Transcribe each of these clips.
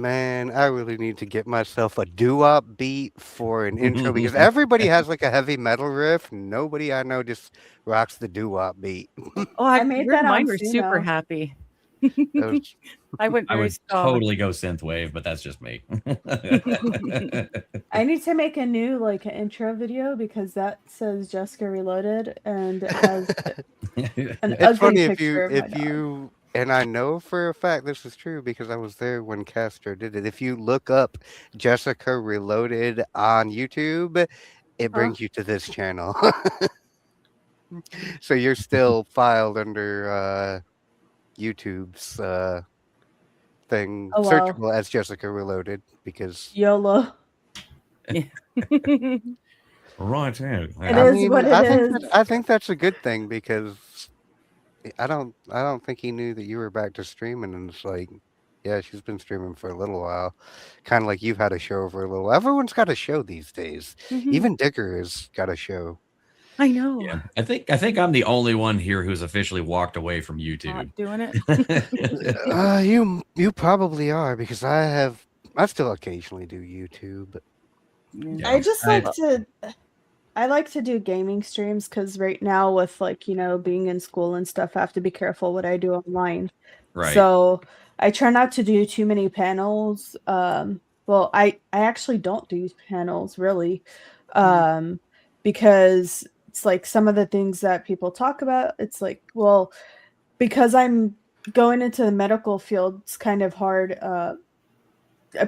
Man, I really need to get myself a doo-wop beat for an intro because everybody has like a heavy metal riff. Nobody I know just rocks the doo-wop beat. Oh, I made that on mine were super Suno. happy. Those- I went I very would solid. totally go synthwave, but that's just me. I need to make a new like an intro video because that says Jessica Reloaded and it has an It's ugly funny picture of my if dog. you and I know for a fact this is true because I was there when Castro did it. If you look up Jessica Reloaded on YouTube, it brings you to this channel. So you're still filed under YouTube's thing, Oh wow. searchable as Jessica Reloaded because YOLO. Right. Yeah. It is what it is. I think that's a good thing because I don't think he knew that you were back to streaming, and it's like, yeah, she's been streaming for a little while, kind of like you've had a show for a little. Everyone's got a show these days. Even Digger has got a show. I know. Yeah, I think I'm the only one here who's officially walked away from YouTube. Not doing it. You probably are because I still occasionally do YouTube. Yeah, I just I like to do gaming streams because right now with like, being in school and stuff, I have to be careful what I do online. Right. So I try not to do too many panels. Well, I actually don't do panels really. Because it's like some of the things that people talk about, it's like, well, because I'm going into the medical field, it's kind of hard. A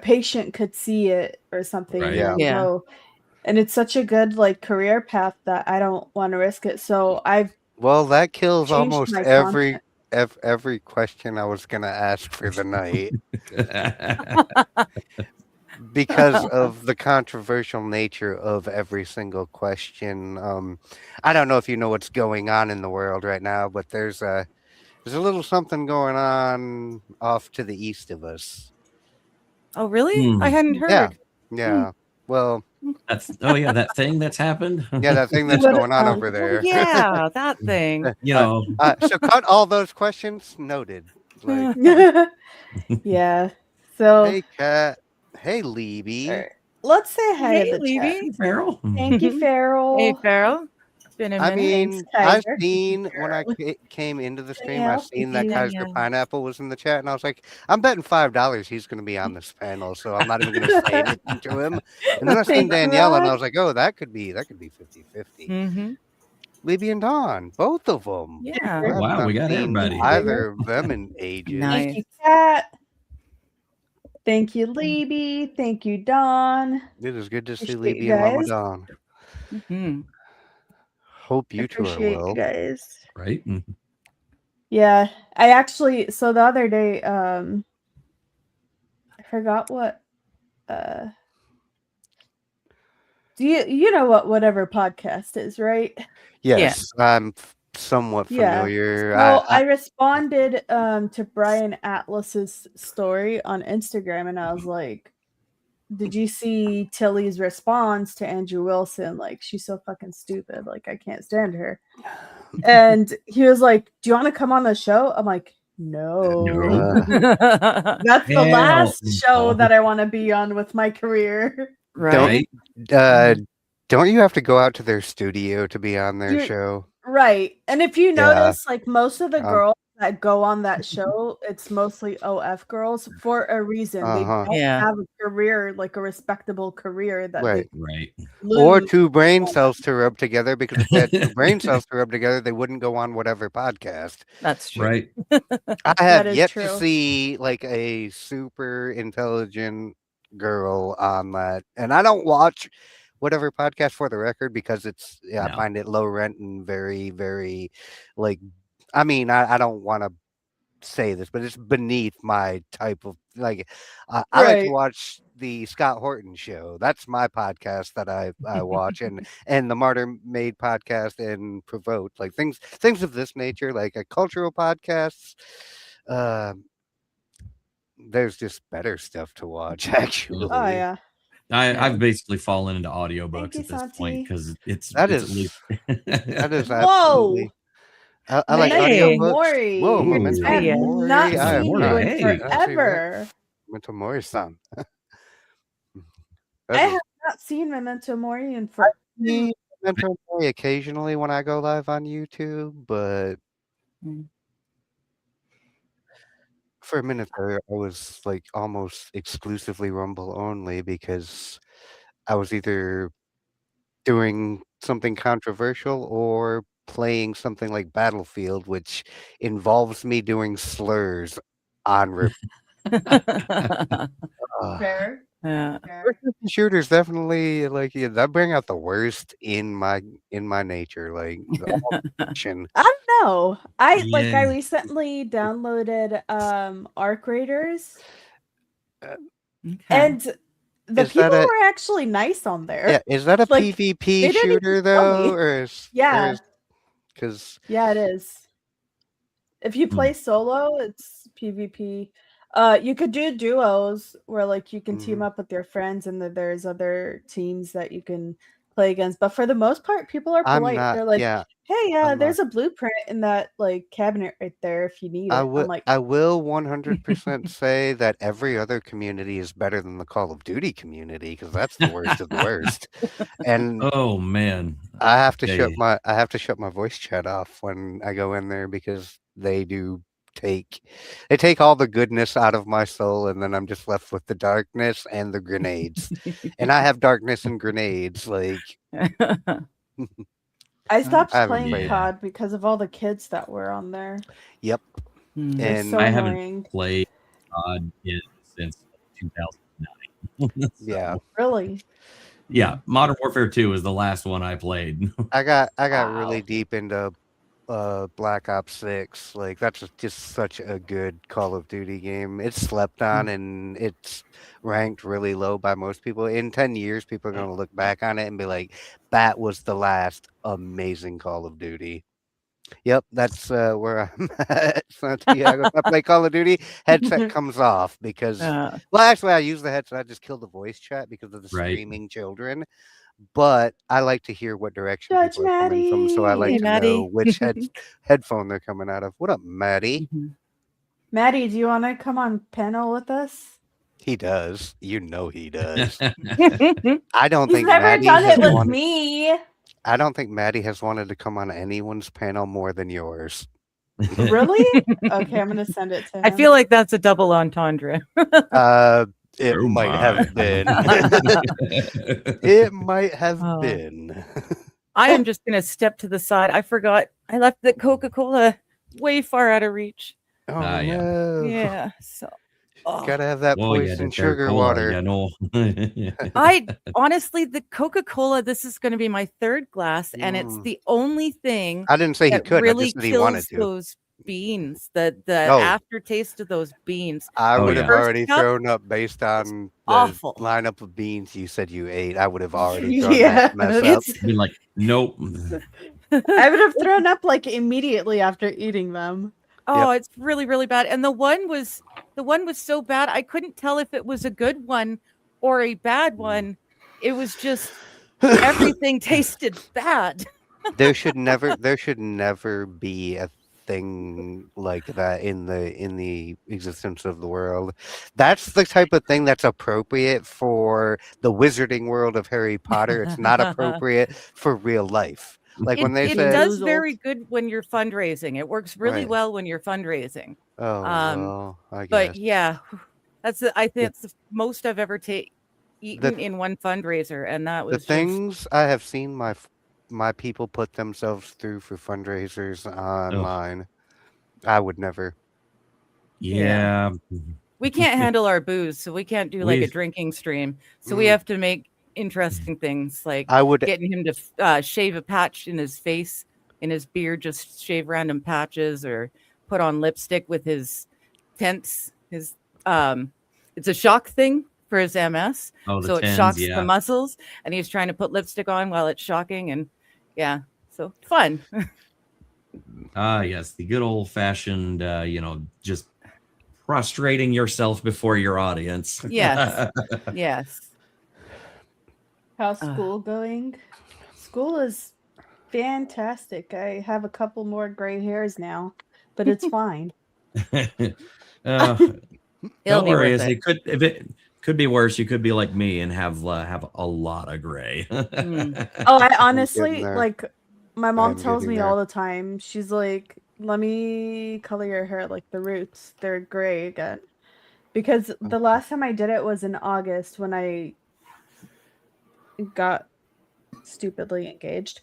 patient could see it or something. Right. Yeah. And it's such a good like career path that I don't want to risk it. So Well, that kills changed almost my every question I was gonna ask for the night because of the controversial nature of every single question. I don't know if you know what's going on in the world right now, but there's a little something going on off to the east of us. Oh, really? I hadn't heard. Yeah. Well, that thing that's happened. yeah, that thing that's going on over there. Yeah, that thing. So cut all those questions. Noted. Like, yeah. So hey, Kat. Hey, Libby. Let's say hi Hey, to the Libby. chat. Farrell. Thank you, Farrell. Hey, Farrell. It's been a minute. I mean, Thanks, I've Kaiser. seen when I came into the stream, Yeah, I've seen that yeah, Kaiser yeah. Pineapple was in the chat, and I was like, I'm betting $5 he's going to be on this panel, so I'm not even going to say anything to him. And then I seen Thank Danielle, and I God. was like, oh, that could be 50-50. Libby and Dawn, both of them. Yeah. Oh, wow, we got everybody. Either of them in ages. Nice. Thank you, Kat. Thank you, Libby. Thank you, Dawn. It is good to see Appreciate Libby you and Mama guys. Dawn. Mm-hmm. Hope you two are Appreciate you well. guys. Right. Yeah, I actually. So the other day, I forgot what. Do you know what whatever podcast is, right? Yes, I'm somewhat familiar. Yeah. So I responded to Brian Atlas's story on Instagram, and I was like, "Did you see Tilly's response to Andrew Wilson? Like, she's so fucking stupid. Like, I can't stand her." And he was like, "Do you want to come on the show?" I'm like, "No." That's the last show that I want to be on with my career. Right. Don't you have to go out to their studio to be on their show? Right. And if you notice, like most of the girls that go on that show, it's mostly OF girls for a reason. They don't have a career, like a respectable career that right. Or two brain cells to rub together, because if they had two brain cells to rub together, they wouldn't go on whatever podcast. That's true. Right. I have yet to see like a super intelligent girl on that. And I don't watch whatever podcast, for the record, because it's I find it low rent and very, very like, I mean, I don't want to say this, but it's beneath my type of like, I like to watch the Scott Horton show. That's my podcast that I watch, and the Martyr Made podcast and Provoked, like things of this nature, like a cultural podcasts. There's just better stuff to watch, actually. Oh yeah. I've basically fallen into audiobooks at this point because that is absolutely. I like audiobooks. Whoa, I have not seen you in forever. Memento Mori-san. I have not seen Memento Mori in for. Memento Mori occasionally when I go live on YouTube, but for a minute there, I was like almost exclusively Rumble only because I was either doing something controversial or playing something like Battlefield, which involves me doing slurs on Fair. Yeah. first-person shooters definitely that bring out the worst in my nature, like all action. I don't know. I Yeah. recently downloaded Arc Raiders, Okay. and the Is people that a- were actually nice on there. Yeah, is that a Like, PvP they didn't shooter even tell me. though, or Yeah. because Yeah, it is. If you play solo, it's PvP. You could do duos where like you can team up with your friends, and there's other teams that you can play against. But for the most part, people are I'm polite. not. They're like, Yeah, "Hey, I'm there's a blueprint in that like cabinet right there if you need it." I'm like, I will 100% say that every other community is better than the Call of Duty community because that's the worst of the worst. And Oh man. I have to Yeah, shut my voice chat off when I go in there because they take all the goodness out of my soul, and then I'm just left with the darkness and the grenades. And I have darkness and grenades. Like I stopped I haven't playing played. COD because of all the kids that were on there. Yep. They're And so I haven't annoying. played COD since 2009. Yeah. Really? Yeah, Modern Warfare 2 is the last one I played. I got really Wow. deep into Black Ops 6. Like that's just such a good Call of Duty game. It's slept on and it's ranked really low by most people. In 10 years, people are going to look back on it and be like, that was the last amazing Call of Duty. Yep, that's where I'm at. Santiago. If I play Call of Duty, headset comes off because, well, actually, I use the headset. I just kill the voice chat because of the screaming children. But I like to hear what direction Judge people are coming from, so I like Hey, to Maddie. know which headphone they're coming out of. What up, Maddie? Maddie, do you want to come on panel with us? He does. You know he does. He's I don't He's think never Maddie done has it with wanted. me. I don't think Maddie has wanted to come on anyone's panel more than yours. Really? Okay, I'm gonna send it to him. I feel like that's a double entendre. It Oh might my. have been. It might have Oh. been. I am just going to step to the side. I forgot I left the Coca-Cola way far out of reach. Oh yeah. no! Yeah. So Gotta have that Oh, yeah, poison that's sugar cola, water. Yeah, no. I honestly, the Coca-Cola, this is going to be my third glass, and it's Mm. the only thing I didn't say he that could. really I just said he wanted kills to. those beans. The Oh. aftertaste of those beans. I Oh, would yeah. have already First cup, thrown up based on the awful. lineup of beans you said you ate. I would have already thrown Yeah, that mess up. it's, Be like, nope. I would have thrown up like immediately after eating them. Oh, it's really, really bad. And the one was so bad I couldn't tell if it was a good one or a bad one. It was just everything tasted bad. There should never be a thing like that in the existence of the world. That's the type of thing that's appropriate for the wizarding world of Harry Potter. It's not appropriate for real life. Like when they it said, does very good when you're fundraising. It works really Right. well when you're fundraising. "Oh, well, I guess." But yeah, I think that's the most I've ever eaten in one fundraiser, and that was The things I have seen my people put themselves through for fundraisers online, I would never. Yeah. we can't handle our booze, so we can't do like a We've- drinking stream. So we have to make interesting things like I would getting him to shave a patch in his face, in his beard, just shave random patches, or put on lipstick with his tents. His it's a shock thing for his MS, Oh, the so it tens, shocks yeah. the muscles, and he's trying to put lipstick on while it's shocking, and yeah, so fun. Yes, the good old fashioned, just prostrating yourself before your audience. Yes. Yes. How's school going? School is fantastic. I have a couple more gray hairs now, but it's fine. Don't worry, it could if it could be worse. You could be like me and have a lot of gray. Oh, I honestly like. My mom tells me there. all the time. She's like, "Let me color your hair like the roots. They're gray again." Because the last time I did it was in August when I got stupidly engaged.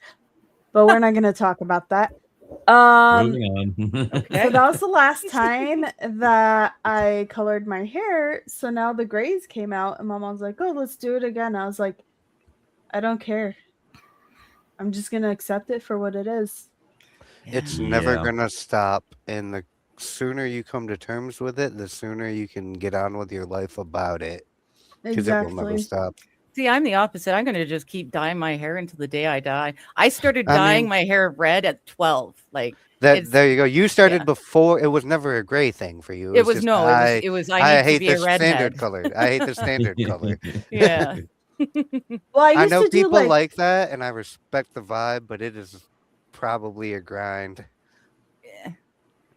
But we're not going to talk about that. Moving on. So that was the last time that I colored my hair. So now the grays came out, and my mom's like, "Oh, let's do it again." I was like, "I don't care. I'm just gonna accept it for what it is." It's never gonna stop, and the sooner you come to terms with it, the sooner you can get on with your life about it. Because it will never stop. See, I'm the opposite. I'm gonna just keep dyeing my hair until the day I die. I started dyeing my hair red at 12. Like that. There you go. You started before. It was never a gray thing for you. It was no. It was. I hate the standard color. I hate the standard color. Yeah. Well, I know people like that, and I respect the vibe, but it is probably a grind.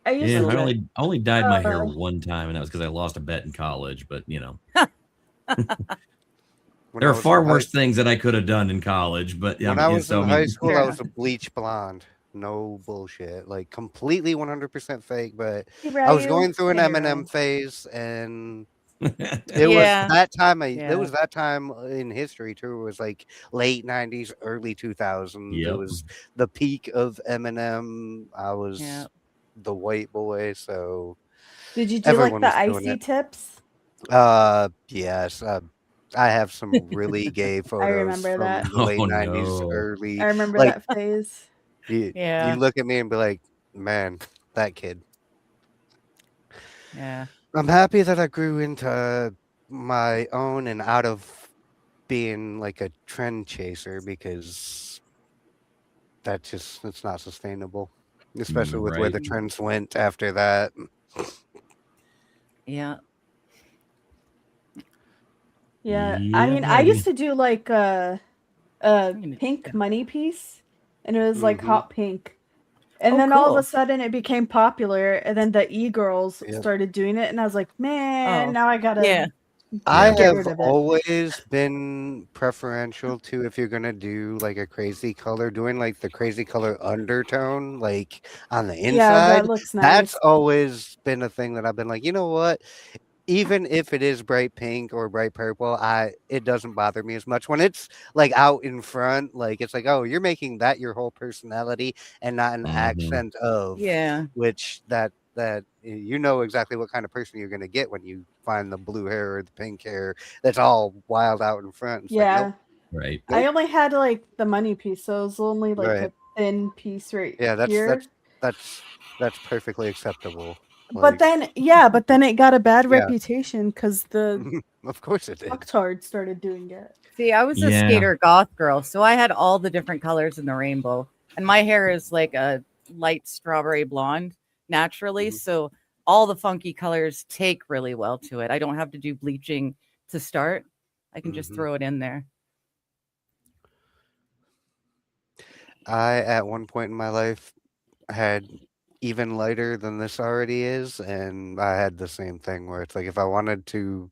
I only dyed my hair one time, and that was because I lost a bet in college. But you know, there are far worse things that I could have done in college. But when I was in high school, I was a bleach blonde. No bullshit, like completely 100% fake. But I was going through an Eminem phase, and it was that time. It was that time in history too. It was like late 90s, early 2000s. It was the peak of Eminem. I was the white boy. So did you do like the icy tips? Yes. I have some really gay photos. I remember that. The late 90s, early. I remember that phase. You look at me and be like, man, that kid. Yeah. I'm happy that I grew into my own and out of being like a trend chaser, because it's not sustainable, especially with where the trends went after that. Yeah. Yeah, I mean, I used to do like a pink money piece, and it was like hot pink. And then all of a sudden it became popular, and then the e-girls started doing it, and I was like, man, now I gotta I have always been preferential to, if you're gonna do like a crazy color, doing like the crazy color undertone, like on the inside. Yeah, that looks nice. That's always been a thing that I've been like, you know what? Even if it is bright pink or bright purple, it doesn't bother me as much when it's like out in front. Like it's like, oh, you're making that your whole personality and not an accent of which that you know exactly what kind of person you're gonna get when you find the blue hair or the pink hair that's all wild out in front. It's like, nope. Right. I only had like the money piece, so it was only like a thin piece here. That's perfectly acceptable. But then it got a bad reputation because the of course it did. Fucktard started doing it. See, I was a skater goth girl, so I had all the different colors in the rainbow, and my hair is like a light strawberry blonde naturally, so all the funky colors take really well to it. I don't have to do bleaching to start. I can just throw it in there. I, at one point in my life, had even lighter than this already is, and I had the same thing where it's like if I wanted to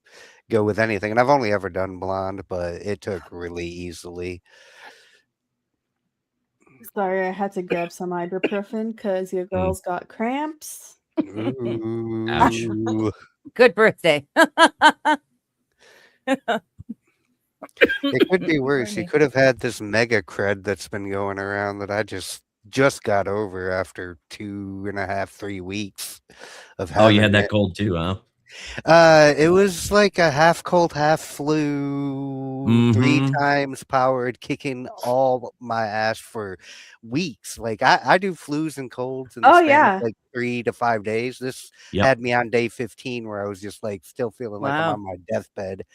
go with anything, and I've only ever done blonde, but it took really easily. Sorry, I had to grab some ibuprofen because your girl's got cramps. Ooh. Ouch. Good birthday. It could be worse. You could have had this mega cred that's been going around that I just got over after 2.5, 3 weeks of having. Oh, you had that cold too, huh? It was like a half cold, half flu, 3 times powered, kicking all my ass for weeks. Like I do flus and colds in the span of like 3 to 5 days. This had me on day 15 where I was just like still feeling like I'm on my deathbed.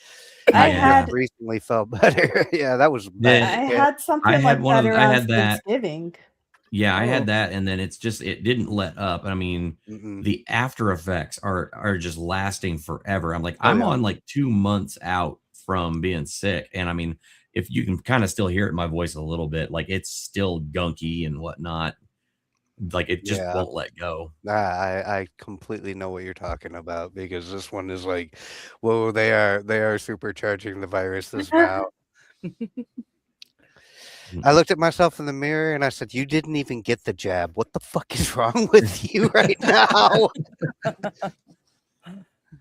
I had recently felt better. That was bad. I had something like that around Thanksgiving. Yeah, I had that, and then it didn't let up. I mean, the after effects are just lasting forever. I'm like, I'm on like 2 months out from being sick, and I mean, if you can kind of still hear it in my voice a little bit, like it's still gunky and whatnot. Like it just won't let go. I completely know what you're talking about because this one is like, whoa, they are supercharging the viruses now. I looked at myself in the mirror and I said, "You didn't even get the jab. What the fuck is wrong with you right now?"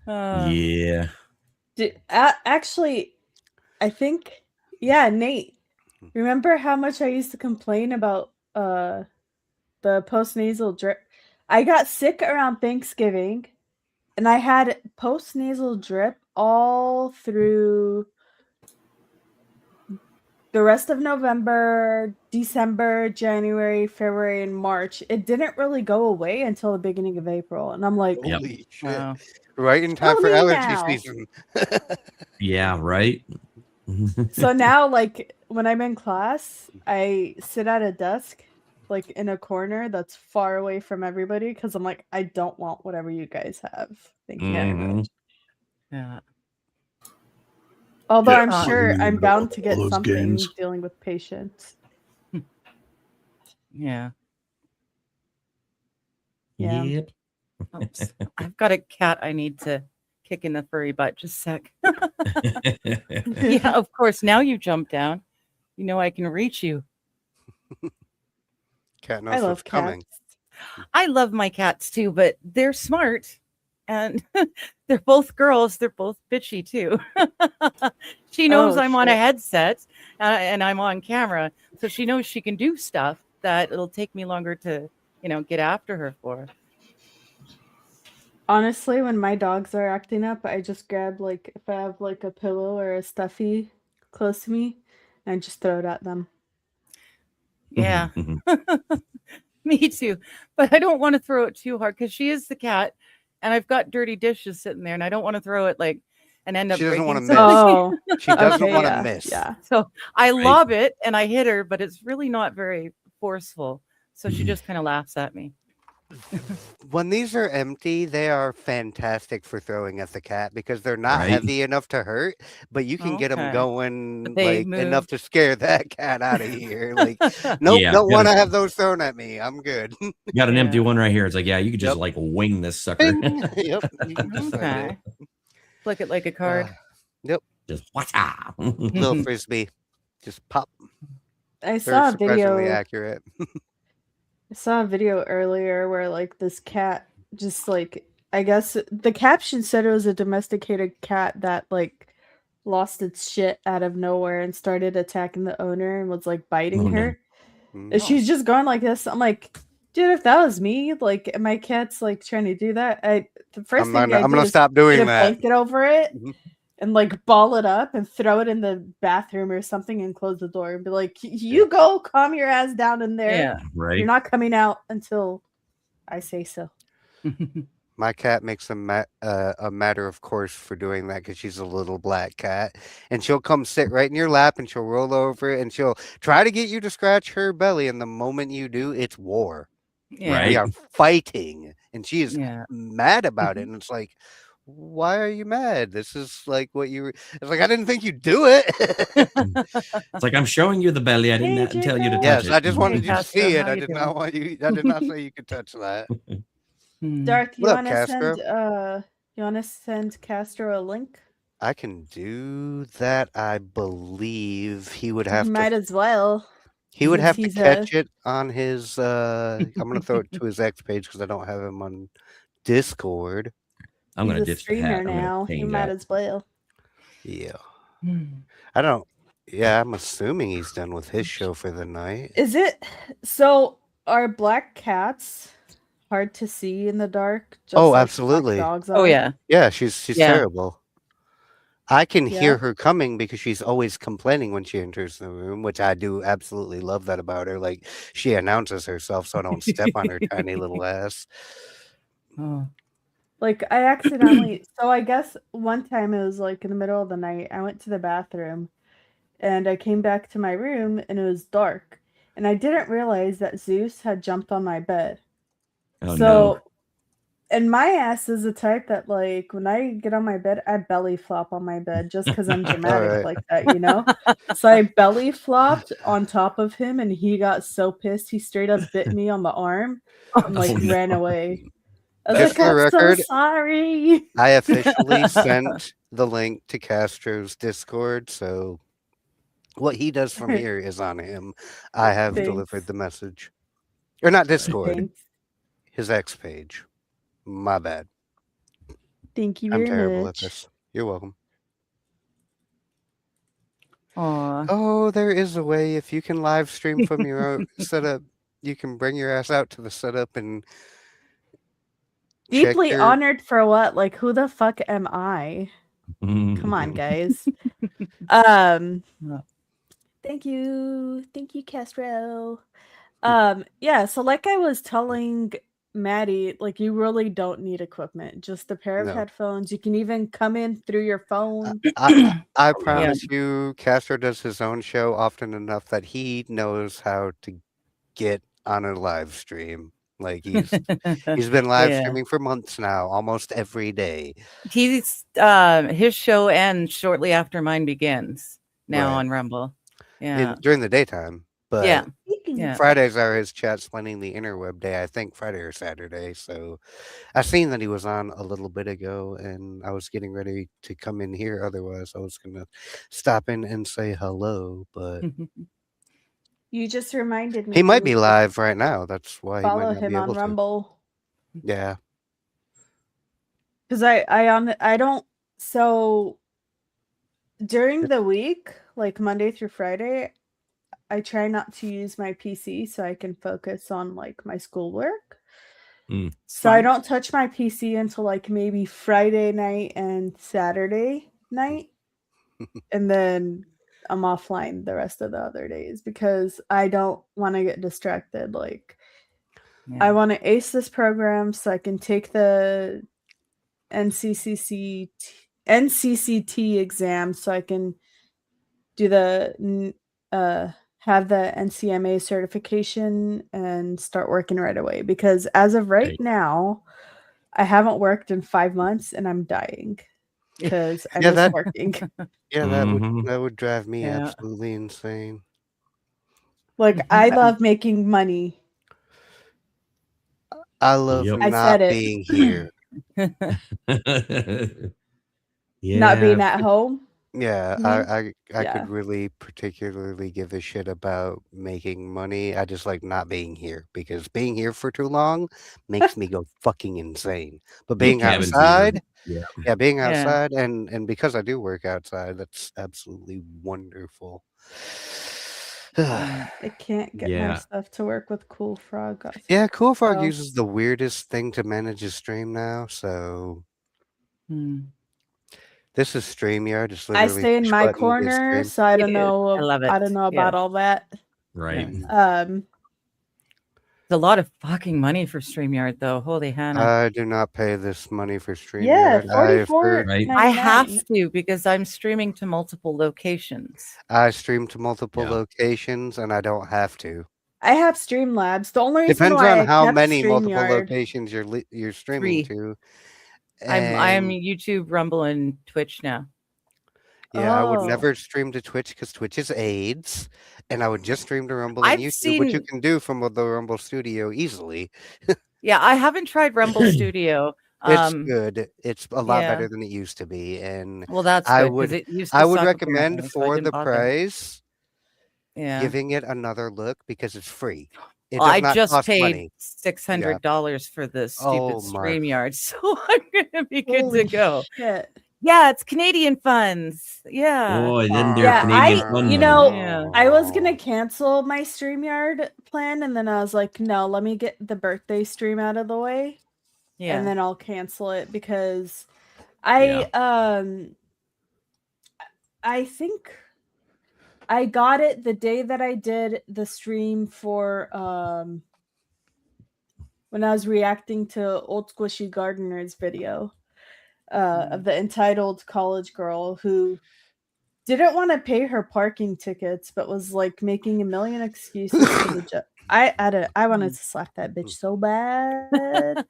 Yeah. Actually, I think, yeah, Nate. Remember how much I used to complain about the postnasal drip? I got sick around Thanksgiving, and I had postnasal drip all through the rest of November, December, January, February, and March. It didn't really go away until the beginning of April, and I'm like, "Holy shit!" Wow. Right in time for allergy season. Yeah, right. So now, like when I'm in class, I sit at a desk, like in a corner that's far away from everybody, because I'm like, I don't want whatever you guys have. Thank you very much. Yeah. Although I'm sure I'm bound to get something dealing with patients. Yeah. Yeah. Yep. Oops. I've got a cat I need to kick in the furry butt. Just a sec. Yeah, of course. Now you jump down. You know I can reach you. Cat knows I love what's coming. I love my cats too, but they're smart. And they're both girls. They're both bitchy too. She knows I'm on a headset and I'm on camera. So she knows she can do stuff that it'll take me longer to, get after her for. Honestly, when my dogs are acting up, I just grab, like, if I have like a pillow or a stuffy close to me, and I just throw it at them. Yeah. Me too. But I don't want to throw it too hard because she is the cat and I've got dirty dishes sitting there and I don't want to throw it and end up She doesn't want breaking to miss. Oh, She doesn't okay, want to yeah, miss. yeah. So I Right. lob it and I hit her, but it's really not very forceful. So she just kind of laughs at me. When these are empty, they are fantastic for throwing at the cat because they're not Right. heavy enough to hurt, but you can get them Okay. going They like move. enough to scare that cat out of here. Like, nope, Yeah, don't gotta- want to have those thrown at me. I'm good. Got an empty Yeah. one right here. It's like, yeah, you could just Yep. like wing this sucker. Bing. Yep, you can just send Okay. it. Flick it like a card. Yep, Just whatcha. little frisbee, just pop. I They're saw a surprisingly video. accurate. I saw a video earlier where, like, this cat just, like, I guess the caption said it was a domesticated cat that, like, lost its shit out of nowhere and started attacking the owner and was, like, biting Oh, no. her. Mm. And she's just going like this. I'm like, dude, if that was me, like, and my cat's, like, trying to do that, the first thing I'm gonna stop put doing a that. blanket over it Mhm. and, like, ball it up and throw it in the bathroom or something and close the door and be like, you go calm your ass down in there. Yeah. Right. You're not coming out until I say so. My cat makes a matter of course for doing that because she's a little black cat, and she'll come sit right in your lap and she'll roll over and she'll try to get you to scratch her belly. And the moment you do, it's war. Yeah. We Right. are fighting, and she is Yeah. mad about it. And it's like, why are you mad? This is like what you were. It's like I didn't think you'd do it. It's like I'm showing you the belly. I Hey, didn't tell you to Jacob. touch Yes, it. I just wanted Hey, you to Castro, see it. how I you did doing? not want you. I did not say you could touch that. Dark, you What up, want to Castro? send Castro a link? I can do that. I believe he would have Might to. as well. He would since have to he's catch it on his. I'm gonna throw it to his X page because I don't have him on Discord. I'm He's gonna a ditch the streamer hat. I'm gonna now. You change might that. as well. Yeah, Hmm. I don't. Yeah, I'm assuming he's done with his show for the night. Is it so? Are black cats hard to see in the dark? Just Oh, like black absolutely. dogs Oh are? yeah. Yeah, she's Yeah. terrible. I can Yeah. hear her coming because she's always complaining when she enters the room, which I do absolutely love that about her. Like she announces herself so I don't step on her tiny little ass. Oh. Like I accidentally. So I guess one time it was like in the middle of the night. I went to the bathroom, and I came back to my room, and it was dark, and I didn't realize that Zeus had jumped on my bed. Oh So And my ass is the type that, like, when I get on my bed, I belly flop on my bed just because I'm dramatic right. like that, you know? So I belly flopped on top of him, and he got so pissed, he straight up bit me on the arm and, like, Oh, no. ran away. I was Just like, for the I'm so record, sorry. I officially sent the link to Castro's Discord, so what he does from here is on him. I have delivered Thanks. the message. Or not Discord, Thanks. his X page. My bad. Thank you I'm very terrible at much. this. You're welcome. Aw. Oh, there is a way. If you can live stream from your own setup, you can bring your ass out to the setup and check Deeply your. honored for what? Like, who the fuck am I? Come on, guys. Thank you, Castro. Yeah, so like I was telling Maddie, like, you really don't need equipment, just a pair of No. headphones. You can even come in through your phone. I promise you, Castro does his own show often enough that he knows how to get on a live stream. Like he's been live Yeah. streaming for months now, almost every day. He's his show ends shortly after mine begins now Right. on Rumble. Yeah. During the daytime. But Yeah. Yeah. Fridays are his chat explaining the interweb day, I think Friday or Saturday. So I seen that he was on a little bit ago and I was getting ready to come in here. Otherwise, I was gonna stop in and say hello, but You just reminded me. he might be live right now. That's why he might Follow not him be on able to. Rumble. Yeah. Because I don't, so during the week, like Monday through Friday, I try not to use my PC so I can focus on like my schoolwork. So I don't touch my PC until like maybe Friday night and Saturday night. And then I'm offline the rest of the other days because I don't want to get distracted. Like, I want to ace this program so I can take the NCCT exam so I can do the have the NCMA certification and start working right away, because as of right now I haven't worked in 5 months and I'm dying because I miss working. Yeah, that would drive me absolutely insane. Like, I love making money. I love not being here. Not being at home. Yeah, I could really particularly give a shit about making money. I just like not being here because being here for too long makes me go fucking insane. But being outside, being outside and because I do work outside, that's absolutely wonderful. I can't get my stuff to work with Cool Frog. Yeah, Cool Frog uses the weirdest thing to manage his stream now, so this is StreamYard. It's literally I stay in my corner, so I don't know. I love it. I don't know about all that. Right. It's a lot of fucking money for StreamYard, though. Holy Hannah! I do not pay this money for StreamYard. Yeah, $44.99. I have to because I'm streaming to multiple locations. I stream to multiple locations, and I don't have to. I have Streamlabs. The only reason depends why on how many StreamYard, multiple locations you're streaming to. I'm YouTube, Rumble, and Twitch now. Yeah, I would never stream to Twitch because Twitch is AIDS, and I would just stream to Rumble and YouTube, which you can do from the Rumble Studio easily. Yeah, I haven't tried Rumble Studio. It's good. It's a lot better than it used to be, and well, that's I good, would it used to I would suck recommend apparently, so I for didn't the bother. price, Yeah, giving it another look because it's free. It well, does I not just cost paid money. $600 for the stupid my. StreamYard, so I'm gonna be good to go. Shit. Yeah, it's Canadian funds. Yeah. Boy, then they're Canadian funds. You know, I was gonna cancel my StreamYard plan, and then I was like, no, let me get the birthday stream out of the way. Yeah. And then I'll cancel it because I think I got it the day that I did the stream for when I was reacting to Old Squishy Gardener's video of the entitled college girl who didn't want to pay her parking tickets but was like making a million excuses to the I wanted to slap that bitch so bad.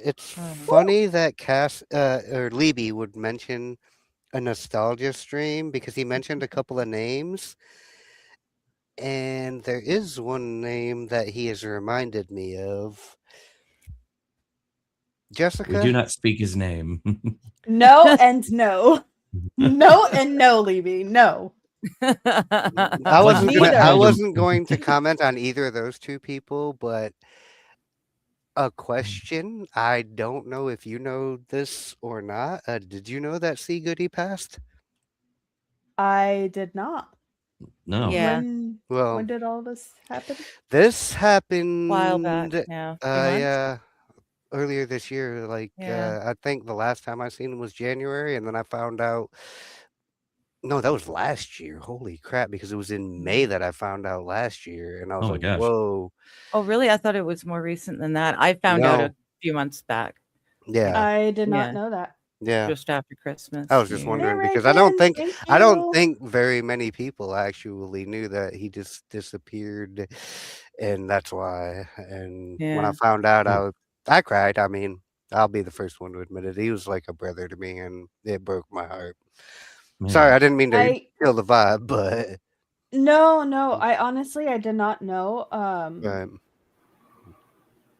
It's funny that Cass or Libby would mention a nostalgia stream because he mentioned a couple of names, and there is one name that he has reminded me of. Jessica. We do not speak his name. No and no. No and no, Libby. No. I wasn't going to comment on either of those two people, but a question. I don't know if you know this or not. Did you know that C. Goody passed? I did not. No. Yeah. When did all this happen? This happened a while back. Yeah. Earlier this year. Like I think the last time I seen him was January, and then I found out. No, that was last year. Holy crap! Because it was in May that I found out last year, and I was gosh. "Whoa!" Oh, really? I thought it was more recent than that. I found out a few months back. Yeah, I did not know that. Yeah, just after Christmas. I was just wondering because I don't think very many people actually knew that he just disappeared, and that's why. And when I found out, I cried. I mean, I'll be the first one to admit it. He was like a brother to me, and it broke my heart. Man. Sorry, I didn't mean to kill the vibe, but no, I honestly did not know. Right.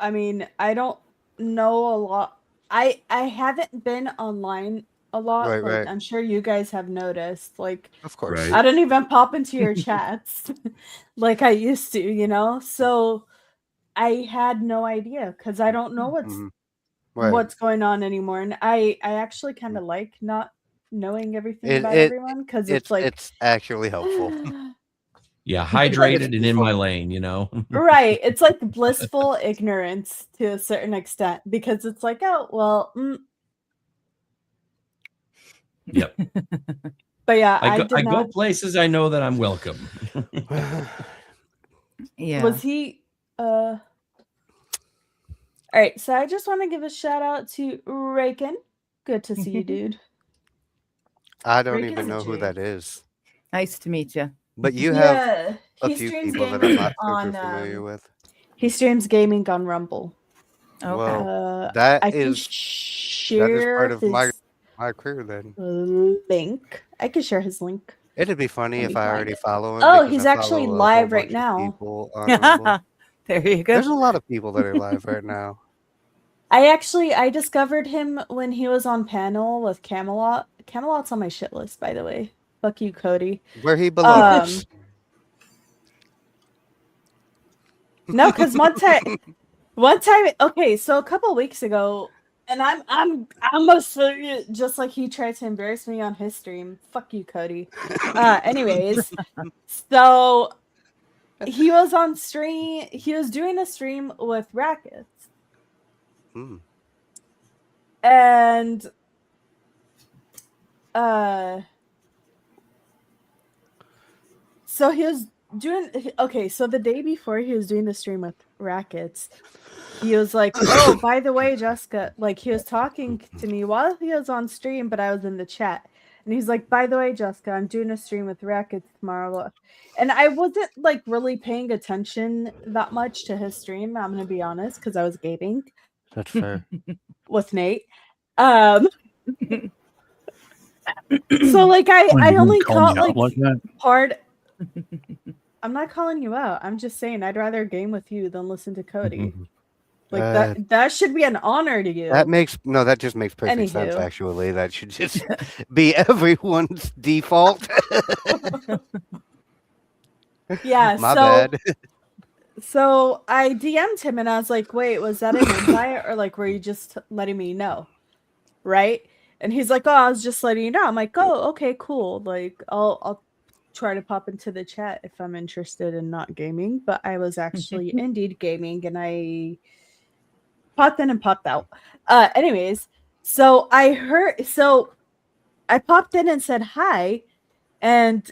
I mean, I don't know a lot. I haven't been online a lot. Right. I'm sure you guys have noticed. Like, of course, I don't even pop into your chats like I used to, you know. So I had no idea because I don't know what's going on anymore, and I actually kind of like not knowing everything about everyone because it's actually helpful. Yeah, hydrated and in my lane, you know. Right, it's like blissful ignorance to a certain extent because it's like, oh well. Yep. But yeah, I go places I know that I'm welcome. Yeah. Was he? All right, so I just want to give a shout out to Raken. Good to see you, dude. I don't even know who that is. Nice to meet you. But you have a few people that I'm not super familiar with. He streams gaming on Rumble. Okay. Well, that is part of my career then. Link. I can share his link. It'd be funny if I already follow him. Oh, he's actually live right now. There you go. There's a lot of people that are live right now. I discovered him when he was on panel with Camelot. Camelot's on my shit list, by the way. Fuck you, Cody. Where he belongs. No, because one time, okay, so a couple weeks ago, and I'm almost just like he tried to embarrass me on his stream. Fuck you, Cody. Anyways, so he was on stream. He was doing a stream with Rackets. And so he was doing so the day before he was doing the stream with Rackets, he was like, oh, by the way, Jessica, like he was talking to me while he was on stream, but I was in the chat. And he's like, by the way, Jessica, I'm doing a stream with Rackets tomorrow. And I wasn't like really paying attention that much to his stream, I'm gonna be honest, because I was gaming. That's fair. With Nate. So like I only caught like part. I'm not calling you out. I'm just saying I'd rather game with you than listen to Cody. Like that should be an honor to you. That just makes perfect sense actually. That should just be everyone's default. Yeah, my bad. So I DM'd him and I was like, wait, was that an invite or like were you just letting me know? Right? And he's like, oh, I was just letting you know. I'm like, oh, okay, cool. Like I'll try to pop into the chat if I'm interested in not gaming. But I was actually indeed gaming and I popped in and popped out. Anyways, so I popped in and said hi, and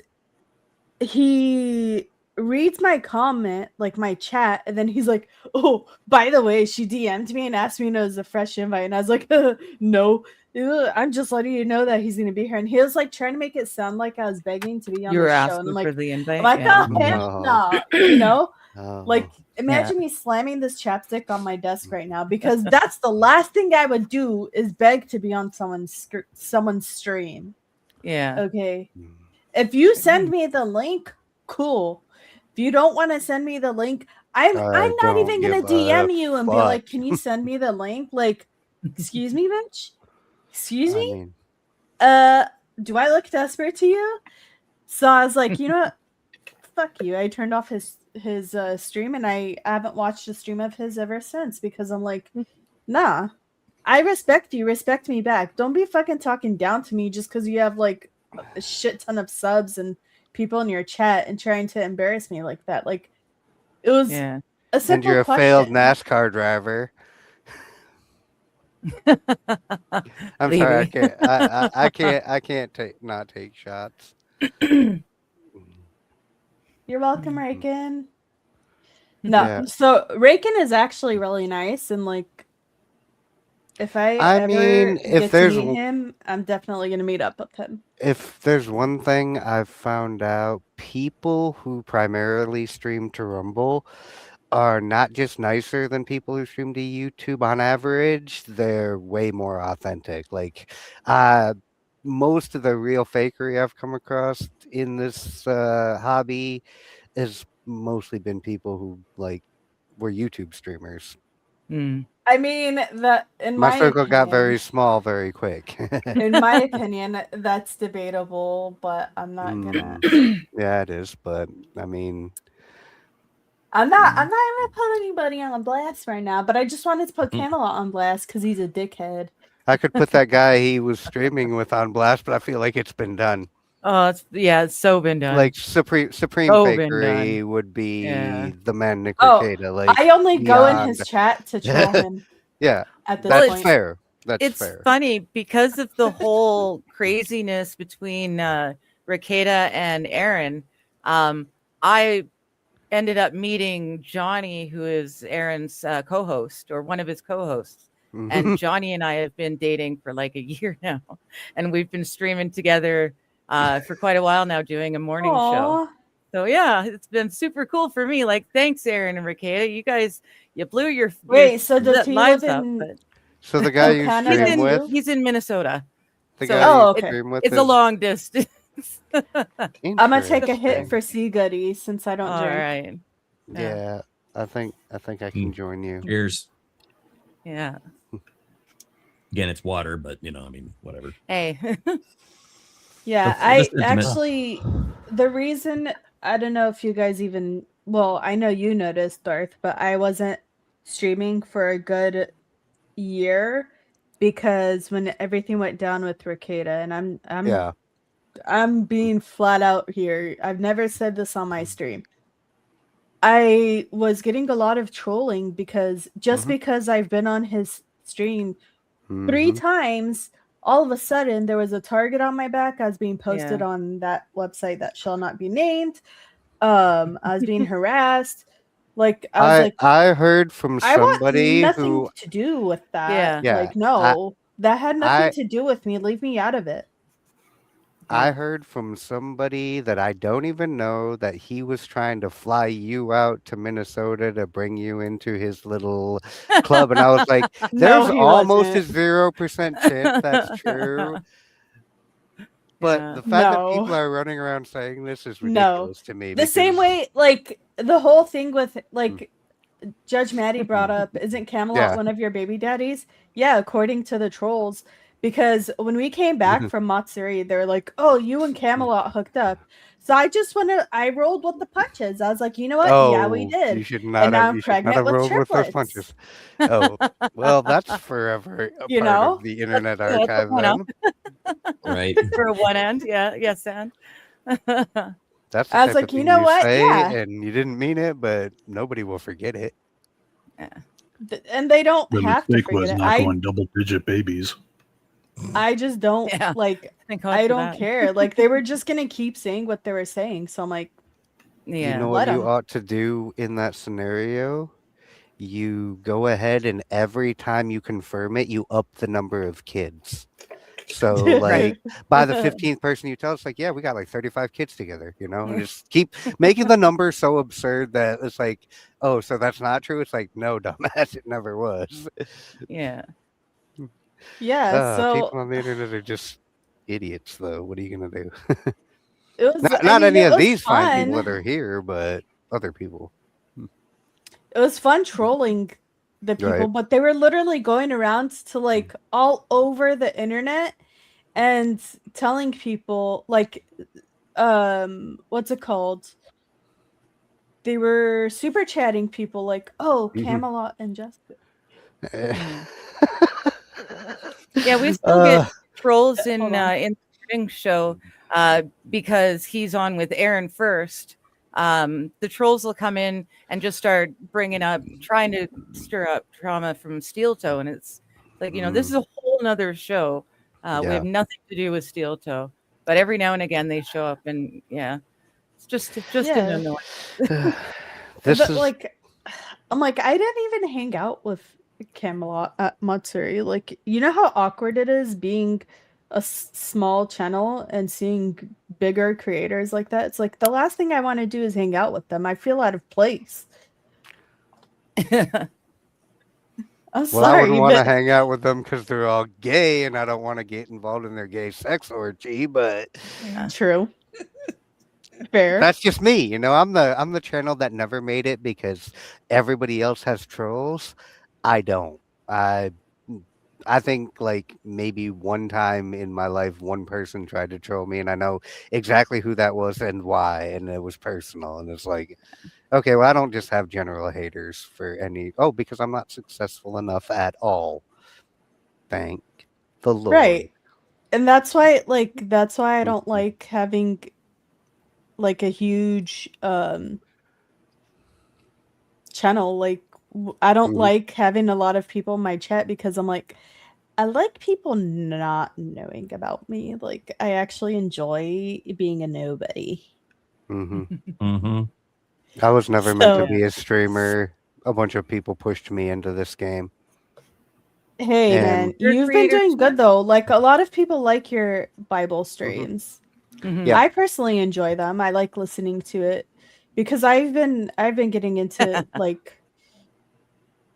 he reads my comment, like my chat, and then he's like, "Oh, by the way, she DM'd me and asked me if it was a fresh invite," and I was like, "No, I'm just letting you know that he's gonna be here." And he was like trying to make it sound like I was begging to be on You were the show, asking and I'm for like, the invite. I'm like, Yeah. "Oh, hell no," you know. Like, imagine Yeah. me slamming this chapstick on my desk right now, because that's the last thing I would do is beg to be on someone's stream. Yeah. Okay. If you send me the link, cool. If you don't want to send me the link, I'm not even gonna DM you and be like, "Can you send me the link?" Like, excuse me, bitch. Excuse me. mean, do I look desperate to you? So I was like, you know what? Fuck you. I turned off his stream, and I haven't watched a stream of his ever since, because I'm like, nah. I respect you. Respect me back. Don't be fucking talking down to me just because you have like a shit ton of subs and people in your chat and trying to embarrass me like that. Like, it was a simple and you're a question. failed NASCAR driver. I'm sorry, I can't not take shots. You're welcome, Raken. No, so Raken is actually really nice, and like, if I mean, get to meet him, I'm definitely gonna meet up with him. If there's one thing I've found out, people who primarily stream to Rumble are not just nicer than people who stream to YouTube on average, they're way more authentic. Like, most of the real fakery I've come across in this hobby has mostly been people who like were YouTube streamers. I mean, that in my circle opinion, got very small very quick. In my opinion, that's debatable, but I'm not gonna. Yeah, it is, but I mean, I'm not gonna put anybody on blast right now, but I just wanted to put Camelot on blast because he's a dickhead. I could put that guy he was streaming with on blast, but I feel like it's been done. Oh, it's so been done. Like Supreme Fakery would be the man Nick Ricada. Like, I only go in his chat to troll him. Yeah, at this that's point. fair. That's fair. It's funny because of the whole craziness between Ricada and Aaron. I ended up meeting Johnny, who is Aaron's co-host or one of his co-hosts. And Johnny and I have been dating for like a year now, and we've been streaming together for quite a while now, doing a morning show. So yeah, it's been super cool for me. Like, thanks, Aaron and Ricada. You guys, you blew your so does he lives live up. in... So the guy you stream with, he's in Minnesota. The guy you stream with, it's a long distance. I'm gonna take a hit for Sea Goody since I don't drink. All right. Yeah, I think I can join you. Cheers. Yeah. Again, it's water, but I mean, whatever. Hey. Yeah, I actually, the reason, I don't know if you guys even, well, I know you noticed, Darth, but I wasn't streaming for a good year because when everything went down with Ricada, and I'm being flat out here. I've never said this on my stream. I was getting a lot of trolling because because I've been on his stream 3 times, all of a sudden there was a target on my back. I was being posted on that website that shall not be named. I was being harassed. Like, I heard from somebody nothing who to do with that. Like, no, that had nothing to do with me. Leave me out of it. I heard from somebody that I don't even know that he was trying to fly you out to Minnesota to bring you into his little club. And I was like, there's almost a 0% chance that's true. But the fact that people are running around saying this is ridiculous to me. The same way, like, the whole thing with, like, Judge Maddie brought up, isn't Camelot one of your baby daddies? Yeah, according to the trolls. Because when we came back from Matsuri, they're like, "Oh, you and Camelot hooked up." So I rolled with the punches. I was like, you know what? Yeah, we did. You should not have rolled with those punches. Oh, well, that's forever a part of the Internet Archive then. Right. For one end, yes, and that's I was like, you know what? Yeah. And you didn't mean it, but nobody will forget it. Yeah. And they don't have to forget was it. not going double-digit babies. I just don't I don't care. Like, they were just gonna keep saying what they were saying. So I'm like, Yeah. You know Let what you 'em. ought to do in that scenario? You go ahead and every time you confirm it, you up the number of kids. So like by the 15th person you tell, it's like, yeah, we got like 35 kids together, and just keep making the number so absurd that it's like, oh, so that's not true. It's like, no, dumbass, it never was. Yeah. Yeah, so People on the internet are just idiots, though. What are you gonna do? it was. I Not mean, any it of was these fine people fun. that are here, but other people. It was fun trolling the people, Right. but they were literally going around to like all over the internet and telling people like, what's it called? They were super chatting people like, "Oh, Mhm. Camelot and Jessica." Yeah, we still get trolls in Hold on. the morning show because he's on with Aaron first. The trolls will come in and just start trying to stir up drama from Steel Toe, and it's like, this is a whole nother show. We Yeah. have nothing to do with Steel Toe, but every now and again they show up, and yeah, it's just Yeah. an annoyance. But like, I'm like, I didn't even hang out with Camelot at Matsuri. Like, you know how awkward it is being a small channel and seeing bigger creators like that? It's like the last thing I want to do is hang out with them. I feel out of place. I'm Well, sorry, I wouldn't want to but hang out with them because they're all gay, and I don't want to get involved in their gay sex orgy. But true. Fair. that's just me, I'm the channel that never made it because everybody else has trolls. I don't. I think like maybe one time in my life, one person tried to troll me, and I know exactly who that was and why, and it was personal. And it's like, okay, well, I don't just have general haters for because I'm not successful enough at all. Thank the Lord. Right. And that's why I don't like having like a huge channel. Like, I don't like having a lot of people in my chat because I'm like, I like people not knowing about me. Like, I actually enjoy being a nobody. I was never meant to be a streamer. A bunch of people pushed me into this game. Hey, man, you've been doing good though. Like, a lot of people like your Bible streams. Yeah. I personally enjoy them. I like listening to it because I've been getting into like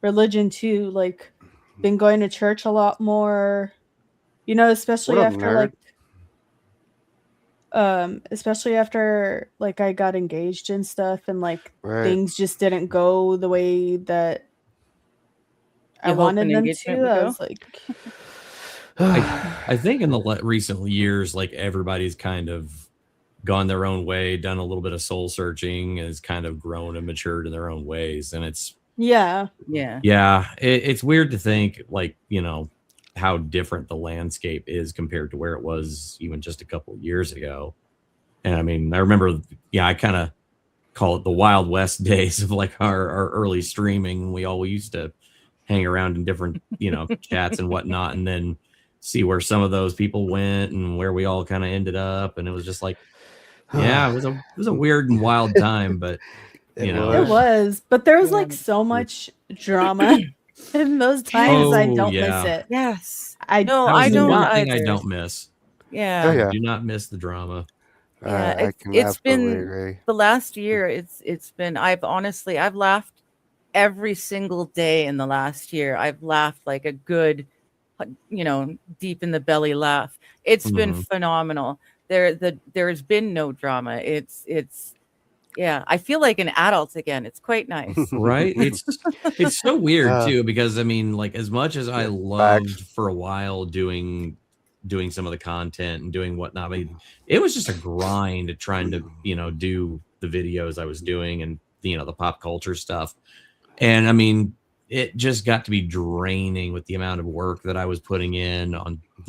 religion too. Like, been going to church a lot more. Especially after like I got engaged and stuff, and like things just didn't go the way that I wanted them to. I was like, I think in the recent years, like everybody's kind of gone their own way, done a little bit of soul searching, has kind of grown and matured in their own ways, and it's it's weird to think like how different the landscape is compared to where it was even just a couple of years ago. And I mean, I remember, I kind of call it the Wild West days of like our early streaming. We used to hang around in different, chats and whatnot, and then see where some of those people went and where we all kind of ended up. And it was just like, it was a weird and wild time, but it was, but there was like so much drama in those times. I don't miss it. Yes. I don't. I don't miss. Yeah. I do not miss the drama. Yeah, it's been the last year. It's been. I've laughed every single day in the last year. I've laughed like a good, deep in the belly laugh. It's been phenomenal. There's been no drama. It's I feel like an adult again. It's quite nice. Right? It's so weird too, because I mean, like, as much as I loved for a while doing some of the content and doing whatnot, I mean, it was just a grind trying to, do the videos I was doing and, the pop culture stuff. And I mean, it just got to be draining with the amount of work that I was putting in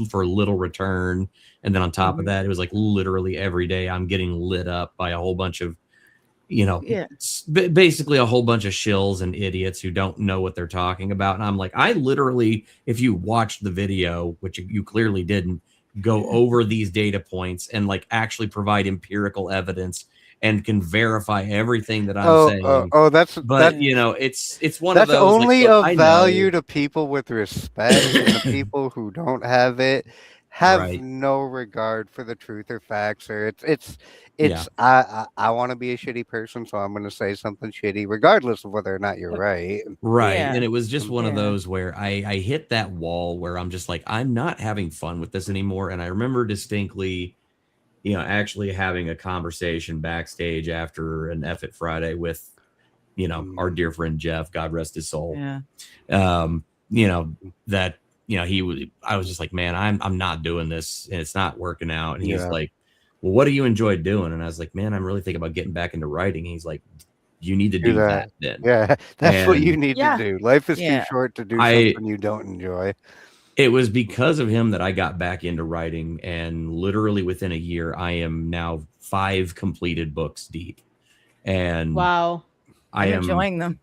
for little return. And then on top of that, it was like literally every day I'm getting lit up by a whole bunch of, basically a whole bunch of shills and idiots who don't know what they're talking about. And I'm like, I literally, if you watched the video, which you clearly didn't, go over these data points and like actually provide empirical evidence and can verify everything that I'm saying. But you know, it's one of those. That's only of value to people with respect. And the people who don't have it have no regard for the truth or facts, or it's I want to be a shitty person, so I'm going to say something shitty regardless of whether or not you're right. And it was just one of those where I hit that wall where I'm just like, I'm not having fun with this anymore. And I remember distinctly, you know, actually having a conversation backstage after an F It Friday with, you know, our dear friend Jeff, God rest his soul. You know, that, you know, I was just like, man, I'm not doing this and it's not working out. And he's like, well, what do you enjoy doing? And I was like, man, I'm really thinking about getting back into writing. And he's like, you need to do that then. Yeah, that's what you need to do. Life is too short to do something you don't enjoy. It was because of him that I got back into writing, and literally within a year, I am now 5 completed books deep. And wow, I'm enjoying them.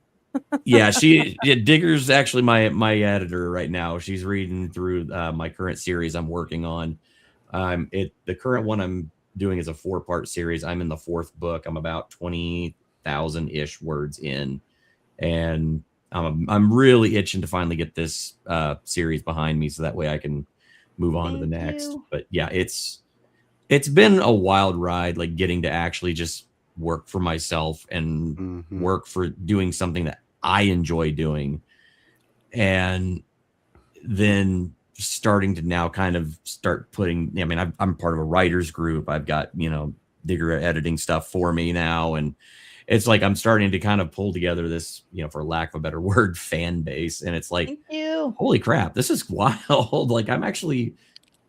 Digger's actually my editor right now. She's reading through my current series I'm working on. The current one I'm doing is a 4-part series. I'm in the 4th book. I'm about 20,000-ish words in, and I'm really itching to finally get this series behind me, so that way I can move on to the next. But yeah, it's been a wild ride, like getting to actually just work for myself and work for doing something that I enjoy doing, and then starting to now kind of start putting. I mean, I'm part of a writers group. I've got, you know, Digger editing stuff for me now, and it's like I'm starting to kind of pull together this, you know, for lack of a better word, fan base. And it's like, holy crap, this is wild. Like, I'm actually,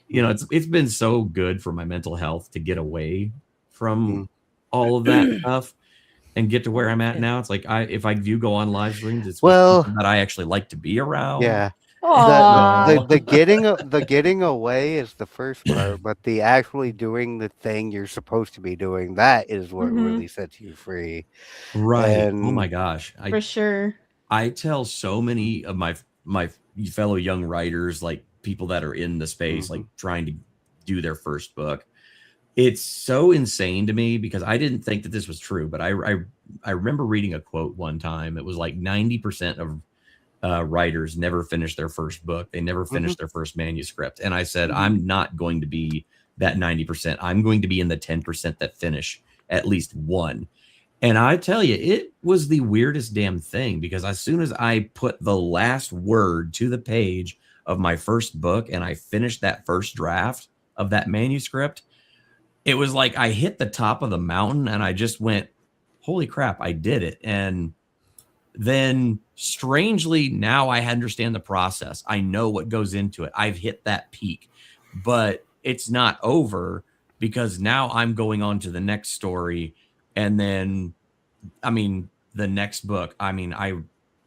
you know, it's been so good for my mental health to get away from all of that stuff and get to where I'm at now. It's like, if I do go on live streams, it's that I actually like to be around. Yeah. The getting away is the first part, but the actually doing the thing you're supposed to be doing, that is what really sets you free. Right. And oh my gosh. For sure. I tell so many of my fellow young writers, like people that are in the space, like trying to do their first book. It's so insane to me because I didn't think that this was true, but I remember reading a quote one time. It was like 90% of writers never finish their first book. They never finish their first manuscript. And I said, I'm not going to be that 90%. I'm going to be in the 10% that finish at least one. And I tell you, it was the weirdest damn thing, because as soon as I put the last word to the page of my first book and I finished that first draft of that manuscript, it was like I hit the top of the mountain and I just went, holy crap, I did it. And then strangely, now I understand the process. I know what goes into it. I've hit that peak, but it's not over, because now I'm going on to the next story. And then, I mean, the next book, I mean, I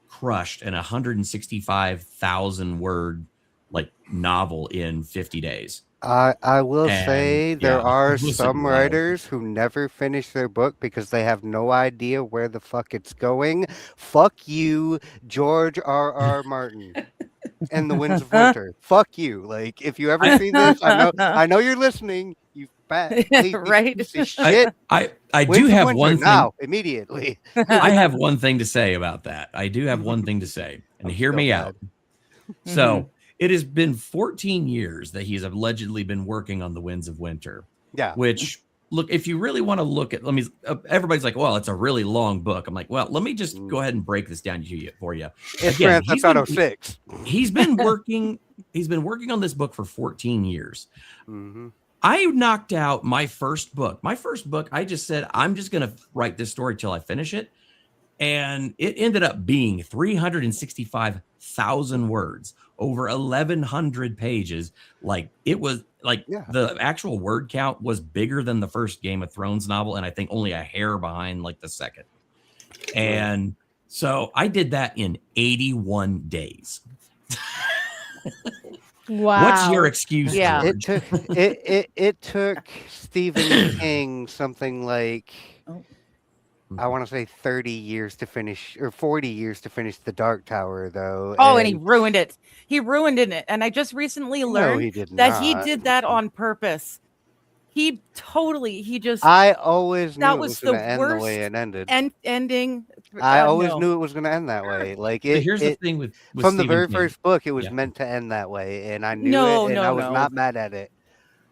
crushed an 165,000 word like novel in 50 days. I will say there are some writers who never finish their book because they have no idea where the fuck it's going. Fuck you, George R.R. Martin and the Winds of Winter. Fuck you. Like, if you ever see this, I know you're listening. You fat right piece of shit. I do have one thing now immediately. I have one thing to say about that. I do have one thing to say, and hear me out. So it has been 14 years that he's allegedly been working on the Winds of Winter. Yeah. Which, look, if you really want to look at, everybody's like, well, it's a really long book. I'm like, well, let me just go ahead and break this down for you. It's Grand Theft Auto 6. He's been working on this book for 14 years. I knocked out my first book. I just said, I'm just going to write this story till I finish it. And it ended up being 365,000 words, over 1,100 pages. Like, it was like the actual word count was bigger than the first Game of Thrones novel, and I think only a hair behind like the second. And so I did that in 81 days. Wow. What's your excuse? Yeah. George? It took Stephen King something like, I want to say 30 years to finish, or 40 years to finish The Dark Tower, though. And he ruined it. He ruined it. And I just recently learned he that he did that on purpose. He just I always knew that it was was going the to end the way worst it ended. ending. I always No. knew it was going to end that way. Like So here's the thing with from the Stephen very King. first book, it was Yeah. meant to end that way, and I knew it, and I was not mad at it.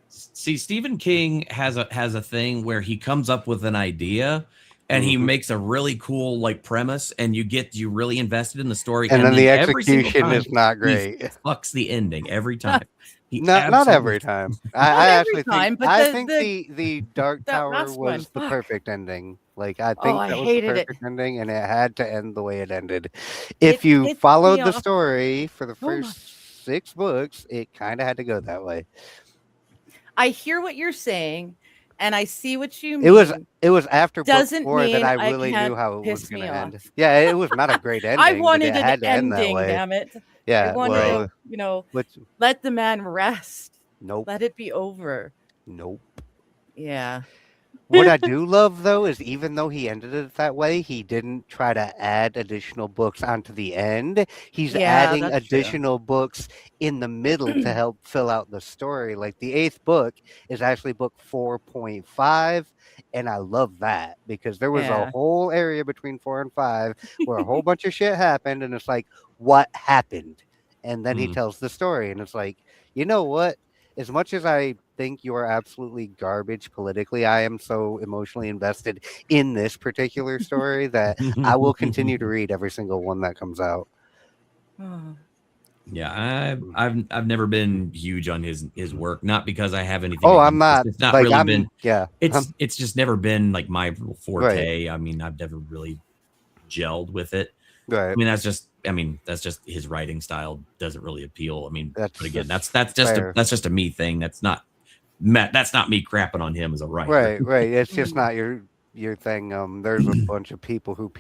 See, Stephen King has a thing where he comes up with an idea and he makes a really cool like premise, and you really invested in the story, and then the every single execution time, is not he great. fucks the ending every time. Not every time. I actually time, think but the Dark that Tower last one, was the fuck. perfect ending. Like I Oh, think I that was the hated it. perfect ending, and it had to end the way it ended. If you pissed followed me the off story for the so first much. 6 books, it kind of had to go that way. I hear what you're saying, and I see what you mean. It was after book Doesn't 4 that mean I I really can't knew how it was piss going me to end. off. Yeah, it was not a great ending. I but wanted it an had to end that ending, way. damn it. Yeah, I wanted well, to, let the man rest. Nope. Let it be over. Nope. Yeah. What I do love, though, is even though he ended it that way, he didn't try to add additional books onto the end. He's adding additional books in the middle to help fill out the story. Like the 8th book is actually book 4.5, and I love that because there was a whole area between 4 and 5 where a whole bunch of shit happened, and it's like, what happened? And then he tells the story, and it's like, you know what? As much as I think you are absolutely garbage politically, I am so emotionally invested in this particular story that I will continue to read every single one that comes out. Yeah, I've never been huge on his work, not because I have anything. Oh, I'm not. It's not like, really been. Yeah, it's just never been like my forte. Right. I mean, I've never really gelled with it. Right. I mean, that's just his writing style doesn't really appeal. I mean, but again, that's just a me thing. That's not me crapping on him as a writer. Right. It's just not your thing. There's a bunch of people who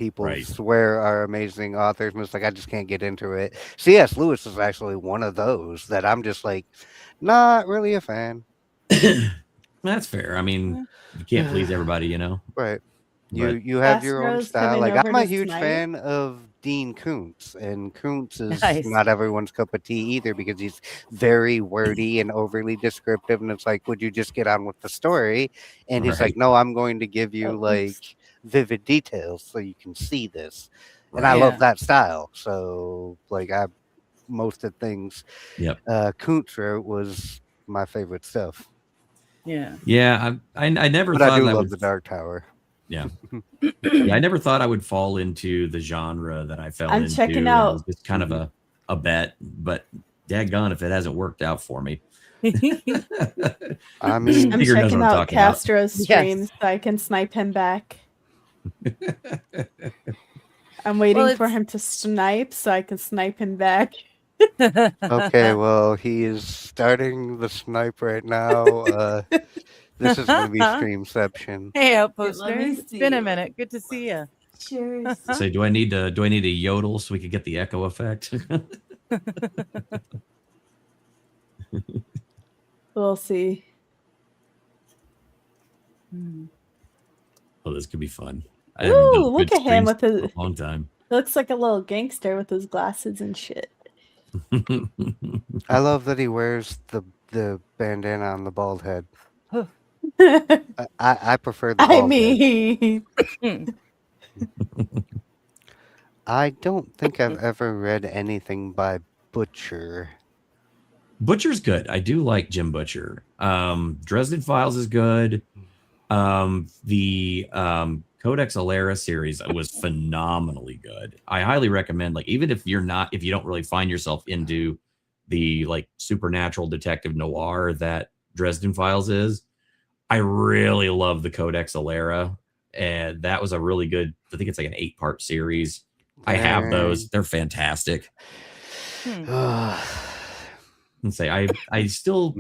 swear are amazing authors, and it's like I just can't get into it. C.S. Lewis is actually one of those that I'm just like not really a fan. That's fair. I mean, you can't please everybody, you know. Right. You have your own style. Like I'm a huge fan of Dean Koontz, and Koontz is not everyone's cup of tea either because he's very wordy and overly descriptive, and it's like, would you just get on with the story? And he's like, no, I'm going to give you like vivid details so you can see this. And I love that style. So like most of the things Koontz wrote was my favorite stuff. Yeah, I never but thought I do that love was the Dark Tower. Yeah. I never thought I would fall into the genre that I fell into. I'm checking out. It's kind of a bet, but daggone if it hasn't worked out for me. I mean, I'm checking out Castro's streams so I can snipe him back. I'm waiting for him to snipe so I can snipe him back. Okay, well, he is starting the snipe right now. This is going to be Streamception. Hey, Outposter. It's been a minute. Good to see you. Cheers. So do I need to yodel so we could get the echo effect? We'll see. Oh, this could be fun. Ooh, look at him with his a long time. He looks like a little gangster with his glasses and shit. I love that he wears the bandana on the bald head. I prefer the bald head. I don't think I've ever read anything by Butcher. Butcher's good. I do like Jim Butcher. Dresden Files is good. The Codex Alera series was phenomenally good. I highly recommend, like, even if you don't really find yourself into the like supernatural detective noir that Dresden Files is, I really love the Codex Alera, and that was a really good, I think it's like an 8-part series. I have those. They're fantastic. And say I still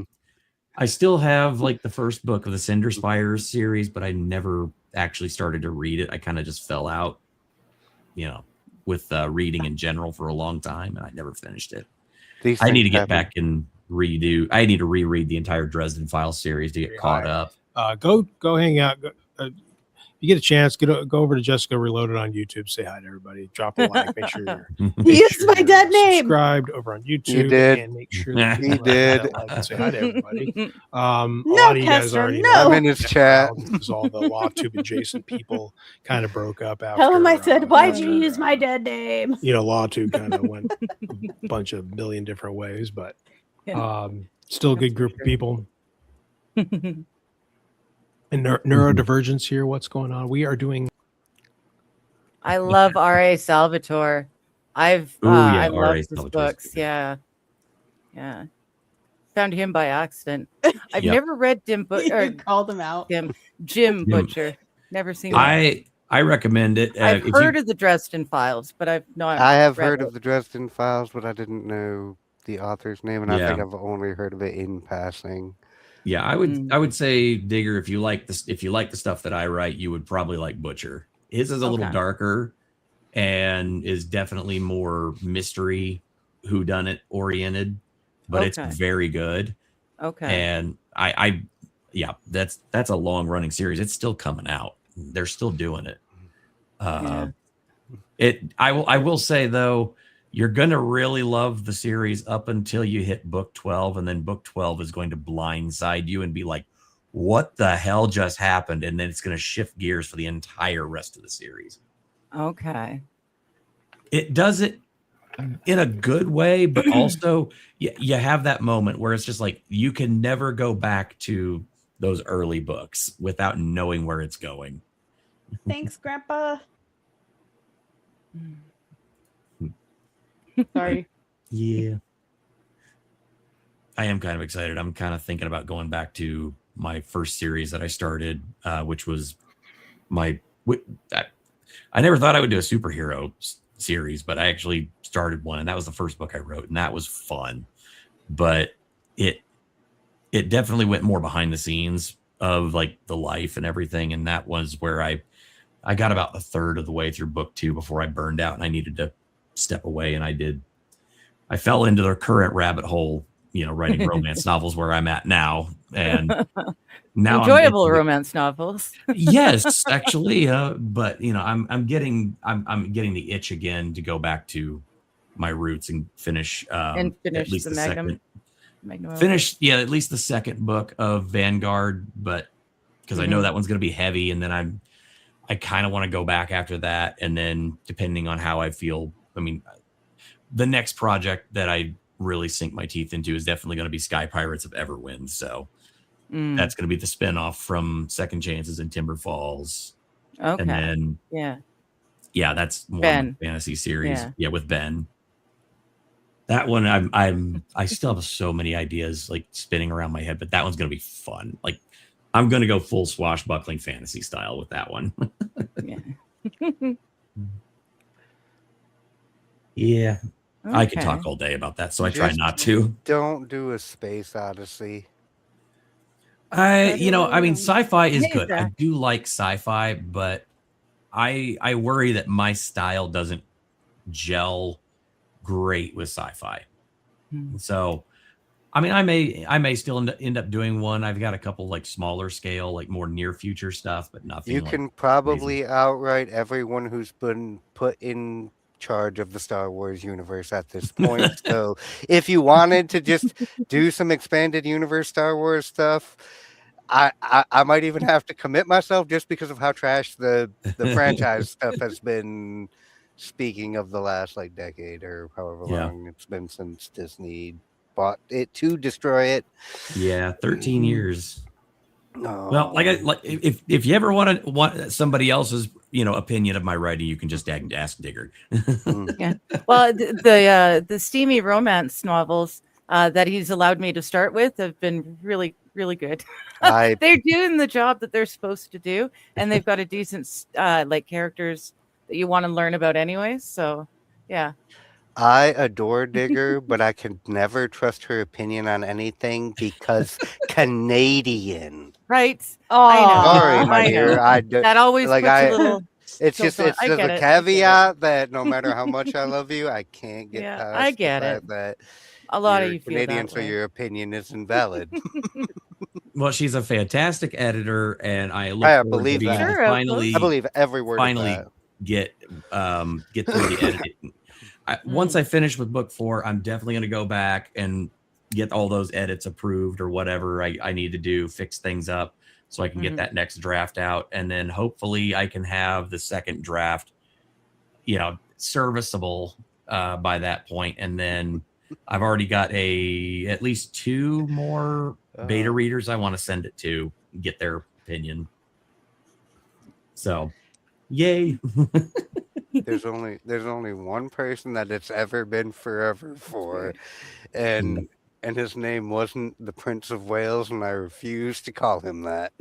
have like the first book of the Cinder Spires series, but I never actually started to read it. I kind of just fell out, with reading in general for a long time, and I never finished it. I need to get back and redo. I need to reread the entire Dresden Files series to get caught up. Go hang out. you get a chance, go over to Jessica Reloaded on YouTube. Say hi to everybody. Drop a like. Make sure you're Use my dead name. subscribed over on YouTube. You did. And make sure that He did. Like and say hi to everybody. A No, lot of you guys Kester, already no. know. I'm in his chat. Because all the LawTube adjacent people kind of broke up after. Tell him I said, why'd after, you use my dead name? LawTube kind of went a bunch of million different ways, but still a good group of people. And neurodivergence here. What's going on? We are doing. I love R.A. Salvatore. I R.A. love his Salvatore's books. good. Yeah. Found him by accident. I've Yep. never read You called him out. Jim Butcher. Never seen. I recommend it. I've heard of the Dresden Files, but I've not. I have read heard it. of the Dresden Files, but I didn't know the author's name, and I think I've only heard of it in passing. Yeah, I would say, Digger, if you like the stuff that I write, you would probably like Butcher. His is a little darker and is definitely more mystery whodunit oriented, but it's very good. Okay. And I that's a long running series. It's still coming out. They're still doing it. I will say though, you're gonna really love the series up until you hit book 12, and then book 12 is going to blindside you and be like, what the hell just happened? And then it's going to shift gears for the entire rest of the series. Okay. It does it in a good way, but also you have that moment where it's just like you can never go back to those early books without knowing where it's going. Thanks, Grandpa. Sorry. Yeah. I am kind of excited. I'm kind of thinking about going back to my first series that I started, which was I never thought I would do a superhero series, but I actually started one, and that was the first book I wrote, and that was fun. But it definitely went more behind the scenes of like the life and everything, and that was where I got about a third of the way through book 2 before I burned out and I needed to step away, and I fell into the current rabbit hole, writing romance novels where I'm at now, and now enjoyable romance novels. Yes, actually, but I'm getting the itch again to go back to my roots and finish at least the Magnum. Finish at least the second book of Vanguard, but because I know that one's going to be heavy, and then I kind of want to go back after that, and then depending on how I feel, the next project that I really sink my teeth into is definitely going to be Sky Pirates of Everwind. So that's going to be the spinoff from Second Chances and Timber Falls. Okay. And then, that's more fantasy series. Yeah, with Ben. That one, I still have so many ideas like spinning around my head, but that one's going to be fun. Like, I'm going to go full swashbuckling fantasy style with that one. Yeah. Okay. I can talk all day about that, so I try not to. Don't do a Space Odyssey. Sci-fi is good. I do like sci-fi, but I worry that my style doesn't gel great with sci-fi. So, I may still end up doing one. I've got a couple like smaller scale, like more near future stuff, but nothing. You can probably outright everyone who's been put in charge of the Star Wars universe at this point. So if you wanted to just do some expanded universe Star Wars stuff, I might even have to commit myself just because of how trash the franchise stuff has been, speaking of the last like decade or however long it's been since Disney bought it to destroy it. 13 years. Well, if you ever want somebody else's opinion of my writing, you can just ask Digger. Well, the steamy romance novels that he's allowed me to start with have been really, really good. They're doing the job that they're supposed to do, and they've got a decent like characters that you want to learn about anyways. So yeah. I adore Digger, but I can never trust her opinion on anything because Canadian. Right. Oh, I know. Sorry, my dear. That always puts a little. It's just a caveat that no matter how much I love you, I can't get past. I get it. That a lot of you Canadian, so your opinion is invalid. Well, she's a fantastic editor, and I look forward to believe being that. Sure, finally I believe every word finally of that. get through the editing. Once I finish with book 4, I'm definitely going to go back and get all those edits approved or whatever I need to do, fix things up so I can get that next draft out. And then hopefully I can have the second draft, serviceable by that point. And then I've already got at least 2 more beta readers I want to send it to, get their opinion. So, yay. There's only one person that it's ever been forever for, and his name wasn't the Prince of Wales, and I refuse to call him that.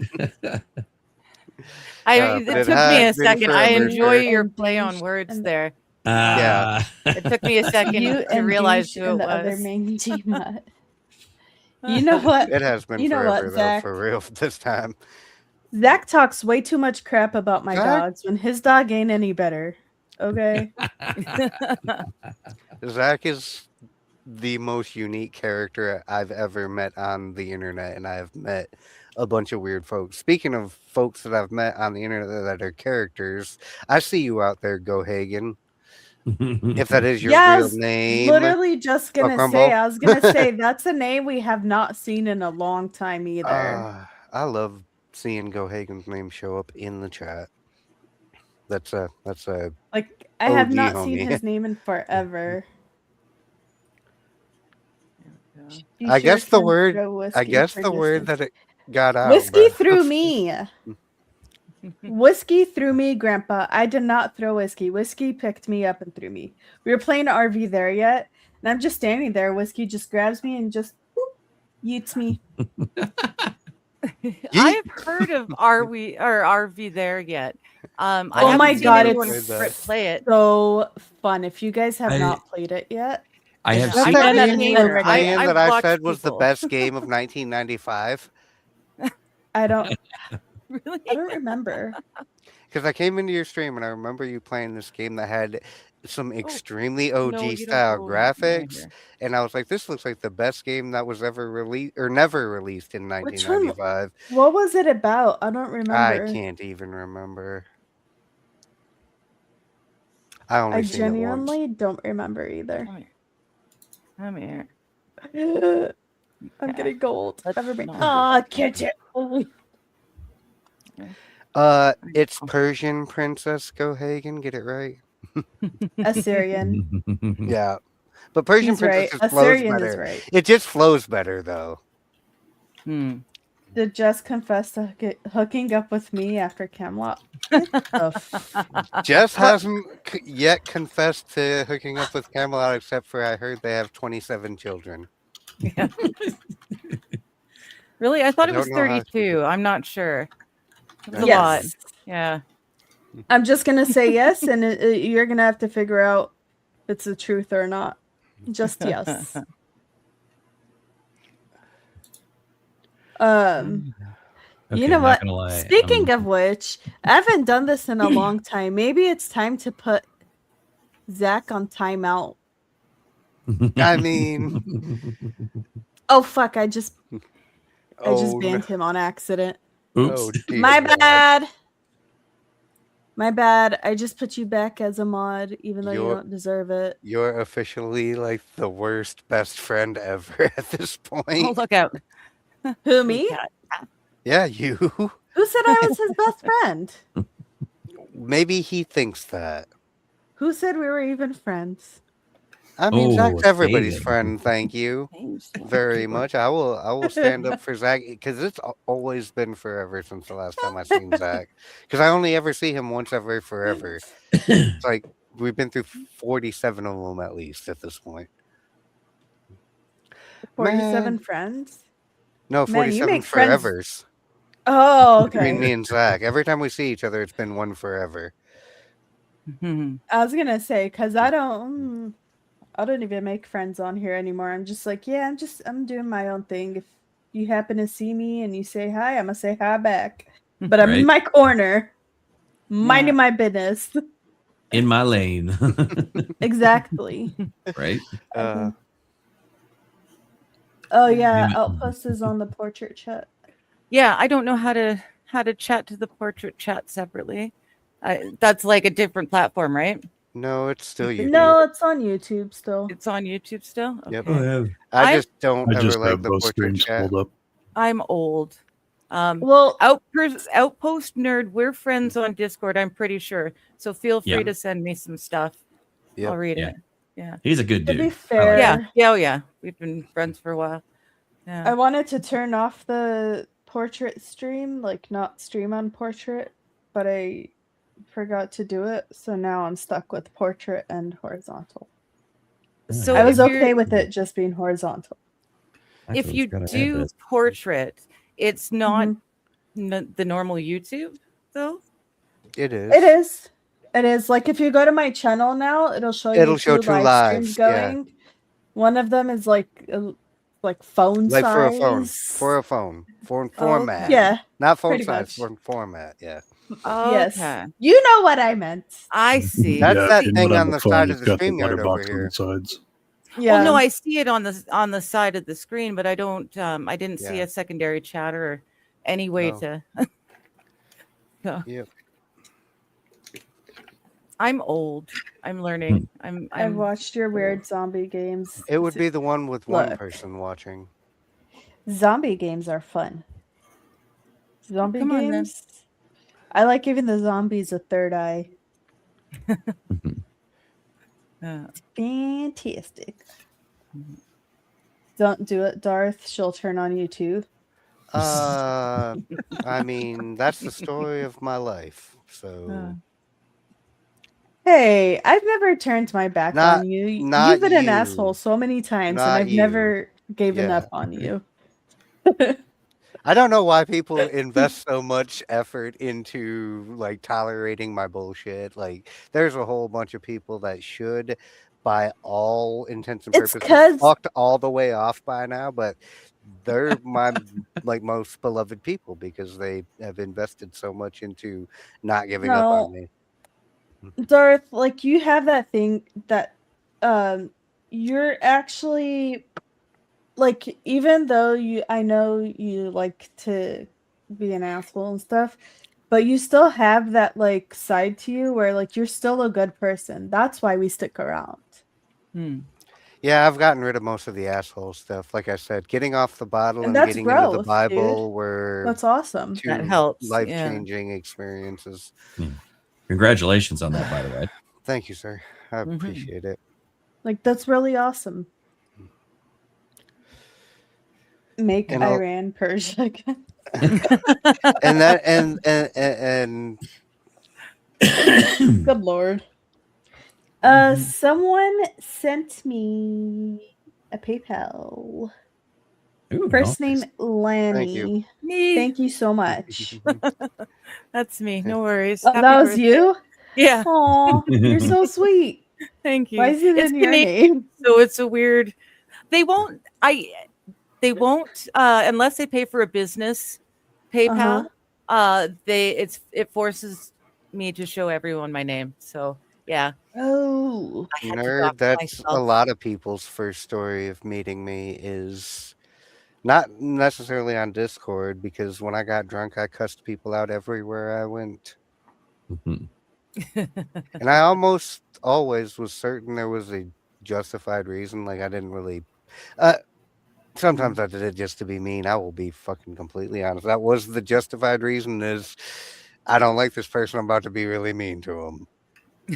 It took me a second. I enjoy your play on words there. Yeah. It took me a second to realize who it the other was. mangy mutt. You know what? It has been forever, though, Zach? for real this time. Zach talks way too much crap about my Zach? dogs when his dog ain't any better. Okay. Zach is the most unique character I've ever met on the internet, and I have met a bunch of weird folks. Speaking of folks that I've met on the internet that are characters, I see you out there, Go Hagen. If that is your real name. Literally just gonna Crumble. say, I was gonna say that's a name we have not seen in a long time either. I love seeing Go Hagen's name show up in the chat. That's a like I have OG not homie. seen his name in forever. You I sure guess the can word throw whiskey for that distance. it got out. Whiskey but- through me. Whiskey threw me, Grandpa. I did not throw whiskey. Whiskey picked me up and threw me. We were playing RV there yet, and I'm just standing there. Whiskey just grabs me and just boop, yeets me. I have heard of RV there yet. I Oh haven't my seen God, anyone it's play it. So fun. If you guys have not played it yet, I have Is that seen that that game in you the were record. playing I've that I watched said was the people. best game of 1995? I don't Really? remember. Because I came into your stream and I remember you playing this game that had some extremely OG No, you don't style go right graphics, here. and I was like, this looks like the best game that was ever released or never released in Which one? 1995. What was it about? I don't remember. I can't even remember. I only I seen it once. genuinely don't remember either. Come here. I'm Yeah. getting gold. Let's Never mind. not. Oh, catch it. It's Persian Princess Go Hagen. Get it right? Assyrian. Yeah, but Persian He's right. Princess just flows Assyrian is better. right. It just flows better though. Did Jess confess to hooking up with me after Camelot? What Jess hasn't yet confessed to hooking up with Camelot, except for I heard they have 27 children. Yeah. Really? I thought it don't was know how- 32. I'm not sure. It was a Yes. lot. Yeah. I'm just gonna say yes, and you're gonna have to figure out if it's the truth or not. Just yes. You know not what? gonna lie, Speaking of which, I haven't done this in a long time. Maybe it's time to put Zach on timeout. I mean, Oh fuck! I just oh, banned him on accident. Oops. oh, dear My God. bad. My bad. I just put you back as a mod, even though you You're- don't deserve it. You're officially like the worst best friend ever at this point. Oh, look out. Who, me? Yeah, you. Who said I was his best friend? Maybe he thinks that. Who said we were even friends? I mean, Oh, Zach's everybody's David. friend. Thank you very much. I will stand up for Zach because it's always been forever since the last time I seen Zach. Because I only ever see him once every forever. It's like we've been through 47 of them at least at this point. 47 Man. friends? No, Man, you 47 make friends- forevers Oh, between okay. me and Zach. Every time we see each other, it's been one forever. Mhm. I was gonna say because I don't even make friends on here anymore. I'm just like, yeah, I'm doing my own thing. If you happen to see me and you say hi, I'm gonna say hi back. But I'm in Right. my corner, minding my business. In my lane. Exactly. Right? Uh, Oh yeah, Yeah. Outpost is on the portrait chat. Yeah, I don't know how to chat to the portrait chat separately. That's like a different platform, right? No, it's still YouTube. No, it's on YouTube still. It's on YouTube still. Yep. Okay. I just don't I ever just like have the both portrait streams chat. pulled up. I'm old. Well, Outpost Nerd, we're friends on Discord, I'm pretty sure. So feel free to send me some stuff. Yep. I'll read Yeah. it. Yeah. He's a good to dude. be I like fair, him. Yeah. We've been friends for a while. Yeah. I wanted to turn off the portrait stream, like not stream on portrait, but I forgot to do it. So now I'm stuck with portrait and horizontal. So I was if you're- okay with it just being horizontal. if you do portrait, it's not the normal YouTube though. It is. It is. It is. Like if you go to my channel now, it'll show you It'll show two two live lives, streams yeah. going. One of them is like phone Like size. for a phone format. Yeah. Not phone pretty size, much. for format. Yeah. Yes. Okay. You know what I meant. I see. That's Yeah, that and thing when on I'm the phone, side it's of the got the StreamYard over letterbox on here. the sides. Yeah. Well, no, I see it on the side of the screen, but I don't. I didn't see Yeah. a secondary chat or any way No. to. No. Yep. I'm old. I'm learning. I've I'm watched your weird zombie games. It would be the one with one Look. person watching. Zombie games are fun. Zombie Come on, then. games. I like giving the zombies a third eye. Fantastic. Don't do it, Darth. She'll turn on you too. I mean, that's the story of my life. So Hey, I've never turned my back Not- on you. not You've been an you. asshole so many times, Not and I've you. never given Yeah. up on you. I don't know why people invest so much effort into like tolerating my bullshit. Like, there's a whole bunch of people that should, by all intents and It's purposes, 'cause- fucked all the way off by now. But they're my like most beloved people because they have invested so much into not giving up No. on me. Darth, like you have that thing that you're actually like, even though I know you like to be an asshole and stuff, but you still have that like side to you where like you're still a good person. That's why we stick around. Yeah, I've gotten rid of most of the asshole stuff. Like I said, getting off the bottle And and that's getting into the growth, Bible dude. were That's awesome. two That helps, yeah. life-changing experiences. Congratulations on that, by the way. Thank you, sir. I appreciate it. Like that's really awesome. Make And I'll- Iran Persia again. And that and Good lord. Someone sent me a PayPal. Ooh, First nice. name Lanny. me. Thank you so much. That's me. No worries. Oh, Happy that was birthday. you? Yeah. Aw, you're so sweet. Thank you. Why is it It's in your Canadian, name? so it's a weird. They won't. Unless they pay for a business PayPal. It forces me to show everyone my name. So yeah. Oh. I had to nerd, dox that's a myself. lot of people's first story of meeting me is not necessarily on Discord, because when I got drunk, I cussed people out everywhere I went. And I almost always was certain there was a justified reason. Like, I didn't really sometimes I did it just to be mean. I will be fucking completely honest. That was the justified reason, is I don't like this person. I'm about to be really mean to him.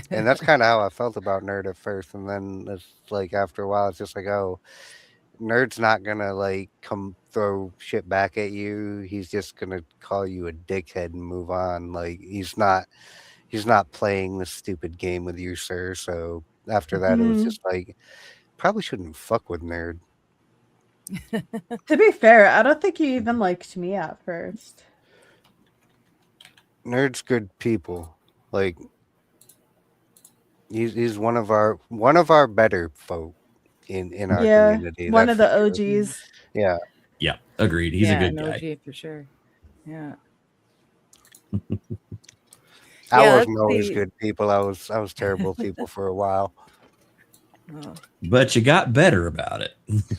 And that's kind of how I felt about Nerd at first. And then it's like, after a while, it's just like, oh, Nerd's not gonna like come throw shit back at you. He's just gonna call you a dickhead and move on. Like, he's not playing this stupid game with you, sir. So after that, it was just like, probably shouldn't fuck with Nerd. To be fair, I don't think you even liked me at first. Nerd's good people. Like, he's one of our better folk in our community. One that's of the for sure. OGs. Yeah. Yeah, agreed. He's a good an guy. OG for sure. Yeah. I Yeah, wasn't that's always the- good people. I was terrible people for a while. Oh. But you got better about it.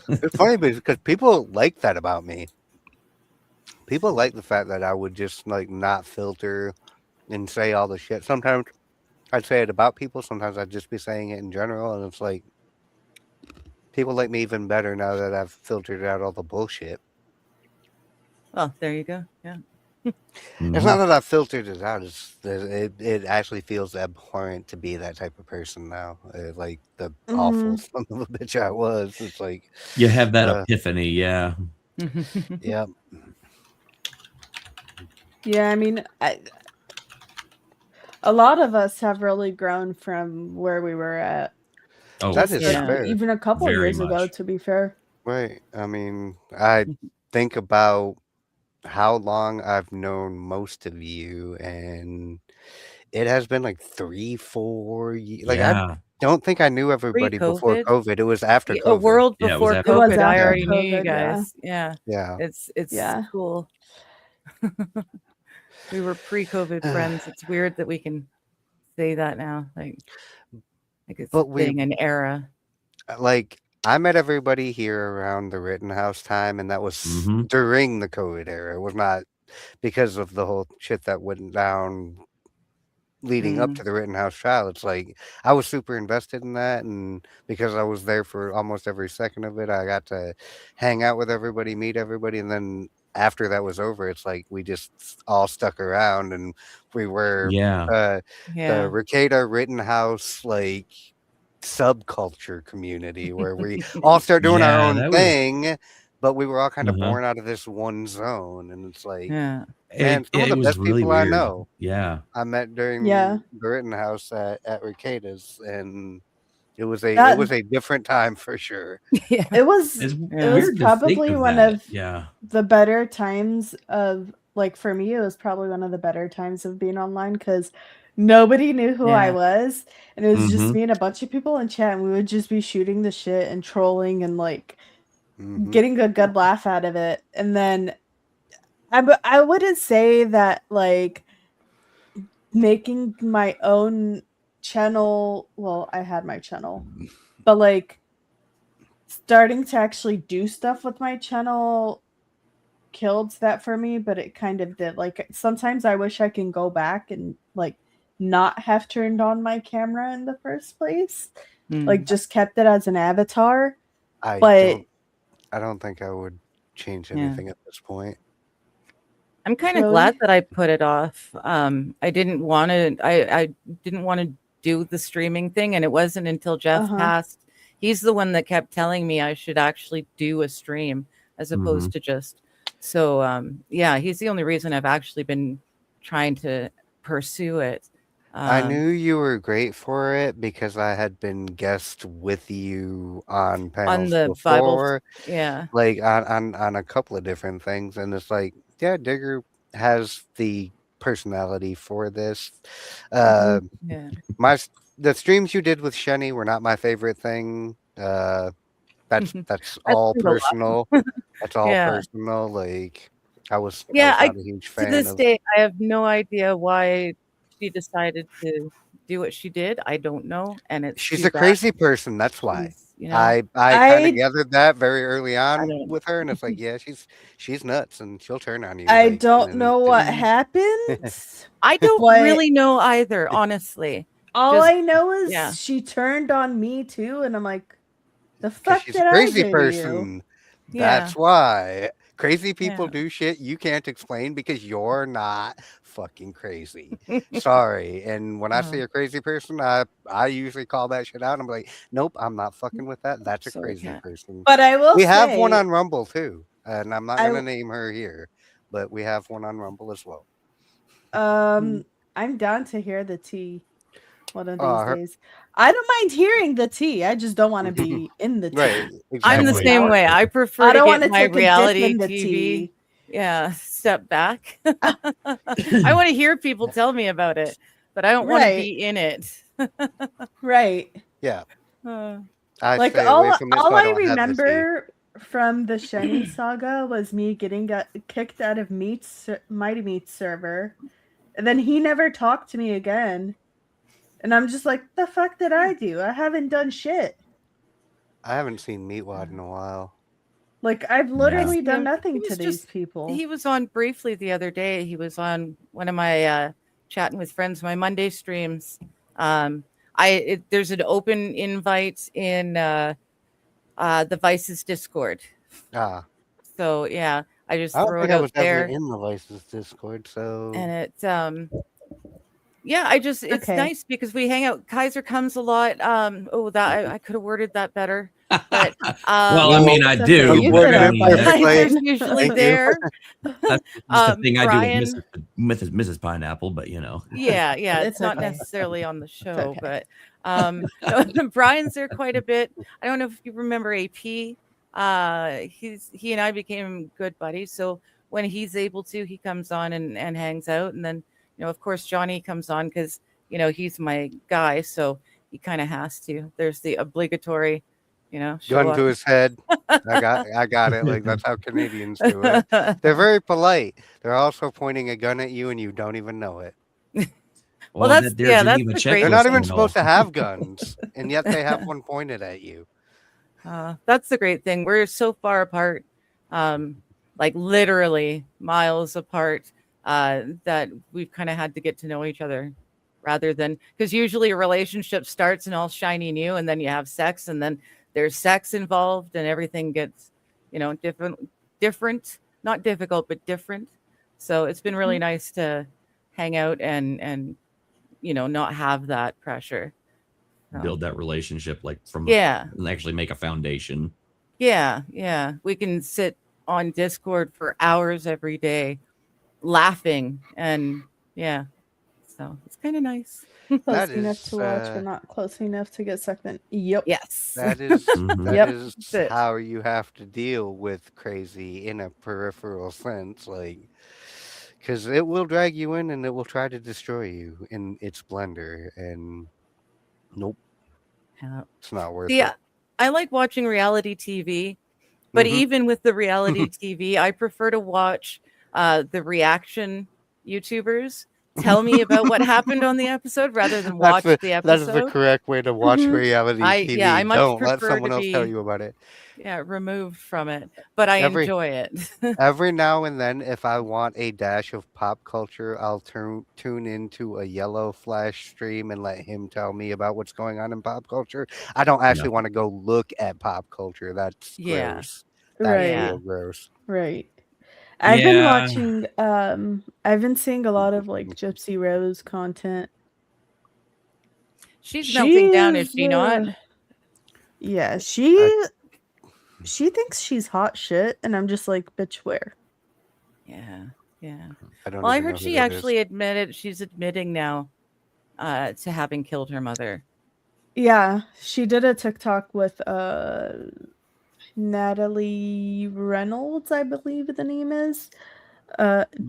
It's funny because people like that about me. People like the fact that I would just like not filter and say all the shit. Sometimes I'd say it about people. Sometimes I'd just be saying it in general, and it's like people like me even better now that I've filtered out all the bullshit. Well, there you go. Yeah. It's not that I filtered it out. It's it actually feels abhorrent to be that type of person now. Like the awful son of a bitch I was. It's like you have that epiphany, yeah. Yeah. Yeah, I mean, a lot of us have really grown from where we were at. Oh, that is fair. Even a couple Very years ago, much. to be fair. Right. I mean, I think about how long I've known most of you, and it has been like 3-4 years. Like I don't think I knew everybody before COVID. It was after COVID. A world before COVID. I already knew you guys. Yeah. It's cool. We were pre-COVID friends. It's weird that we can say that now. Like it's being an era. Like I met everybody here around the Rittenhouse time, and that was during the COVID era. It was not because of the whole shit that went down leading up to the Rittenhouse trial. It's like I was super invested in that, and because I was there for almost every second of it, I got to hang out with everybody, meet everybody, and then after that was over, it's like we just all stuck around, and we were the Rekieta Rittenhouse like subculture community where we all start doing our own thing, but we were all kind of born out of this one zone, and it's like man, some of the best really people weird. I know I met during the Rittenhouse at Rekieta's, and it was a different time for sure. It was probably one of the better times of, like, for me, it was probably one of the better times of being online, because nobody knew who I was, and it was just me and a bunch of people in chat, and we would just be shooting the shit and trolling and like getting a good laugh out of it. And then I wouldn't say that like making my own channel, well, I had my channel, but like starting to actually do stuff with my channel killed that for me, but it kind of did. Like sometimes I wish I can go back and like not have turned on my camera in the first place, like just kept it as an avatar. I don't think I would change anything at this point. I'm kind of glad that I put it off. I didn't want to. I didn't want to do the streaming thing, and it wasn't until Jeff passed. He's the one that kept telling me I should actually do a stream as opposed to just. So he's the only reason I've actually been trying to pursue it. I knew you were great for it because I had been guest with you on panels before, like on a couple of different things, and it's like, yeah, Digger has the personality for this. The streams you did with Shenny were not my favorite thing. That's all personal. That's all personal. Like I was not a huge fan. To this day, I have no idea why she decided to do what she did. I don't know, and she's a crazy person. That's why. I kind of gathered that very early on with her, and it's like, yeah, she's nuts, and she'll turn on you. I don't know what happened. I don't really know either, honestly. All I know is she turned on me too, and I'm like, the fuck she's did a crazy I do person. to you? That's why crazy people do shit you can't explain because you're not fucking crazy. Sorry. And when I see a crazy person, I usually call that shit out. I'm like, nope, I'm not fucking with that. That's a crazy person. But I will. We have one on Rumble too, and I'm not gonna name her here, but we have one on Rumble as well. I'm down to hear the tea one of these days. I don't mind hearing the tea. I just don't want to be in the tea. Right. Exactly. I'm the same way. I prefer to get my reality TV. Yeah, step back. I want to hear people tell me about it, but I don't want to be in it. Right. Yeah. Like all I remember from the Shenny saga was me getting kicked out of Mighty Meat server, and then he never talked to me again. And I'm just like, the fuck did I do? I haven't done shit. I haven't seen Meatwad in a while. Like I've literally done nothing He to was these just- people. He was on briefly the other day. He was on one of my chatting with friends, my Monday streams. There's an open invite in the Vices Discord. So yeah, I just I don't throw think it I out was there. ever in the Vices Discord, so And it's Okay. nice because we hang out. Kaiser comes a lot. I could have worded that better. But well, I mean, I It's do, okay. You but could I have. mean, that's Kaiser's usually Thank you. there. just the thing I Brian- do with Mrs. Pineapple, but you know. Yeah, it's It's not okay. necessarily on the show, okay. but Brian's there quite a bit. I don't know if you remember AP. He and I became good buddies. So when he's able to, he comes on and hangs out. And then, of course, Johnny comes on because, he's my guy. So he kind of has to. There's the obligatory, show gun up. to his head. I got it. Like that's how Canadians do it. They're very polite. They're also pointing a gun at you, and you don't even know it. Well, that's there's yeah, the that's Geneva the great They're not checklist even and supposed all. to have guns, and yet they have one pointed at you. That's the great thing. We're so far apart, like literally miles apart, that we've kind of had to get to know each other rather than because usually a relationship starts and all shiny new, and then you have sex, and then there's sex involved, and everything gets, different, not difficult, but different. So it's been really nice to hang out and not have that pressure. Build that relationship like from and actually make a foundation. Yeah. We can sit on Discord for hours every day laughing and so it's kind of nice. Close That enough is, to watch, but not close enough to get sucked in. Yep. Yes. That is Mhm. Yep. That's it. how you have to deal with crazy in a peripheral sense, like because it will drag you in and it will try to destroy you in its blender. And nope, Yeah. it's not worth Yeah, it. I like watching reality TV, but Mhm. even with the reality TV, I prefer to watch the reaction YouTubers tell me about what happened on the episode rather than watch the That is the episode. correct way to watch Mhm. reality TV. I much Don't let prefer someone to else tell be you about it. removed from it, but I Every enjoy it. every now and then, if I want a dash of pop culture, I'll tune into a Yellow Flash stream and let him tell me about what's going on in pop culture. I don't actually want to go look at pop culture. That's Yeah. gross. That's Right. real gross. Right. I've been Yeah. watching I've been seeing a lot of like Gypsy Rose content. She's melting down, is She's, she not? Yeah, she thinks she's hot shit, and I'm just like, bitch, where? Yeah. I don't Well, I even know heard who she that is. actually she's admitting now to having killed her mother. Yeah, she did a TikTok with Natalie Reynolds, I believe the name is.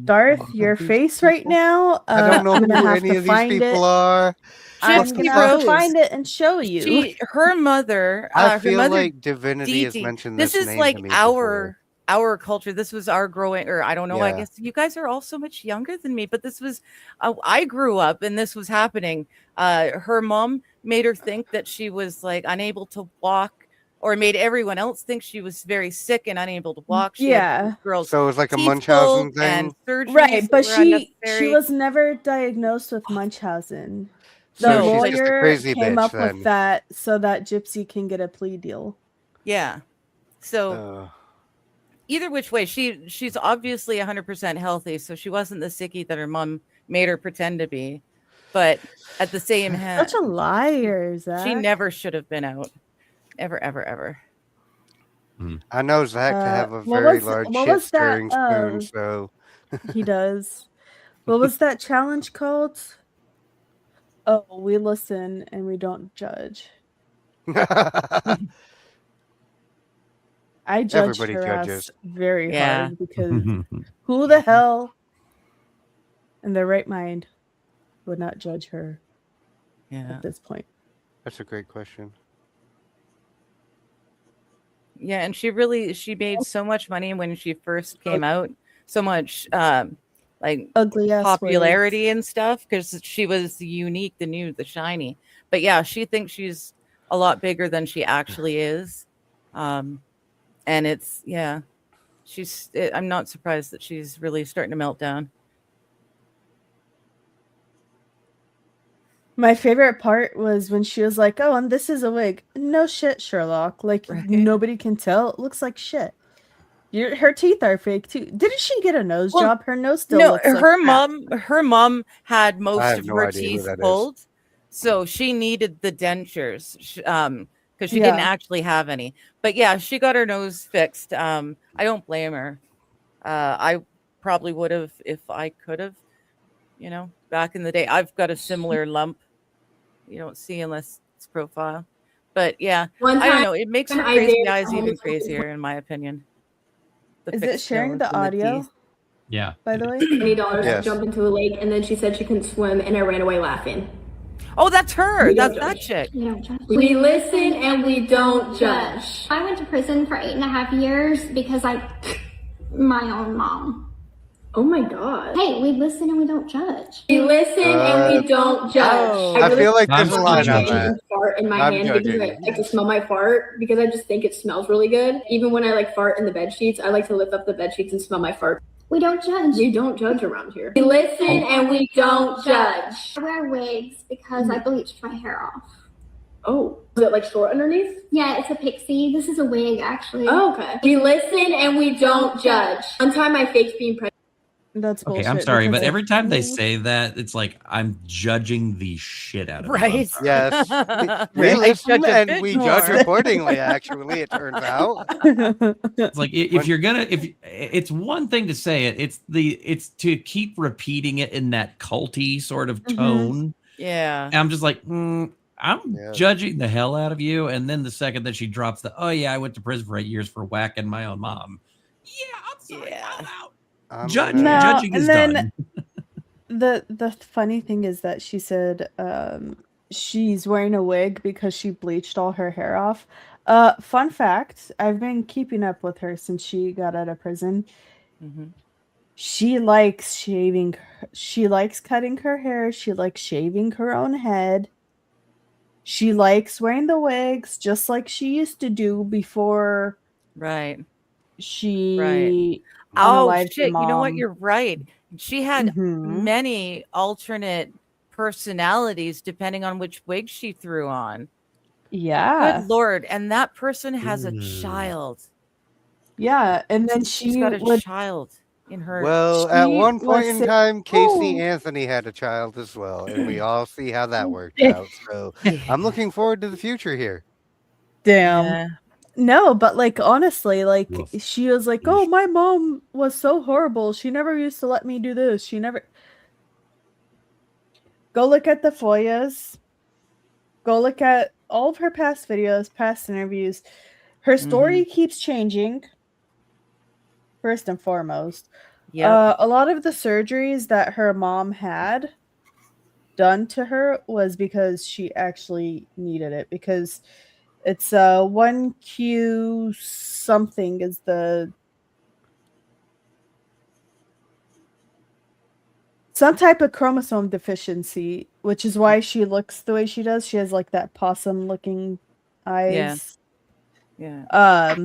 Darth, your These face right people? now. I don't know I'm gonna who have any to of these find people it. are. I'm Gypsy gonna have Rose. to find it and show you. Her mother. I her feel mother, like Divinity has Dee Dee. mentioned This this is name like to me before. our culture. This was our growing, or I don't know. I Yeah. guess you guys are all so much younger than me, but this was. I grew up and this was happening. Her mom made her think that she was like unable to walk, or made everyone else think she was very sick and unable to walk. She had Yeah. girls. So it was like a teeth Munchausen pulled and thing. surgeries Right, that but were she unnecessary. was never diagnosed with Munchausen. The No, So she's but- just a lawyer crazy came bitch up then. with that so that Gypsy can get a plea deal. Yeah. So either which way, she's obviously 100% healthy, so she wasn't the sickie that her mom made her pretend to be. But at the same hand, Such a liar, Zach. she never should have been out, ever. I know Zach to have a what very was- large what shit was that, stirring spoon, so He does. What was that challenge called? Oh, we listen and we don't judge. I judged Everybody her judges. ass very Yeah. hard because who the hell in their right mind would not judge her Yeah. at this point? That's a great question. Yeah, and she made so much money when she first came out, so much like Ugly ass popularity and stuff because she was unique, the new, the shiny. But yeah, she thinks she's a lot bigger than she actually is. And it's I'm not surprised that she's really starting to melt down. My favorite part was when she was like, "Oh, and this is a wig." No shit, Sherlock. Like Right. nobody can tell. It looks like shit. Her teeth are fake too. Didn't she get a nose job? Her nose still looks like crap. Her mom had most have of no her idea who teeth that is. pulled, so she needed the dentures. Because she didn't actually have any. But yeah, she got her nose fixed. I don't blame her. I probably would have if I could have, back in the day. I've got a similar lump. You don't see unless it's profile. But yeah, I don't know. It makes her crazy eyes even crazier, in my opinion. Is it sharing the audio? Yeah. By the way, $20 to jump into a lake, and then she said she couldn't swim, and I ran away laughing. Oh, that's her. That's that chick. We listen and we don't judge. I went to prison for 8.5 years because my own mom. Oh my God. Hey, we listen and we don't judge. We listen and we don't judge. I feel like there's a line on I that. fart in my I'm hand because I judging. like to smell my fart because I just think it smells really good. Even when I like fart in the bed sheets, I like to lift up the bed sheets and smell my fart. We don't judge. We don't judge around here. We listen and we don't judge. I wear wigs because I bleached my hair off. Oh, is it like short underneath? Yeah, it's a pixie. This is a wig, actually. Oh, okay. We listen and we don't judge. One time I faked being pregnant. that's bullshit. Okay, I'm sorry, but because every time they say that, it's like I'm judging the shit out of them. I'm Right. sorry. Yes. We I listen judge a and bit we more. judge accordingly, actually, it turns out. It's like if you're gonna, if it's one thing to say it, it's to keep repeating it in that culty sort of tone. Yeah. And I'm just like, I'm Yeah. judging the hell out of you. And then the second that she drops oh yeah, I went to prison for 8 years for whacking my own mom. Yeah, I'm sorry. Yeah. I'm out. I'm Judging gonna- judging is done. the funny thing is that she said she's wearing a wig because she bleached all her hair off. Fun fact, I've been keeping up with her since she got out of prison. Mhm. She likes shaving. She likes cutting her hair. She likes shaving her own head. She likes wearing the wigs just like she used to do before Right. she Oh unalived shit! her You know what? mom. You're right. She had Mhm. many alternate personalities depending on which wig she threw on. Yeah. Good lord! And that person has a Ooh. child. Yeah, and then She's she got a would child in her. Well, at She one point was in say- time, Casey Oh. Anthony had a child as well, and we all see how that worked out. So I'm looking forward to the future here. damn. Yeah. No, but like honestly, like Woof. she was like, "Oh, my mom was so horrible. She never used to let me do this. She never." Go look at the Foyas. Go look at all of her past videos, past interviews. Her story keeps changing. First and foremost, Yeah. a lot of the surgeries that her mom had done to her was because she actually needed it, because it's 1Q something is the some type of chromosome deficiency, which is why she looks the way she does. She has like that possum looking eyes. Yeah.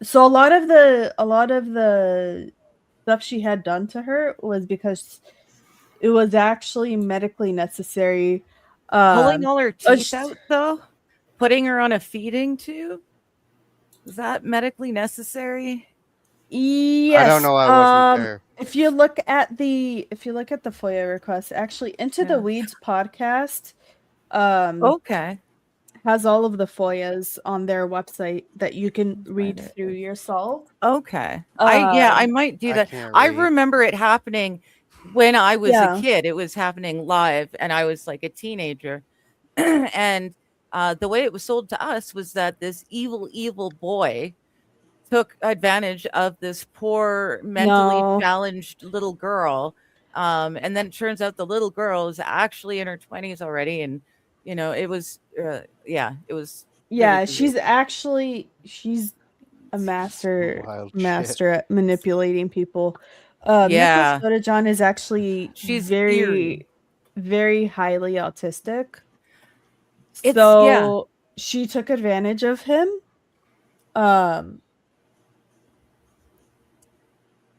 So a lot of the stuff she had done to her was because it was actually medically necessary. Pulling all her teeth sh- out, though, putting her on a feeding tube. Is that medically necessary? Yes. I don't know. I wasn't there. If you look at the FOIA request, actually Into the Yeah. Weeds podcast Okay. has all of the FOIAs on their website that you can Find read it. through yourself. Okay. I Um, might do I that. can't I read. remember it happening when I was Yeah. a kid. It was happening live, and I was like a teenager. And the way it was sold to us was that this evil boy took advantage of this poor, mentally No. challenged little girl. And then it turns out the little girl is actually in her 20s already. And, it was, it was. Yeah, Really she's a master Wild shit. at manipulating people. Yeah. Nicholas John is actually She's very, eerie. very highly autistic. It's- So yeah. she took advantage of him.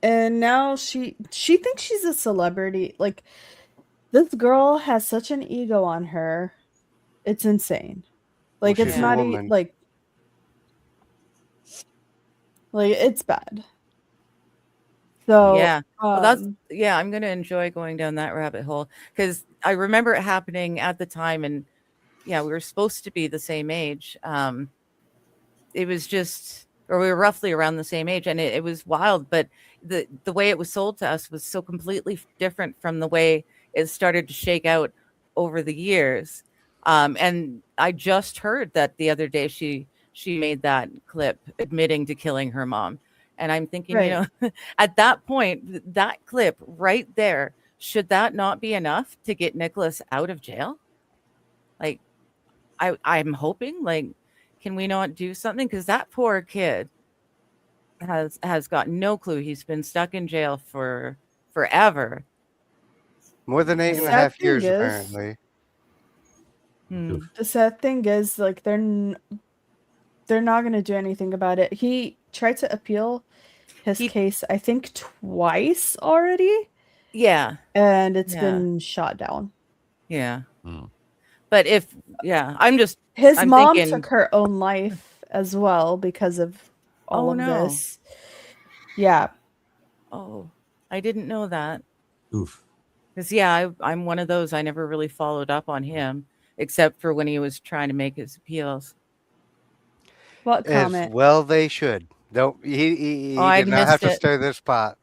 and now she thinks she's a celebrity. Like, this girl has such an ego on her. It's insane. Like, Well, it's she's a not woman. like it's bad. So Yeah. Well, that's um, I'm going to enjoy going down that rabbit hole because I remember it happening at the time, and we were supposed to be the same age. It was just, or we were roughly around the same age, and it was wild. But the way it was sold to us was so completely different from the way it started to shake out over the years. And I just heard that the other day she made that clip admitting to killing her mom. And I'm thinking, Right. at that point, that clip right there, should that not be enough to get Nicholas out of jail? Like, I'm hoping, like, can we not do something? Because that poor kid has got no clue. He's been stuck in jail for forever. More than The 8.5 sad thing years, is- apparently. the sad thing is, like, they're not going to do anything about it. He tried to appeal his case, I think, twice already. Yeah. And it's Yeah. been shot down. Yeah. But I'm just His I'm mom thinking, took her own life as well because of all Oh, of no. this. Yeah. Oh, I didn't know that. Oof. Because I'm one of those. I never really followed up on him except for when he was trying to make his appeals. What As comment? well they should. Don't he I did not have missed to it. stir this pot.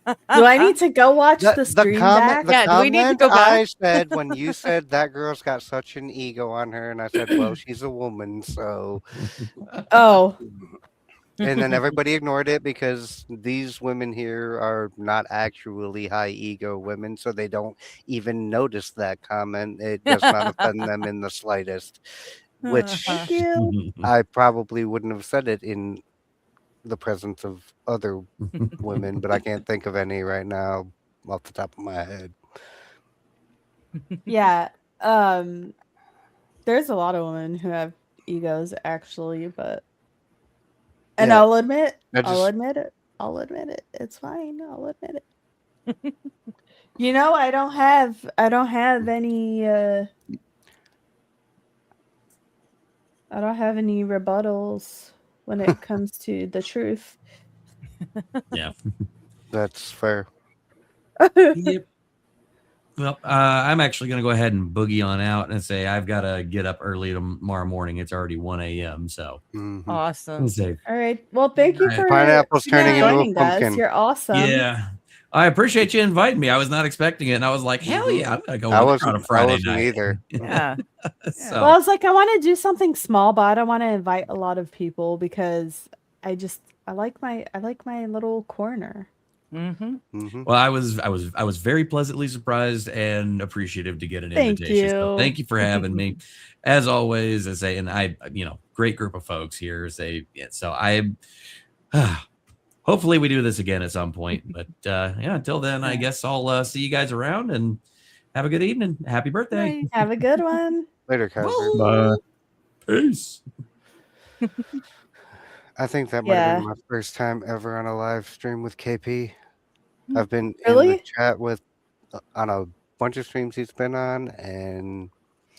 Do I need to go watch the stream back? Do we need to go I back? said when you said that girl's got such an ego on her, and I said, well, she's a woman, so. Oh. And then everybody ignored it because these women here are not actually high ego women, so they don't even notice that comment. It does not offend them in the slightest, which Thank you. I probably wouldn't have said it in the presence of other women, but I can't think of any right now off the top of my head. Yeah. There's a lot of women who have egos, actually, but and Yeah. I'll admit I it. I'll admit it. It's fine. I'll admit it. I don't have any I don't have any rebuttals when it comes to the truth. Yeah. That's fair. Yep. Well, I'm actually going to go ahead and boogie on out and say I've got to get up early tomorrow morning. It's already 1 a.m. So Awesome. All right. Well, thank you for Pineapple's turning into a joining us. pumpkin. You're awesome. Yeah. I appreciate you inviting me. I was not expecting it. And I was like, hell yeah, I'm going to go I on a wasn't Friday wasn't night. either. Yeah. So, Well, I was like, I want to do something small, but I don't want to invite a lot of people because I like my little corner. Mm-hmm. well, I was very pleasantly surprised and appreciative to get an Thank invitation. So you. thank you for having me. As always, I say, and I, great group of folks here. So hopefully we do this again at some point. But until then, I guess I'll see you guys around and have a good evening. Happy birthday. Have a good one. Later, Kaiser. Bye. Peace. I think that might have been Yeah. my first time ever on a live stream with KP. I've been in Really? the chat with on a bunch of streams he's been on, and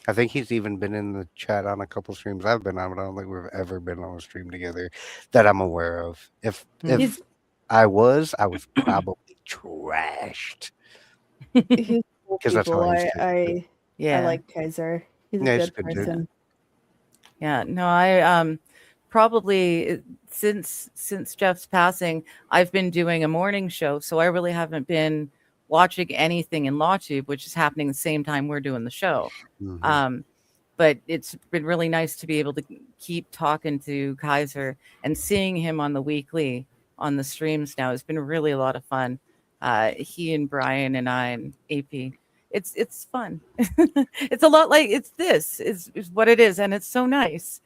I think he's even been in the chat on a couple streams I've been on, but I don't think we've ever been on a stream together that I'm aware of. If He's I was probably trashed. he's cool 'Cause that's how people. I used to. I like Kaiser. He's Yeah, a he's good a good dude. person. Yeah, no, I probably since Jeff's passing, I've been doing a morning show, so I really haven't been watching anything in LawTube, which is happening the same time we're doing the show. But it's been really nice to be able to keep talking to Kaiser and seeing him on the weekly on the streams now. It's been really a lot of fun. He and Brian and I and AP. It's fun. It's a lot like this is what it is, and it's so nice,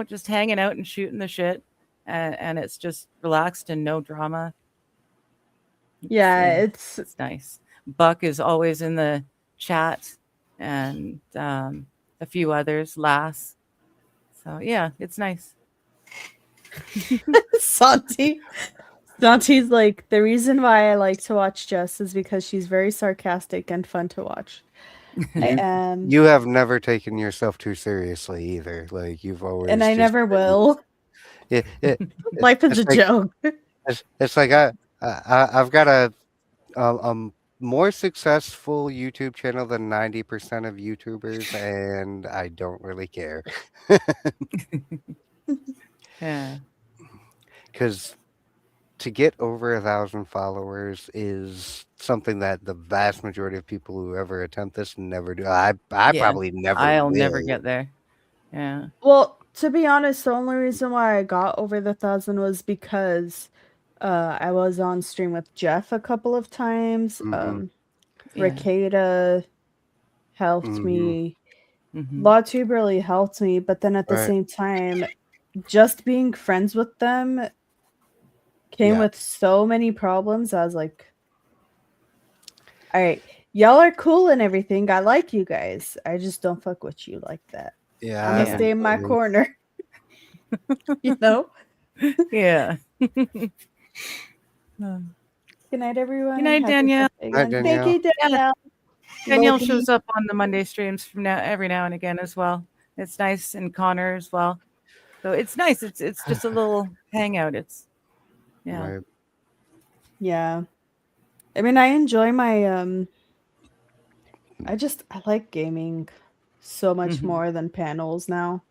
just hanging out and shooting the shit, and it's just relaxed and no drama. Yeah, it's nice. Buck is always in the chat, and a few others, Lass. So yeah, it's nice. Santi. Dante's like, the reason why I like to watch Jess is because she's very sarcastic and fun to watch. You have never taken yourself too seriously either. Like you've always, and I just never been- will. Life is a like, joke. It's like I've got a more successful YouTube channel than 90% of YouTubers, and I don't really care. Yeah. Because to get over 1,000 followers is something that the vast majority of people who ever attempt this never do. I Yeah. probably never. I'll never will. get there. Yeah. Well, to be honest, the only reason why I got over the 1,000 was because I was on stream with Jeff a couple of times. Mhm. Yeah. Ricada helped Mhm. me. Mhm. LawTube really helped me, but then at the Right. same time, just being friends with them came Yeah. with so many problems. I was like, all right, y'all are cool and everything. I like you guys. I just don't fuck with you like that. Yeah. I'm I gonna don't stay in my blame you. corner. You know? Yeah. Good night, everyone. Good night, Happy Danielle. birthday Night, again. Danielle. Thank you, Danielle. Danielle Loki. shows up on the Monday streams from every now and again as well. It's nice, and Connor as well. So it's nice. It's just a little hangout. It's Right. Yeah. I mean, I enjoy my I like gaming so much Mhm. more than panels now.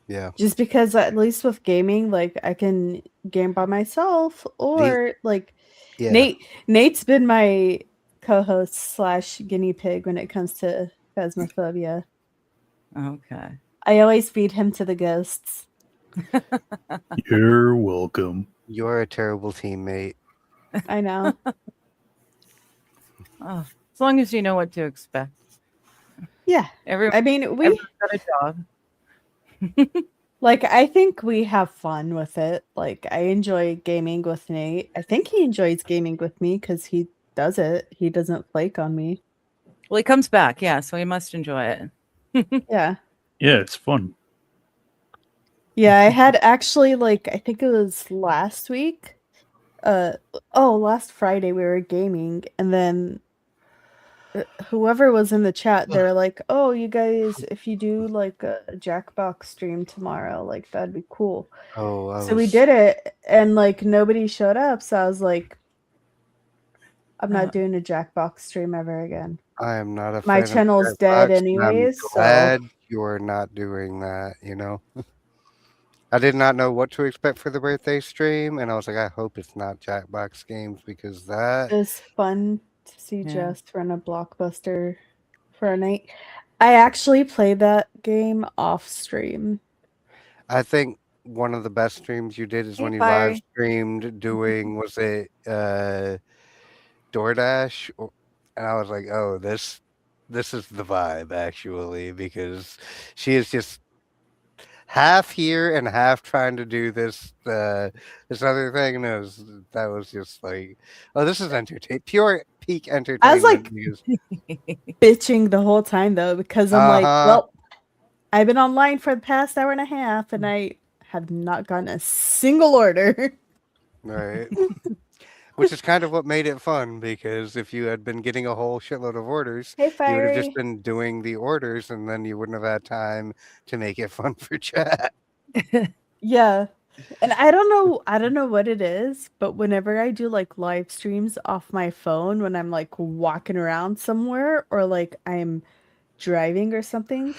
Yeah. Just because at least with gaming, like I can game by myself or like Yeah. Nate's been my co-host / guinea pig when it comes to Phasmophobia. okay. I always feed him to the ghosts. You're welcome. You're a terrible teammate. I know. Oh, as long as you know what to expect. Yeah. Everyone, I mean, everyone's got a job. like, I think we have fun with it. Like, I enjoy gaming with Nate. I think he enjoys gaming with me because he does it. He doesn't flake on me. Well, he comes back, yeah, so he must enjoy it. Yeah. Yeah, it's fun. Yeah, I had actually, like, I think it was last week. Last Friday we were gaming, and then whoever was in the chat, they were like, "Oh, you guys, if you do like a Jackbox stream tomorrow, like that'd be cool." Oh, So we did it, and like nobody showed up. So I was like, "I'm not doing a Jackbox stream ever again." I am not a My fan channel's of dead Jackbox, and anyways. I'm So glad you're not doing that. You know, I did not know what to expect for the birthday stream, and I was like, I hope it's not Jackbox games because that it was fun to see Yeah. Jess run a Blockbuster for a night. I actually played that game off stream. I think one of the best streams you did is Hey, when you Fiery. live streamed doing was it DoorDash, and I was like, oh, this is the vibe actually, because she is just half here and half trying to do this this other thing, and that was just like, oh, this is pure peak entertainment. I was like because, bitching the whole time though, because I'm like, Uh-huh. well, I've been online for the past hour and a half and I have not gotten a single order. right. Which is kind of what made it fun, because if you had been getting a whole shitload of orders, Hey, you would have Fiery. just been doing the orders, and then you wouldn't have had time to make it fun for chat. Yeah. And I don't know what it is, but whenever I do like live streams off my phone when I'm like walking around somewhere or like I'm driving or something,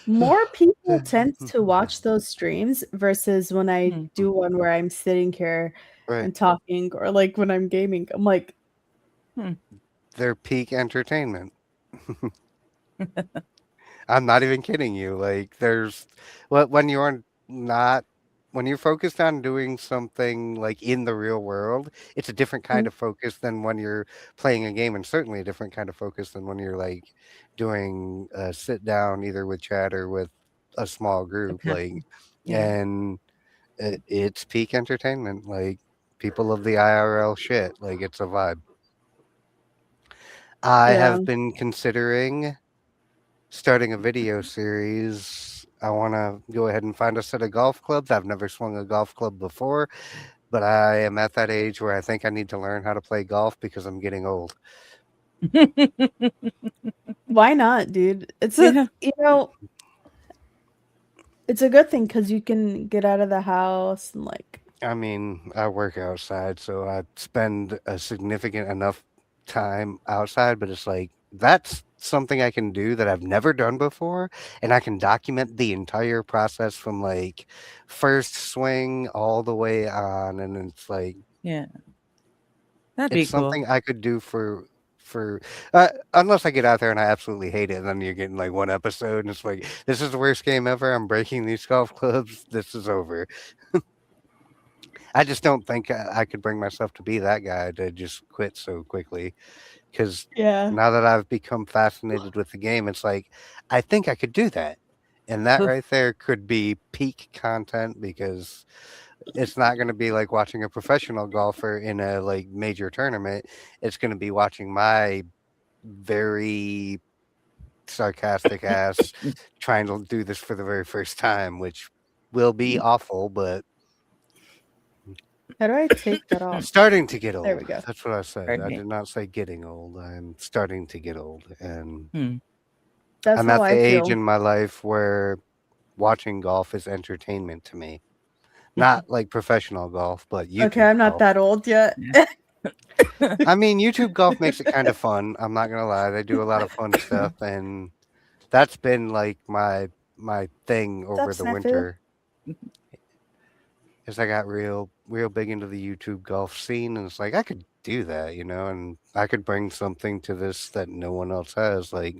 more people tend to watch those streams versus when I do one where I'm sitting here Right. and talking, or like when I'm gaming. I'm like, They're peak entertainment. I'm not even kidding you. Like, there's when you're focused on doing something like in the real world, it's a different kind of focus than when you're playing a game, and certainly a different kind of focus than when you're like doing a sit down either with chat or with a small group. Okay. Like, Yeah. and it's peak entertainment. Like, people of the IRL shit. Like, it's a vibe. I Yeah. have been considering starting a video series. I want to go ahead and find a set of golf clubs. I've never swung a golf club before, but I am at that age where I think I need to learn how to play golf because I'm getting old. Why not, dude? It's Yeah. it's a good thing because you can get out of the house and like. I mean, I work outside, so I spend a significant enough time outside, but it's like that's something I can do that I've never done before, and I can document the entire process from like first swing all the way on, and it's like Yeah. That'd be it's cool. something I could do for unless I get out there and I absolutely hate it, and then you're getting like one episode, and it's like this is the worst game ever. I'm breaking these golf clubs. This is over. I just don't think I could bring myself to be that guy to just quit so quickly. Because Yeah. now that I've become fascinated with the game, it's like I think I could do that, and that right there could be peak content because it's not going to be like watching a professional golfer in a like major tournament. It's going to be watching my very sarcastic ass trying to do this for the very first time, which will be awful, but How do I take that off? starting to get old. There we go. That's what I said. Pardon I me. did not say getting old. I'm starting to get old, and That's I'm how at the I age feel. in my life where watching golf is entertainment to me. Not like professional golf, but YouTube Okay, I'm not golf. that old yet. I mean, YouTube golf makes it kind of fun. I'm not gonna lie; they do a lot of fun stuff, and that's been like my thing over That's the not winter. Is I got real big into the YouTube golf scene, and it's like I could do that, you know, and I could bring something to this that no one else has. Like,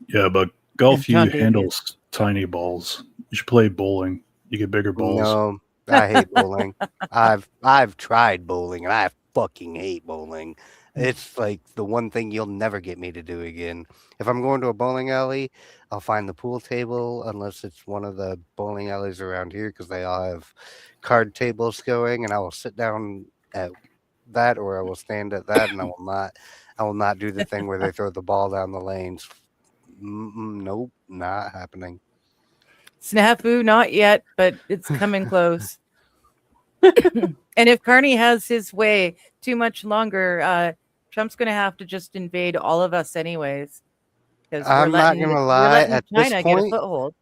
Yeah, but golf John you Davies. handles tiny balls. You should play bowling. You get bigger balls. no, I hate bowling. I've tried bowling, and I fucking hate bowling. It's like the one thing you'll never get me to do again. If I'm going to a bowling alley, I'll find the pool table, unless it's one of the bowling alleys around here, because they all have card tables going, and I will sit down at that, or I will stand at that, and I will not do the thing where they throw the ball down the lanes. Nope, not happening. Snafu, not yet, but it's coming close. And if Carney has his way too much longer, Trump's going to have to just invade all of us anyways. I'm not going to lie. At this China point, get a foothold.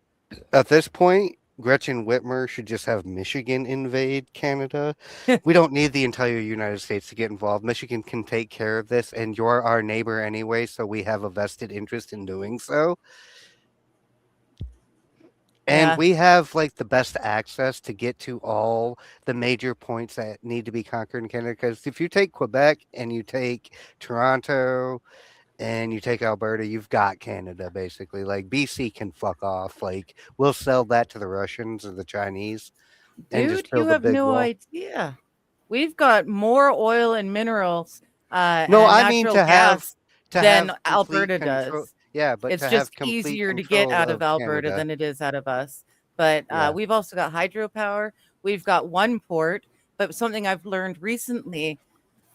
At this point, Gretchen Whitmer should just have Michigan invade Canada. We don't need the entire United States to get involved. Michigan can take care of this, and you're our neighbor anyway, so we have a vested interest in doing so. And we have like the best access to get to all the major points that need to be conquered in Canada. Because if you take Quebec and you take Toronto and you take Alberta, you've got Canada basically. Like BC can fuck off. Like we'll sell that to the Russians or the Chinese. And Dude, just build you a have big no wall. idea. We've got more oil and minerals. No, and I mean natural to have gas to than have Alberta control. does. Yeah, but It's to just have complete easier to get control out of Alberta Canada. than it is out of us. But Yeah. we've also got hydropower. We've got one port. But something I've learned recently,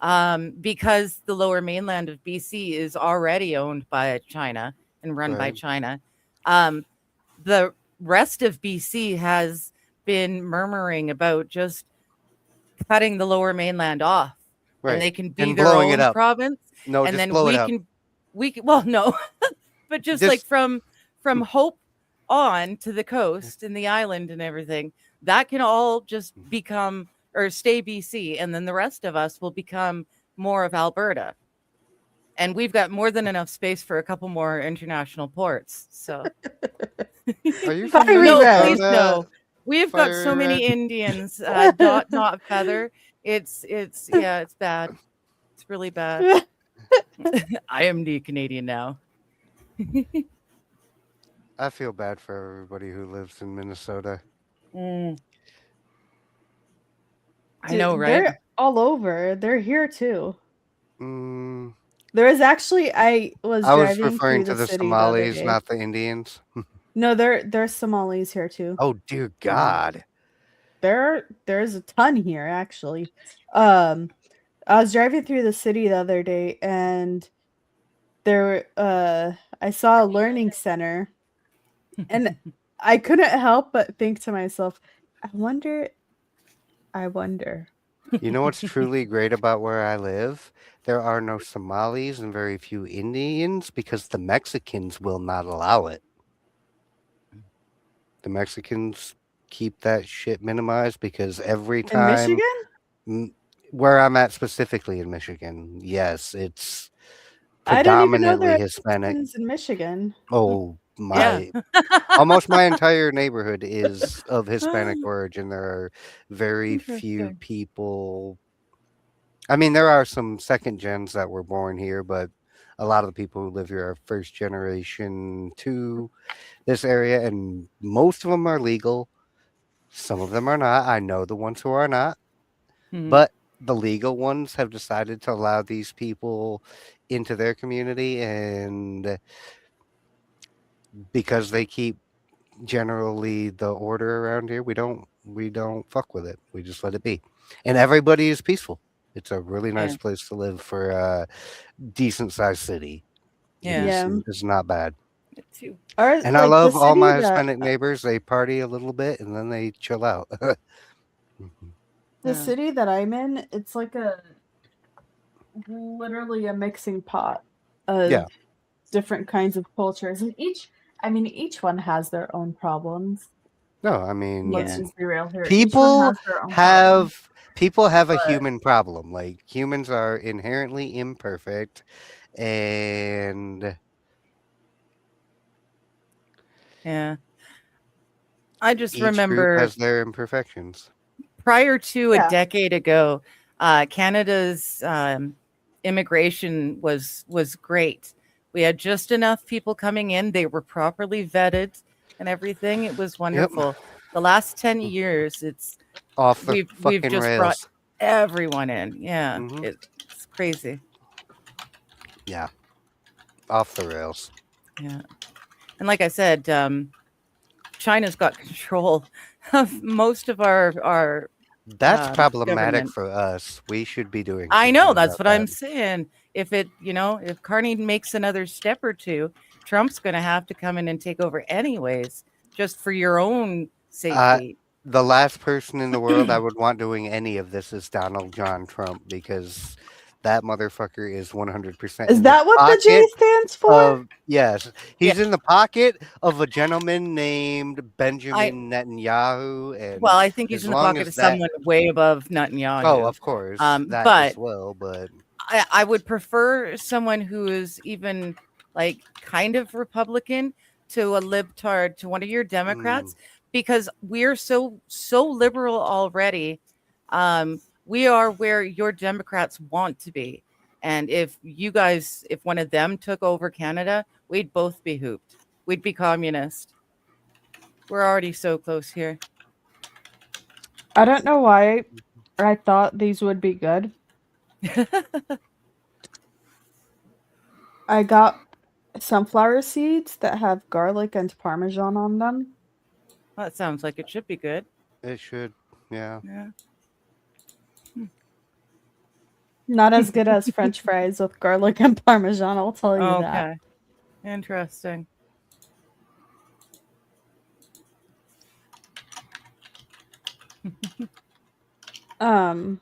because the lower mainland of BC is already owned by China and run by Right. China, the rest of BC has been murmuring about just cutting the lower mainland off. Right. And they can be And their blowing own it up. province. No, And just then blow it up. we can well no but just like Just- from Hope on to the coast and the island and everything, that can all just become or stay BC, and then the rest of us will become more of Alberta. And we've got more than enough space for a couple more international ports. So Are you Fiery from no, red. please no. We've got so Fiery many red. Indians, dot not feather. It's yeah, it's bad. It's really bad. I am the Canadian now. I feel bad for everybody who lives in Minnesota. I Dude, know, right? They're all over. They're here too. Mm, There was actually I was I was driving referring through to the city the other Somalis, day. not the Indians. No, there's Somalis here too. Oh dear God! There's a ton here actually. I was driving through the city the other day and there I saw a learning center and I couldn't help but think to myself, I wonder. You know what's truly great about where I live? There are no Somalis and very few Indians because the Mexicans will not allow it. The Mexicans keep that shit minimized because every In time Michigan? where I'm at specifically in Michigan, yes, it's I didn't even know predominantly there were Hispanic. Mexicans in Michigan. Oh Yeah. my! Almost my entire neighborhood is of Hispanic origin. There are very few Interesting. people. I mean, there are some second gens that were born here, but a lot of the people who live here are first generation to this area, and most of them are legal. Some of them are not. I know the ones who are not, Mhm. but the legal ones have decided to allow these people into their community, and because they keep generally the order around here, we don't fuck with it. We just let it be, and everybody is peaceful. It's a really nice Yeah. place to live for a decent sized city. Yeah. Yeah. It's not bad. Me too. And I love all my Hispanic neighbors. They party a little bit and then they chill out. The city that I'm in, it's like literally a mixing pot of different kinds of cultures, and each one has their own problems. No, I mean, let's just be real here. People have a but human problem. Like humans are inherently imperfect, and yeah, I just each remember group has their imperfections. Prior to a decade ago, Canada's immigration was great. We had just enough people coming in. They were properly vetted and everything. It was wonderful. The last 10 years, it's off the we've just rails. brought everyone in. Yeah, it's crazy. Yeah, off the rails. Yeah, and like I said, China's got control of most of our That's problematic government. for us. We should be doing. I know, something that's about what I'm saying. If if Carney makes another step or two, Trump's going to have to come in and take over anyways, just for your own safety. The last person in the world I would want doing any of this is Donald John Trump, because that motherfucker is 100%. Is that what the J stands for? Yes, he's in the pocket of a gentleman named Benjamin Netanyahu. And well, I think he's in the pocket of someone way above Netanyahu. Oh, of course, that but as well. But I would prefer someone who is even like kind of Republican to a libtard, to one of your Democrats, because we're so liberal already. We are where your Democrats want to be. And if one of them took over Canada, we'd both be hooped. We'd be communist. We're already so close here. I don't know why I thought these would be good. I got sunflower seeds that have garlic and Parmesan on them. Well, that sounds like it should be good. It should, yeah. Not as good as French fries with garlic and Parmesan, I'll tell you that. Okay. Interesting. No,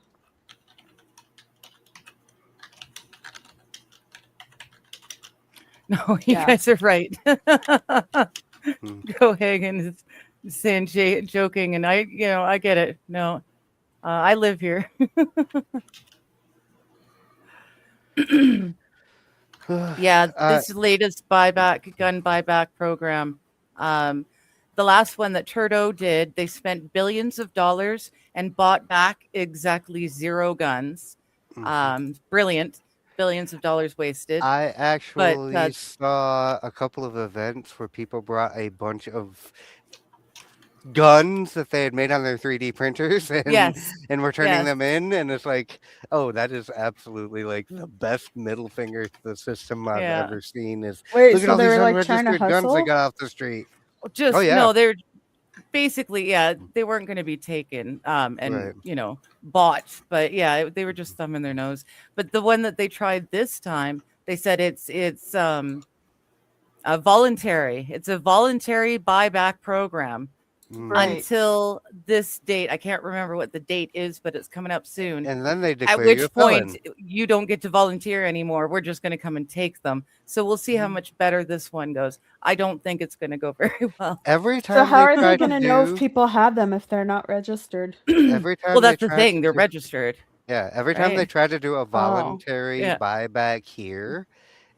you guys are right. Go Hagen is saying joking, and I get it. No, I live here. Yeah, this latest gun buyback program. The last one that Trudeau did, they spent billions of dollars and bought back exactly 0 guns. Brilliant. Billions of dollars wasted. I actually saw a couple of events where people brought a bunch of guns that they had made on their 3D printers and were turning them in, and it's like, oh, that is absolutely like the best middle finger to the system I've ever seen. Is wait, look so at all they these were like trying to unregistered guns hustle? they got off the street. No, they're basically they weren't going to be taken and bought, but they were just thumbing their nose. But the one that they tried this time, they said it's voluntary. It's a voluntary buyback program Right. until this date. I can't remember what the date is, but it's coming up soon. And then they declare At which you a point felon. you don't get to volunteer anymore. We're just going to come and take them. So we'll see how much better this one goes. I don't think it's going to go very well. Every time So how are try they going to to know do- if people have them if they're not registered? Every time Well, that's they the try thing. to They're do- registered. Yeah, every time they right? try to do a voluntary yeah. buyback here,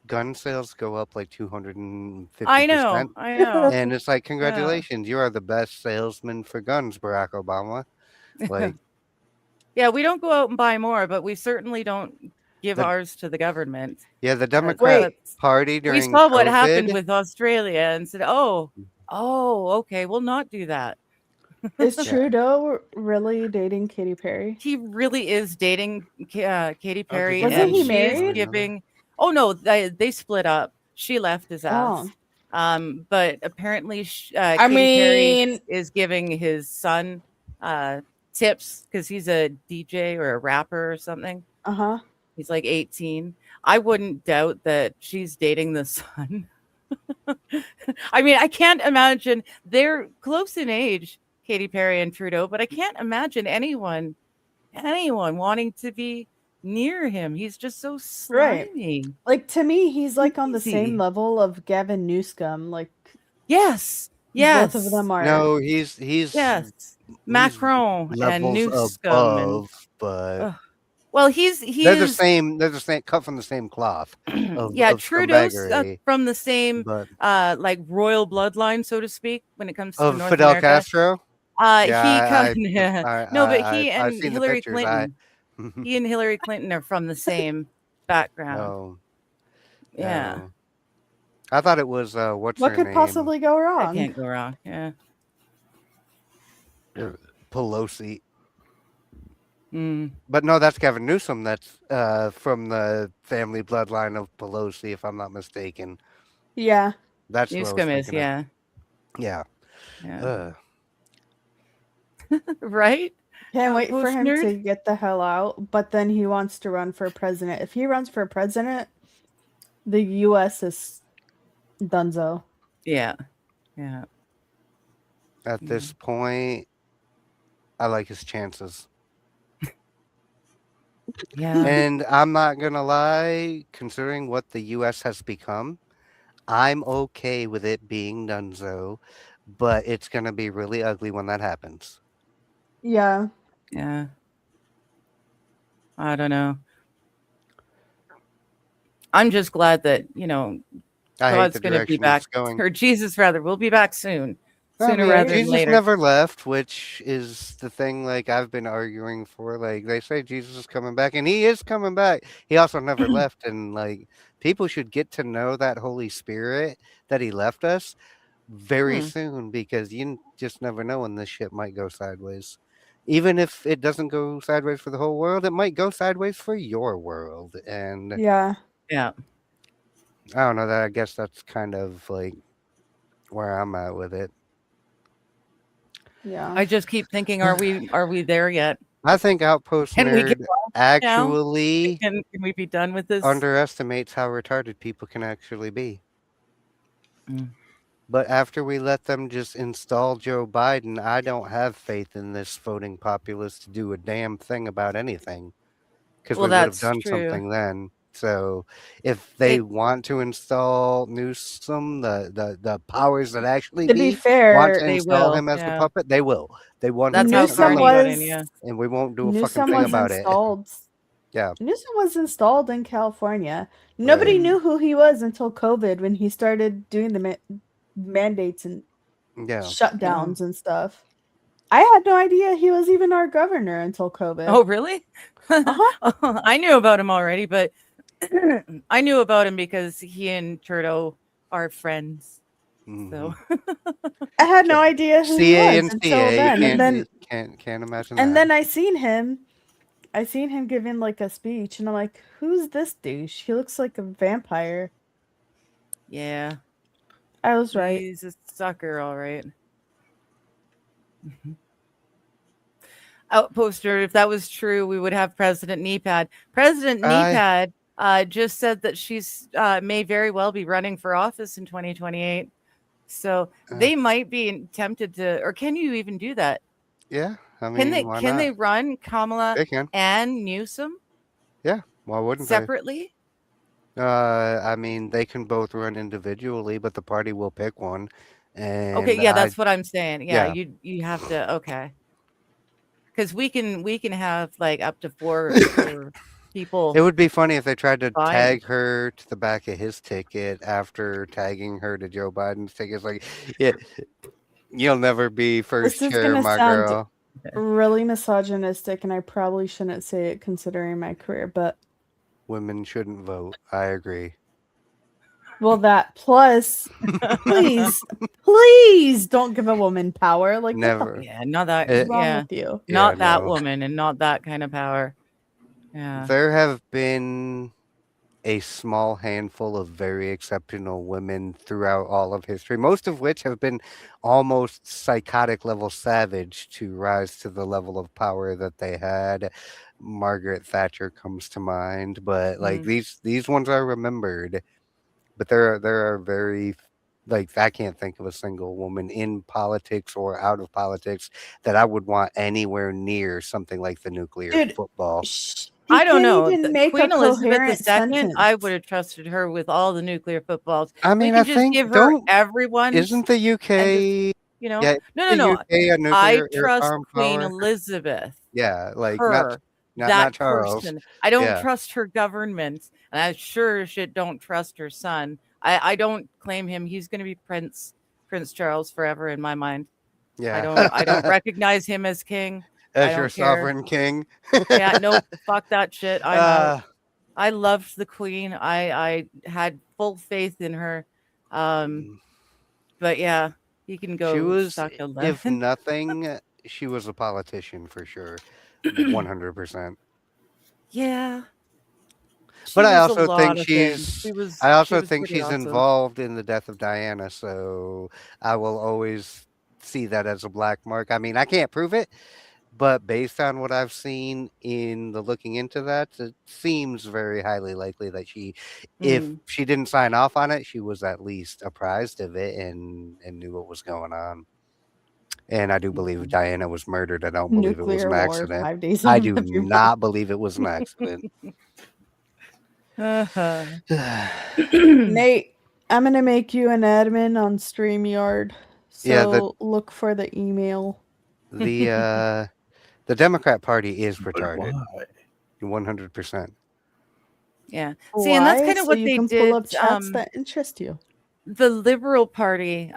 gun sales go up like 250%. I know. And it's like, congratulations, you are the best salesman for guns, Barack Obama. Like, yeah, we don't go out and buy more, but we certainly don't give ours to the government. yeah, the Democrat Party during we saw what COVID, happened with Australia and said, oh, okay, we'll not do that. Is Trudeau really dating Katy Perry? He really is dating Katy Perry. Wasn't and he she married? is giving. Oh no, they split up. She left his ass. But apparently, Katy Perry is giving his son tips because he's a DJ or a rapper or something. He's like 18. I wouldn't doubt that she's dating the son. I mean, I can't imagine. They're close in age, Katy Perry and Trudeau, but I can't imagine anyone wanting to be near him. He's just so slimy. Like, to me, he's like on the same level of Gavin Newsom. Like, yes, both of them are. No, he's Macron and levels Newsom above, but well, they're the same. They're the same, cut from the same cloth. Of Trudeau's scumbagery, from the same but like royal bloodline, so to speak, when it comes to of North Fidel America. Castro. But he and I've seen the Hillary pictures. Clinton, he and Hillary Clinton are from the same background. No, yeah. no. I thought it was what could name? possibly go wrong? I can't go wrong. Yeah. Pelosi. Mm. But no, that's Gavin Newsom. That's from the family bloodline of Pelosi, if I'm not mistaken. Yeah. That's Newsom is, yeah. Yeah. Right? Can't wait for him to get the hell out, but then he wants to run for president. If he runs for president, the U.S. is donezo. Yeah. Yeah. At this point, I like his chances. Yeah. And I'm not going to lie, considering what the U.S. has become, I'm okay with it being donezo, but it's going to be really ugly when that happens. Yeah. Yeah. I don't know. I'm just glad that, God's going to be back, or Jesus rather, will be back soon. Sooner rather than later. Jesus never left, which is the thing like I've been arguing for. Like they say Jesus is coming back, and he is coming back. He also never left, and like people should get to know that Holy Spirit that he left us very soon, because you just never know when this shit might go sideways. Even if it doesn't go sideways for the whole world, it might go sideways for your world. And yeah. I don't know, that I guess that's kind of like where I'm at with it. Yeah. I just keep thinking, are we there yet? I think Outpost Nerd actually can we be done with this? Underestimates how retarded people can actually be. But after we let them just install Joe Biden, I don't have faith in this voting populace to do a damn thing about anything. Because we would have done something then. So if they want to install Newsom, the powers that actually to be fair, want to install him as the puppet, they will. They want That's him how and we won't do a Newsom fucking thing about installed. it. Yeah. Newsom was installed in California. Nobody knew who he was until COVID, when he started doing the mandates and shutdowns and stuff. I had no idea he was even our governor until COVID. Oh, really? I knew about him already, but I knew about him because he and Trudeau are friends. So I had no idea who he was until then. And then can't imagine. And then I seen him giving like a speech, and I'm like, who's this douche? He looks like a vampire. Yeah. I was right. He's a sucker, all right. Outposter, if that was true, we would have President Kneepad. President Kneepad just said that she's may very well be running for office in 2028. So they might be tempted to, or can you even do that? Yeah, I mean, why can not? they run Kamala They can. and Newsom? Yeah, why wouldn't separately? I mean, they can both run individually, but the party will pick one. And okay, yeah, that's what I'm saying. Yeah, you have to. Okay, because we can have like up to four people. It would be funny if they tried to tag her to the back of his ticket after tagging her to Joe Biden's ticket. It's like, yeah, you'll never be first chair, my girl. Really misogynistic, and I probably shouldn't say it considering my career, but women shouldn't vote. I agree. Well, that plus, please don't give a woman power. Like, never. Yeah, not that. Wrong with you? Not that woman, and not that kind of power. Yeah. There have been a small handful of very exceptional women throughout all of history, most of which have been almost psychotic level savage to rise to the level of power that they had. Margaret Thatcher comes to mind, but like these ones are remembered. But there are very, like, I can't think of a single woman in politics or out of politics that I would want anywhere near something like the nuclear football. I don't know. Queen Elizabeth II, I would have trusted her with all the nuclear footballs. I mean, I think give her everyone. Isn't the UK? Just, you know, yeah, no. I trust Queen power? Elizabeth. Yeah, like her, not Charles. Person. I don't trust her government, and I sure as shit don't trust her son. I don't claim him. He's going to be Prince Charles forever in my mind. Yeah, I don't recognize him as king. As your sovereign king. Yeah, no, fuck that shit. I loved the Queen. I had full faith in her. But yeah, he can go. She was, if nothing, she was a politician for sure, 100%. Yeah. But I also think she's awesome. involved in the death of Diana, so I will always see that as a black mark. I mean, I can't prove it, but based on what I've seen in the looking into that, it seems very highly likely that she, if she didn't sign off on it, she was at least apprised of it and knew what was going on. And I do believe Diana was murdered. I don't believe it was an accident. 5 days I do not believe it was an accident. Nate, I'm gonna make you an admin on StreamYard. So look for the email. The Democrat Party is retarded. 100%. Yeah. See, and that's kind of what they did. Pull up chats that interest you. The Liberal Party,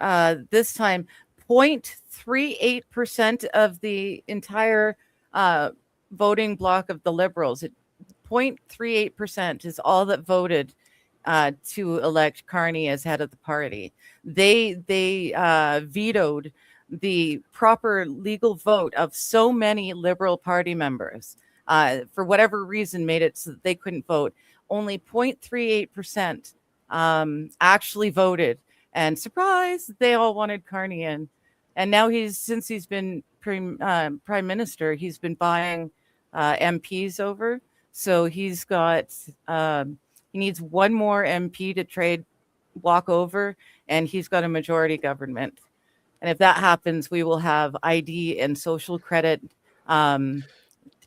this time, 0.38% of the entire voting block of the Liberals. 0.38% is all that voted to elect Carney as head of the party. They vetoed the proper legal vote of so many Liberal Party members. For whatever reason, made it so that they couldn't vote. Only 0.38% actually voted. And surprise, they all wanted Carney in. And now since he's been prime minister, he's been buying MPs over. So he's got, he needs one more MP to walk over, and he's got a majority government. And if that happens, we will have ID and social credit,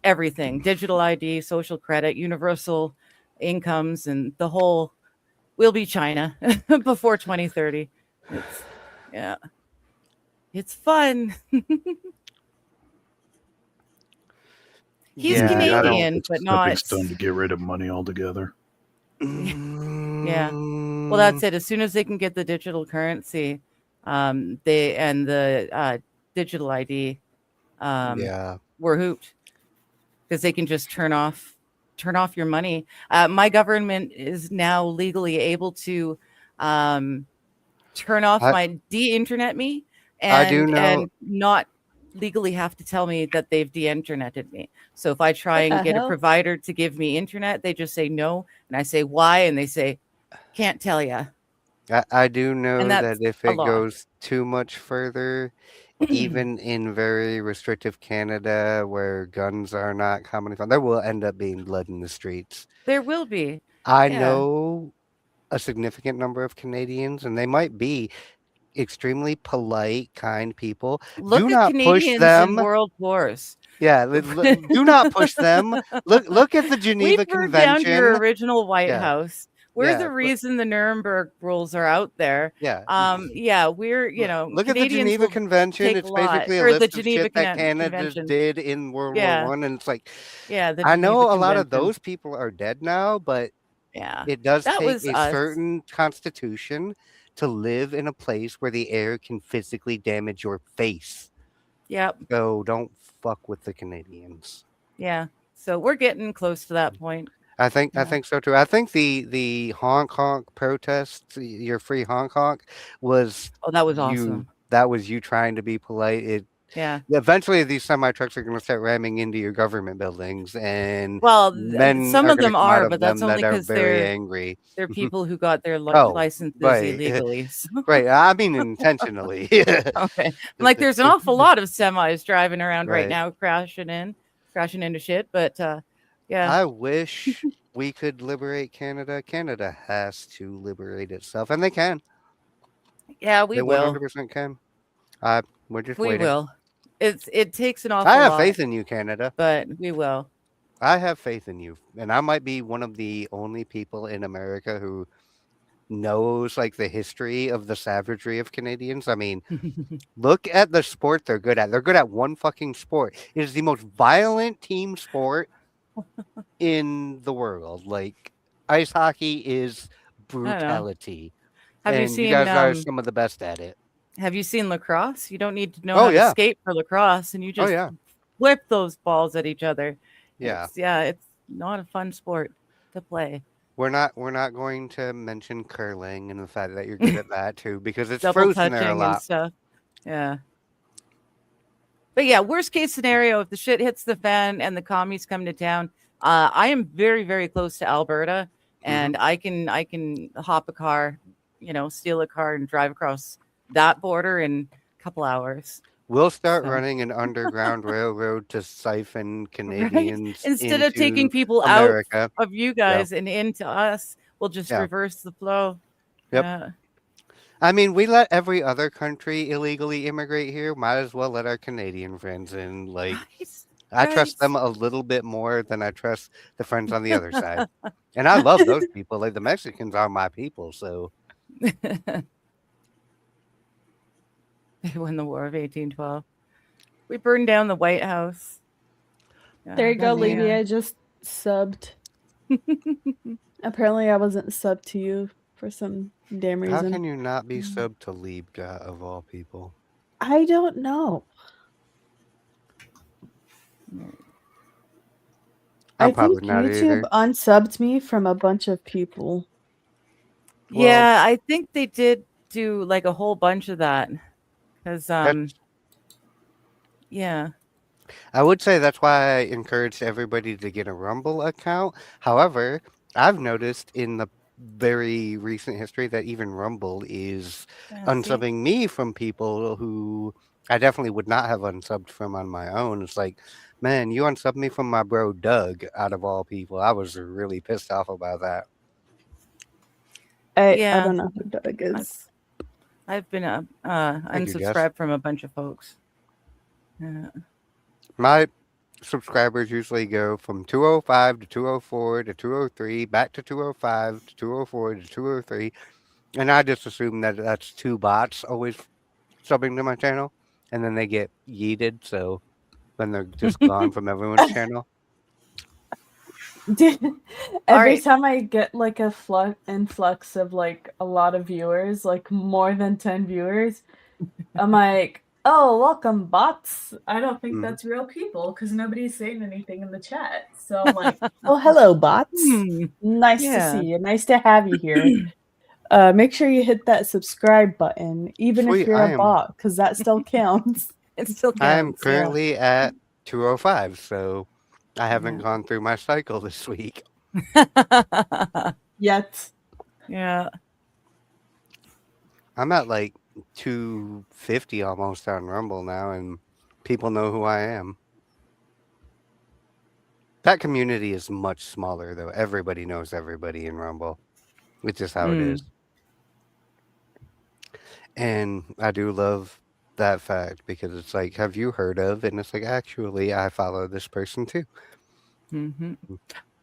everything, digital ID, social credit, universal incomes, and the whole, we'll be China before 2030. It's fun. He's Canadian, but not. It's done to get rid of money altogether. Yeah. Well, that's it. As soon as they can get the digital currency, the digital ID, we're hooped, because they can just turn off your money. My government is now legally able to turn off my de-internet me, and not legally have to tell me that they've de-interneted me. So if I try and get a provider to give me internet, they just say no, and I say why, and they say can't tell you. I do know that if it goes too much further, even in very restrictive Canada where guns are not commonly found, there will end up being blood in the streets. There will be. I Yeah. know a significant number of Canadians, and they might be extremely polite, kind people. Look Do at not push Canadians in them. world wars. Yeah, do not push them. Look at the We Geneva burned down your Convention. original White Yeah, House. We're yeah, the reason the Nuremberg rules are out there. yeah. Yeah, we're Look at the Canadians Geneva will Convention. take a It's lot, basically a or the list of Geneva shit that Canada Convention. did in World Yeah. War One, and it's like, Yeah, the I Geneva know a lot of Convention. those people are dead now, but Yeah, it does that take was a us. certain constitution to live in a place where the air can physically damage your face. Yep. So don't fuck with the Canadians. Yeah. So we're getting close to that point. I think so too. I think the honk honk protest, your free honk honk, was that was awesome. That was you trying to be polite. Yeah. Eventually, these semi trucks are going to start ramming into your government buildings, and some of them are, but that's only because because they're angry. They're people who got their licenses illegally. So. Right. I mean, intentionally. Okay. I'm like, there's an awful lot of semis driving around right now, crashing into shit. But yeah, I wish we could liberate Canada. Canada has to liberate itself, and they can. Yeah, we will. 100% can. We're just we waiting. Will. It takes an awful lot. I have faith in you, Canada. But we will. I have faith in you, and I might be one of the only people in America who knows like the history of the savagery of Canadians. I mean, look at the sport they're good at. They're good at one fucking sport. It is the most violent team sport in the world. Like, ice hockey is brutality. You guys are some of the best at it. Have you seen lacrosse? You don't need to know how to skate for lacrosse, and you just whip those balls at each other. Yeah. It's not a fun sport to play. We're not going to mention curling and the fact that you're good at that too, because it's double frozen there a touching lot. And stuff. Yeah. But yeah, worst case scenario, if the shit hits the fan and the commies come to town, I am very, very close to Alberta, and I can hop a car, steal a car and drive across that border in a couple hours. We'll start running an underground railroad to siphon Canadians instead of taking people America. Out of you guys and into us. We'll just reverse the flow. Yep. I mean, we let every other country illegally immigrate here. Might as well let our Canadian friends in. Like, I trust them a little bit more than I trust the friends on the other side. And I love those people. Like, the Mexicans are my people, so. They won the War of 1812. We burned down the White House. There you go, Levy. I just subbed. Apparently, I wasn't subbed to you for some damn reason. How can you not be subbed to Liebga of all people? I don't know. I think YouTube unsubbed me from a bunch of people. Yeah, I think they did do like a whole bunch of that. Because, yeah. I would say that's why I encourage everybody to get a Rumble account. However, I've noticed in the very recent history that even Rumble is unsubbing me from people who I definitely would not have unsubbed from on my own. It's like, man, you unsubbed me from my bro Doug, out of all people. I was really pissed off about that. I don't know who Doug is. I've been unsubscribed from a bunch of folks. My subscribers usually go from 205 to 204 to 203, back to 205 to 204 to 203. And I just assume that that's two bots always subbing to my channel. And then they get yeeted. So then they're just gone from everyone's channel. Every time I get like a influx of like a lot of viewers, like more than 10 viewers, I'm like, oh, welcome bots. I don't think that's real people because nobody's saying anything in the chat. So I'm like, oh, hello bots. Nice to see you. Nice to have you here. Make sure you hit that subscribe button, even if you're a bot, because that still counts. It still counts. I am currently at 205, so I haven't gone through my cycle this week. Yet. Yeah. I'm at like 250 almost on Rumble now, and people know who I am. That community is much smaller, though. Everybody knows everybody in Rumble. It's just how it is. And I do love that fact because it's like, have you heard of? And it's like, actually, I follow this person too. Mm-hmm.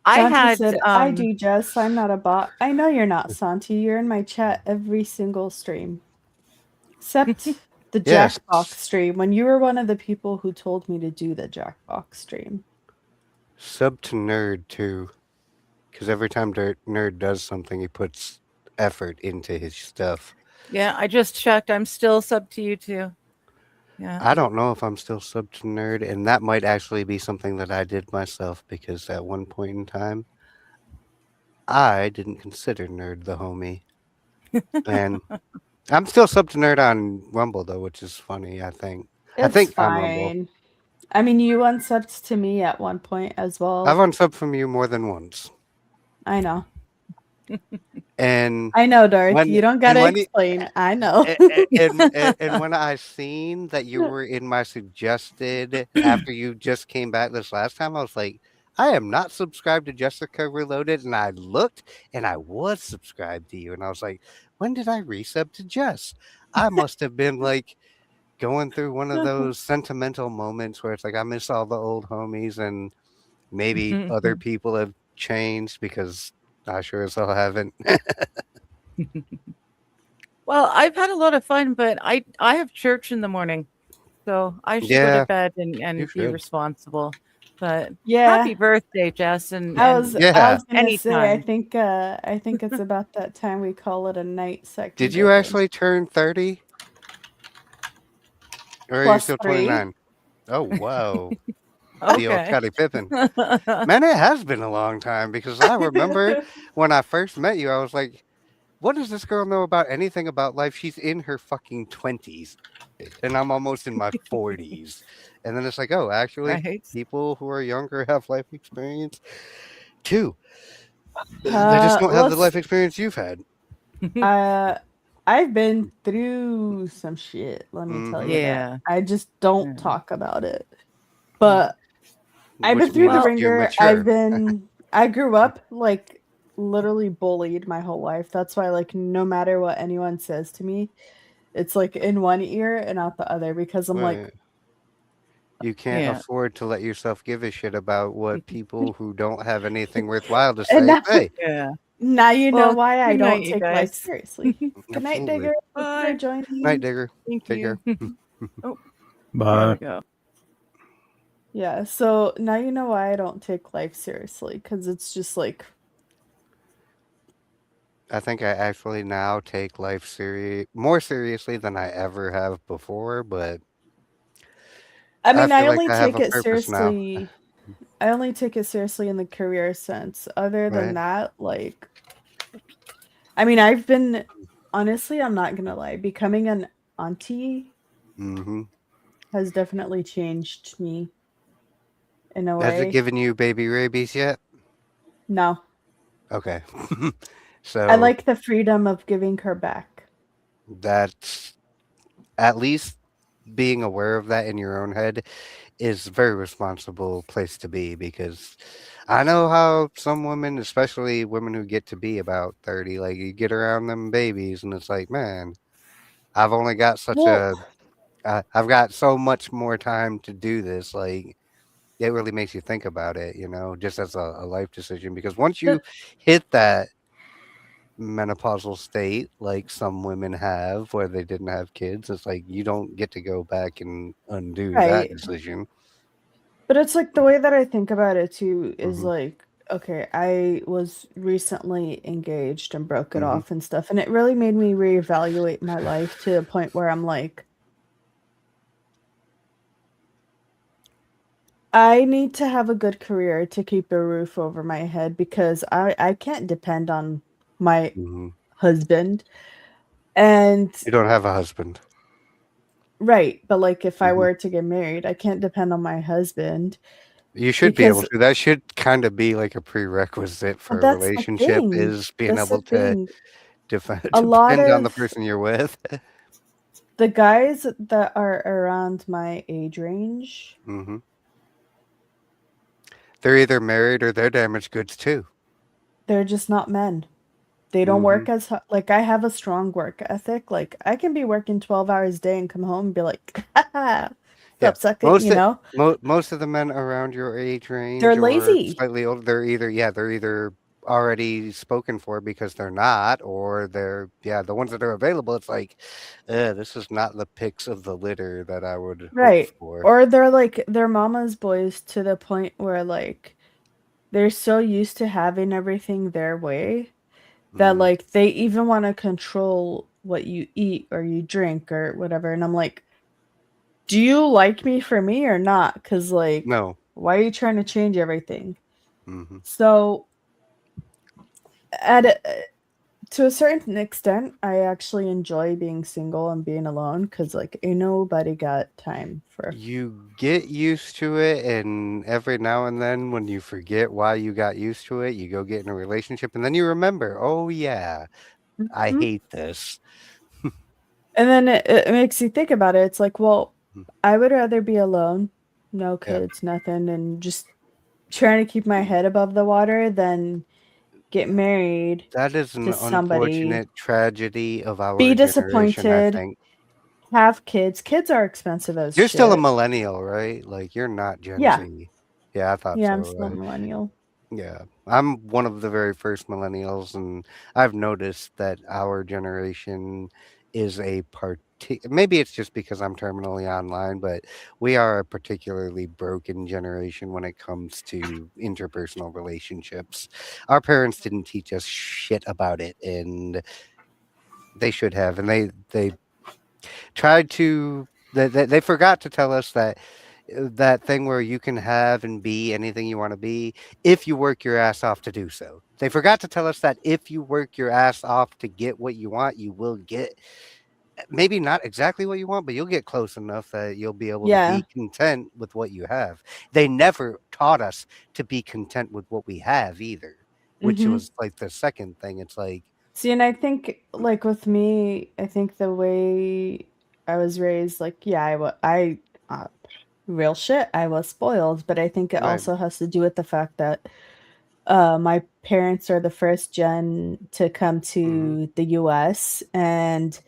I do, Jess. I'm not a bot. I know you're not, Santi. You're in my chat every single stream. Except the Jackbox stream, when you were one of the people who told me to do the Jackbox stream. Sub to Nerd too. Because every time Nerd does something, he puts effort into his stuff. Yeah, I just checked. I'm still sub to you too. Yeah. I don't know if I'm still sub to Nerd, and that might actually be something that I did myself because at one point in time, I didn't consider Nerd the homie. And I'm still sub to Nerd on Rumble though, which is funny, I think. It's I think fine. on Rumble. I mean, you unsubbed to me at one point as well. I've unsubbed from you more than once. I know. And I know, Darth. You don't gotta explain. I know. And when I seen that you were in my suggested after you just came back this last time, I was like, I am not subscribed to Jessica Reloaded. And I looked and I was subscribed to you. And I was like, when did I resub to Jess? I must have been like going through one of those sentimental moments where it's like I miss all the old homies and maybe other people have changed because I sure as hell haven't. Well, I've had a lot of fun, but I have church in the morning, so I should go to bed and be responsible. But happy birthday, Jess! And I was gonna say, I think anytime. it's about that time we call it a night second. Did you actually turn 30? Or are you still 29? Oh, wow. The old Scottie Pippen. Man, it has been a long time because I remember when I first met you, I was like, what does this girl know about anything about life? She's in her fucking 20s and I'm almost in my 40s. And then it's like, oh, actually, people who are younger have life experience too. They just don't have the life experience you've had. I've been through some shit, let me tell you that. I just don't talk about it. But I've been through the ringer. I grew up like literally bullied my whole life. That's why like no matter what anyone says to me, it's like in one ear and out the other because I'm like, you can't afford to let yourself give a shit about what people who don't have anything worthwhile to say. Now you know why I don't take life seriously. Good night, Digger. Bye. Night, Digger. Thank you. Oh, bye. There we go. Yeah, so now you know why I don't take life seriously, because it's just like... I think I actually now take life more seriously than I ever have before, but... I mean, I only take it seriously... I only take it seriously in the career sense. Other than that, like... I mean, I've been... Honestly, I'm not gonna lie. Becoming an auntie has definitely changed me. In a way. Has it given you baby rabies yet? No. Okay. So I like the freedom of giving her back. That's at least being aware of that in your own head is a very responsible place to be, because I know how some women, especially women who get to be about 30, like you get around them babies and it's like, man, I've only got I've got so much more time to do this. Like, it really makes you think about it, you know, just as a life decision, because once you hit that menopausal state, like some women have, where they didn't have kids, it's like you don't get to go back and undo that decision. But it's like the way that I think about it too is like, okay, I was recently engaged and broke it off and stuff, and it really made me reevaluate my life to a point where I'm like, I need to have a good career to keep a roof over my head, because I can't depend on my husband. And you don't have a husband. Right. But like if I were to get married, I can't depend on my husband. You should be able to. That should kind of be like a prerequisite for a relationship, is being able to depend on the person you're with. The guys that are around my age range, They're either married or they're damaged goods too. They're just not men. They don't work as like I have a strong work ethic. Like I can be working 12 hours a day and come home and be like, what's up, suck it, you know? Most of the men around your age range They're or lazy. slightly older, they're either already spoken for because they're not, or they're the ones that are available. It's like, this is not the picks of the litter that I would hope for. Or they're like their mama's boys to the point where like they're so used to having everything their way that like they even want to control what you eat or you drink or whatever. And I'm like, do you like me for me or not? Because like, no, why are you trying to change everything? So to a certain extent, I actually enjoy being single and being alone because like ain't nobody got time for. You get used to it, and every now and then when you forget why you got used to it, you go get in a relationship and then you remember, oh yeah, I hate this. And then it makes you think about it. It's like, well, I would rather be alone, no kids, nothing, and just trying to keep my head above the water than get married. That is an unfortunate tragedy of our be generation, disappointed, I think. have kids. Kids are expensive as You're shit. still a millennial, right? Like you're not Gen Z. Yeah, I thought so. Yeah, I'm still a millennial. Yeah, I'm one of the very first millennials, and I've noticed that our generation is maybe it's just because I'm terminally online, but we are a particularly broken generation when it comes to interpersonal relationships. Our parents didn't teach us shit about it, and they should have, and they tried to they forgot to tell us that thing where you can have and be anything you want to be if you work your ass off to do so. They forgot to tell us that if you work your ass off to get what you want, you will get maybe not exactly what you want, but you'll get close enough that you'll be able to be content with what you have. They never taught us to be content with what we have either, which was like the second thing. It's like, see, and I think like with me, I think the way I was raised, like, I real shit, I was spoiled, but I think it also has to do with the fact that my parents are the first gen to come to the US, and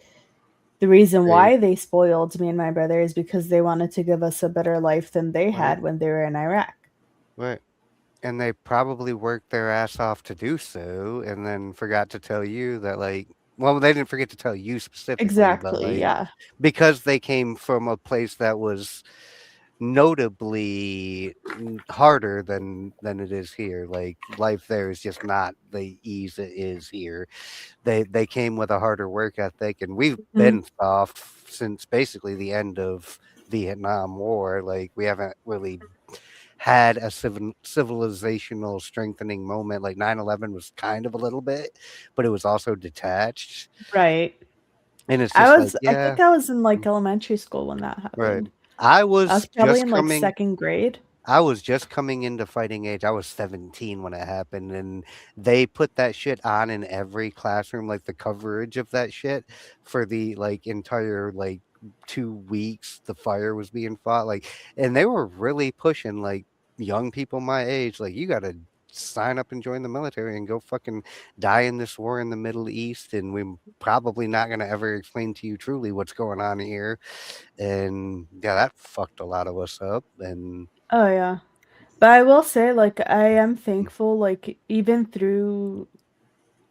the reason why they spoiled me and my brother is because they wanted to give us a better life than they had when they were in Iraq. Right. And they probably worked their ass off to do so, and then forgot to tell you that, like, well, they didn't forget to tell you specifically, but like, because they came from a place that was notably harder than it is here. Like life there is just not the ease it is here. They came with a harder work ethic, and we've been soft since basically the end of Vietnam War. Like we haven't really had a civilizational strengthening moment. Like 9/11 was kind of a little bit, but it was also detached. Right. And it's just I think I was in like elementary school when that happened. Right. I was probably in like second grade. I was just coming into fighting age. I was 17 when it happened, and they put that shit on in every classroom, like the coverage of that shit for the like entire like 2 weeks the fire was being fought. Like, and they were really pushing like young people my age, like, you gotta sign up and join the military and go fucking die in this war in the Middle East, and we're probably not going to ever explain to you truly what's going on here. And yeah, that fucked a lot of us up. And oh yeah, but I will say, like, I am thankful, like, even through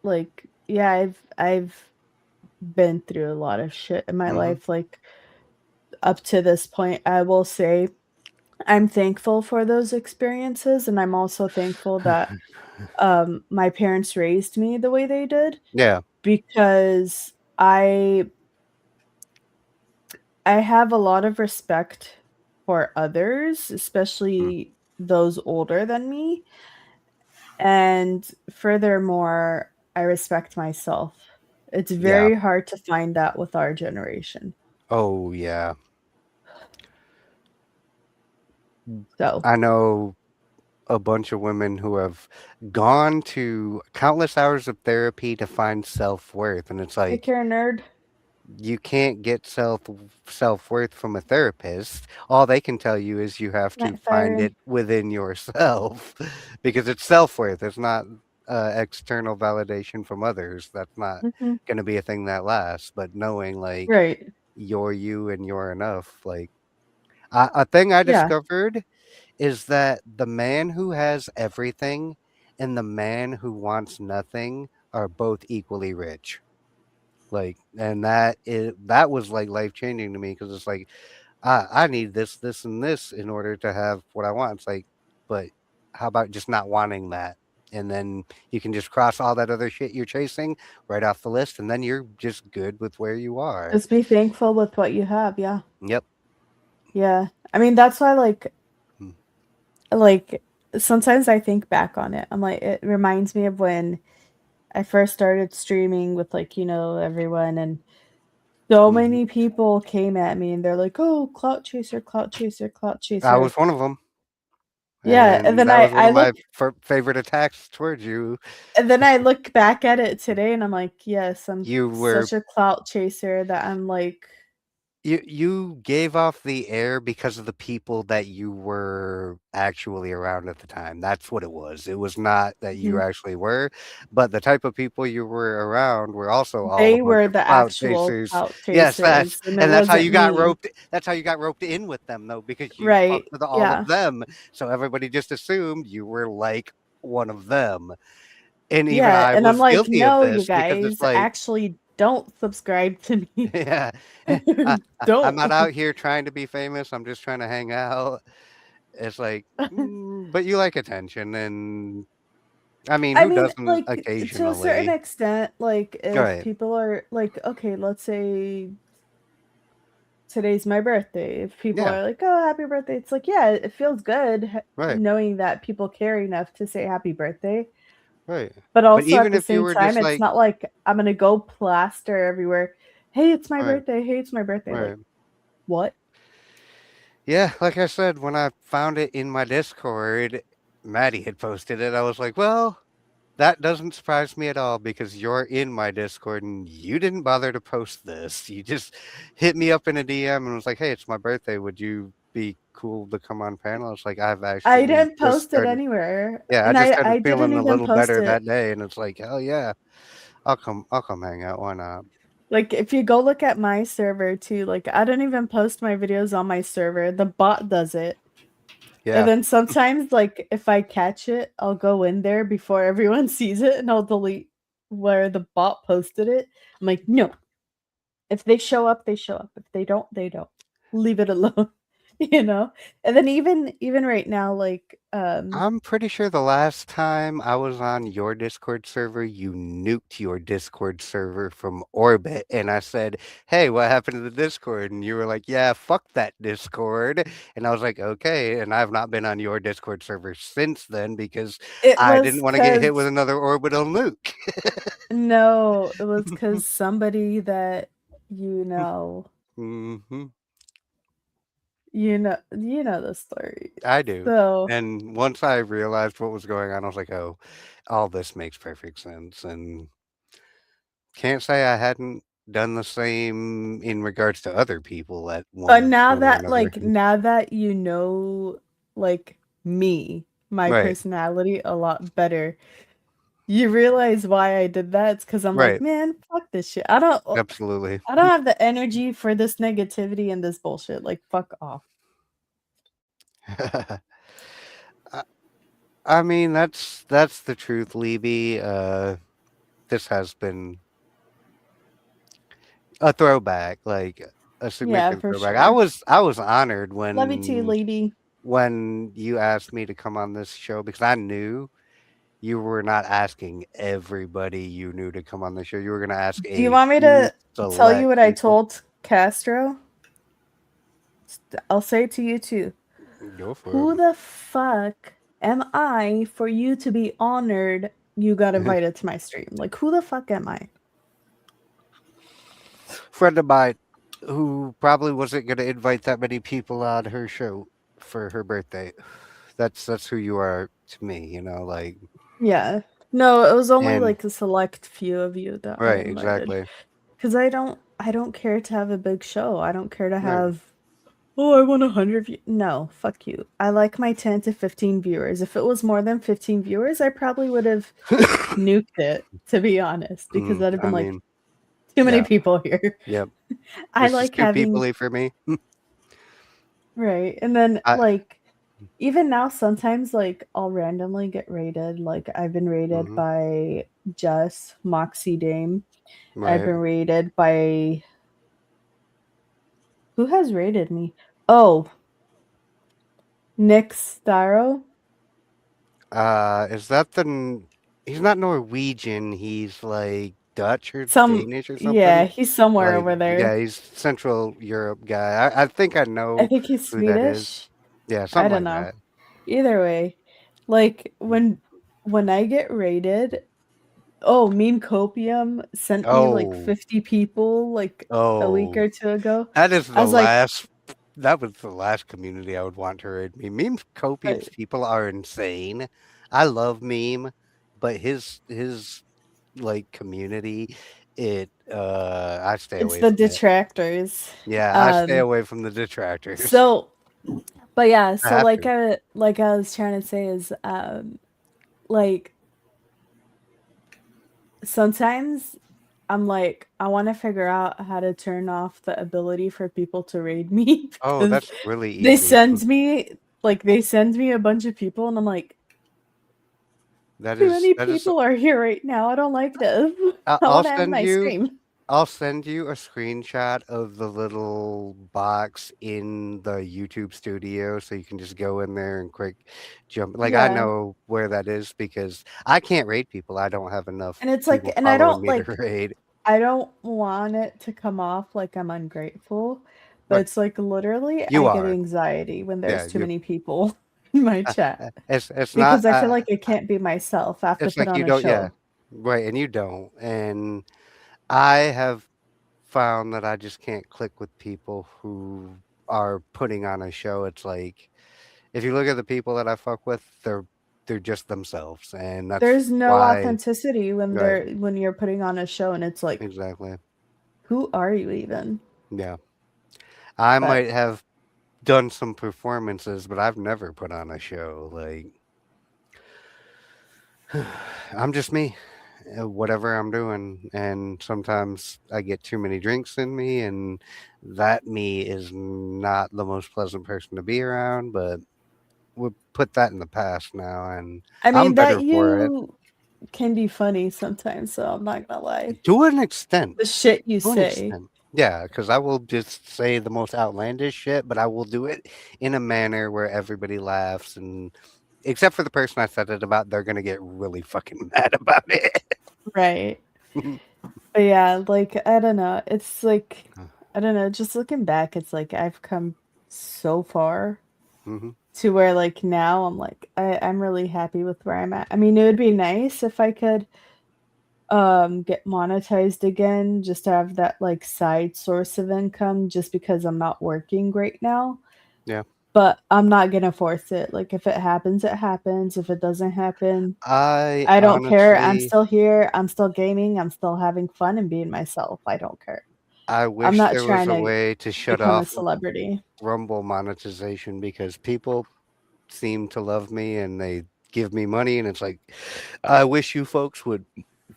like, yeah, I've been through a lot of shit in my life, like up to this point. I will say I'm thankful for those experiences, and I'm also thankful that my parents raised me the way they did. Yeah. Because I have a lot of respect for others, especially those older than me. And furthermore, I respect myself. It's very hard to find that with our generation. Oh yeah. So I know a bunch of women who have gone to countless hours of therapy to find self-worth, and it's like, take care, nerd. you can't get self-worth from a therapist. All they can tell you is you have to find it within yourself because it's self-worth. It's not external validation from others. That's not going to be a thing that lasts. But knowing like you're you and you're enough, like a thing I discovered is that the man who has everything and the man who wants nothing are both equally rich. Like, and that was like life changing to me because it's like I need this, and this in order to have what I want. It's like, but how about just not wanting that? And then you can just cross all that other shit you're chasing right off the list, and then you're just good with where you are. Just be thankful with what you have. Yeah. Yep. Yeah. I mean, that's why like sometimes I think back on it. I'm like, it reminds me of when I first started streaming with like, everyone, and so many people came at me and they're like, "Oh, clout chaser, clout chaser, clout chaser." I was one of them. Yeah, and then that was one of my favorite attacks towards you. And then I look back at it today and I'm like, yes, I'm you were such a clout chaser that I'm like. You gave off the air because of the people that you were actually around at the time. That's what it was. It was not that you actually were, but the type of people you were around were also all they were the actual clout chasers. Yes, and that's how you got roped. That's how you got roped in with them, though, because you fucked with all of them. So everybody just assumed you were like one of them. And even I was I'm like, guilty no, of this you guys because it's like, actually don't subscribe to me. Yeah. Don't. I'm not out here trying to be famous. I'm just trying to hang out. It's like, but you like attention, and I mean, who doesn't like, occasionally? to a certain extent, like if people are like, okay, let's say today's my birthday. If people are like, oh, happy birthday, it's like, yeah, it feels good knowing that people care enough to say happy birthday. Right. But also at the same time, it's not like I'm going to go plaster everywhere. Hey, it's my birthday. Hey, it's my birthday. Like, what? Yeah, like I said, when I found it in my Discord, Maddie had posted it. I was like, well, that doesn't surprise me at all because you're in my Discord and you didn't bother to post this. You just hit me up in a DM and was like, hey, it's my birthday. Would you be cool to come on panel? It's like, I didn't post it anywhere. Yeah, I just started feeling a little better that day, and it's like, hell yeah, I'll come hang out. Why not? Like, if you go look at my server too, like I don't even post my videos on my server. The bot does it. Yeah. And then sometimes, like, if I catch it, I'll go in there before everyone sees it and I'll delete where the bot posted it. I'm like, no. If they show up, they show up. If they don't, they don't. Leave it alone. And then even right now, like I'm pretty sure the last time I was on your Discord server, you nuked your Discord server from orbit, and I said, hey, what happened to the Discord? And you were like, yeah, fuck that Discord. And I was like, okay. And I've not been on your Discord server since then because I didn't want to get hit with another orbital nuke. No, it was because somebody that mm-hmm. You know the story. I do. So, and once I realized what was going on, I was like, oh, all this makes perfect sense. And can't say I hadn't done the same in regards to other people at one. But now that like me, my personality a lot better, you realize why I did that. It's because I'm like, man, fuck this shit. I don't have the energy for this negativity and this bullshit. Like, fuck off. I mean, that's the truth, Libby. This has been a throwback, like a significant throwback. Sure. I was honored when love you too, Libby. When you asked me to come on this show because I knew you were not asking everybody you knew to come on the show. You were going to ask. Do you want me to tell you what I told Castro? I'll say it to you too. Go for Who the fuck am I for you to be honored? You got invited to my stream. Like, who the fuck am I? Friend of mine who probably wasn't going to invite that many people on her show for her birthday. That's who you are to me, like. Yeah. No, it was only like a select few of you that exactly. Because I don't I don't care to have a big show. I don't care to have. Oh, I want 100. No, fuck you. I like my 10 to 15 viewers. If it was more than 15 viewers, I probably would have nuked it, to be honest, because that'd have been like too many people here. Yep. I like too having people-y for me. right, and then like even now, sometimes like I'll randomly get raided. Like I've been raided by Jess, Moxie Dame. I've been raided by. Who has raided me? Oh, Nick Starro. Is that the? He's not Norwegian. He's like Dutch or Danish or something. Yeah, he's somewhere like, over there. Yeah, he's Central Europe guy. I think I know. I think he's who that is. Swedish. Yeah, something I don't like know. that. Either way, like when I get raided, oh, Meme Copium sent me like 50 people like a week or two ago. That is the last. That was the last community I would want to raid me. Meme Copium's people are insane. I love Meme, but his like community, I stay away. It's the detractors. Yeah, I stay away from the detractors. So, but yeah, so like I was trying to say is like sometimes I'm like, I want to figure out how to turn off the ability for people to raid me. Oh, that's really easy. They send me a bunch of people, and I'm like, too many people are here right now. I don't like this. I'll send you a screenshot of the little box in the YouTube studio, so you can just go in there and quick jump. Like I know where that is because I can't raid people. I don't have enough. And it's like, and I don't like raid. I don't want it to come off like I'm ungrateful, but it's like literally I get anxiety when there's too many people in my chat. It's because not, I feel like I can't be myself. I have to put on a show. Yeah, right, and you don't. And I have found that I just can't click with people who are putting on a show. It's like if you look at the people that I fuck with, they're just themselves, and there's no authenticity when when you're putting on a show, and it's like exactly who are you even? Yeah, I might have done some performances, but I've never put on a show. Like I'm just me, whatever I'm doing, and sometimes I get too many drinks in me, and that me is not the most pleasant person to be around, but we'll put that in the past now, and I mean I'm better for it. Can be funny sometimes, so I'm not gonna lie. To an extent. The shit you say. Yeah, because I will just say the most outlandish shit, but I will do it in a manner where everybody laughs, and except for the person I said it about, they're gonna get really fucking mad about it. Right. But yeah, like I don't know. It's like I don't know, just looking back, it's like I've come so far to where like now I'm like I'm really happy with where I'm at. I mean, it would be nice if I could get monetized again, just to have that like side source of income, just because I'm not working right now. Yeah. But I'm not gonna force it. Like if it happens, it happens. If it doesn't happen, I don't care. I'm still here. I'm still gaming. I'm still having fun and being myself. I don't care. I wish there was a way to shut off a celebrity Rumble monetization, because people seem to love me and they give me money, and it's like, I wish you folks would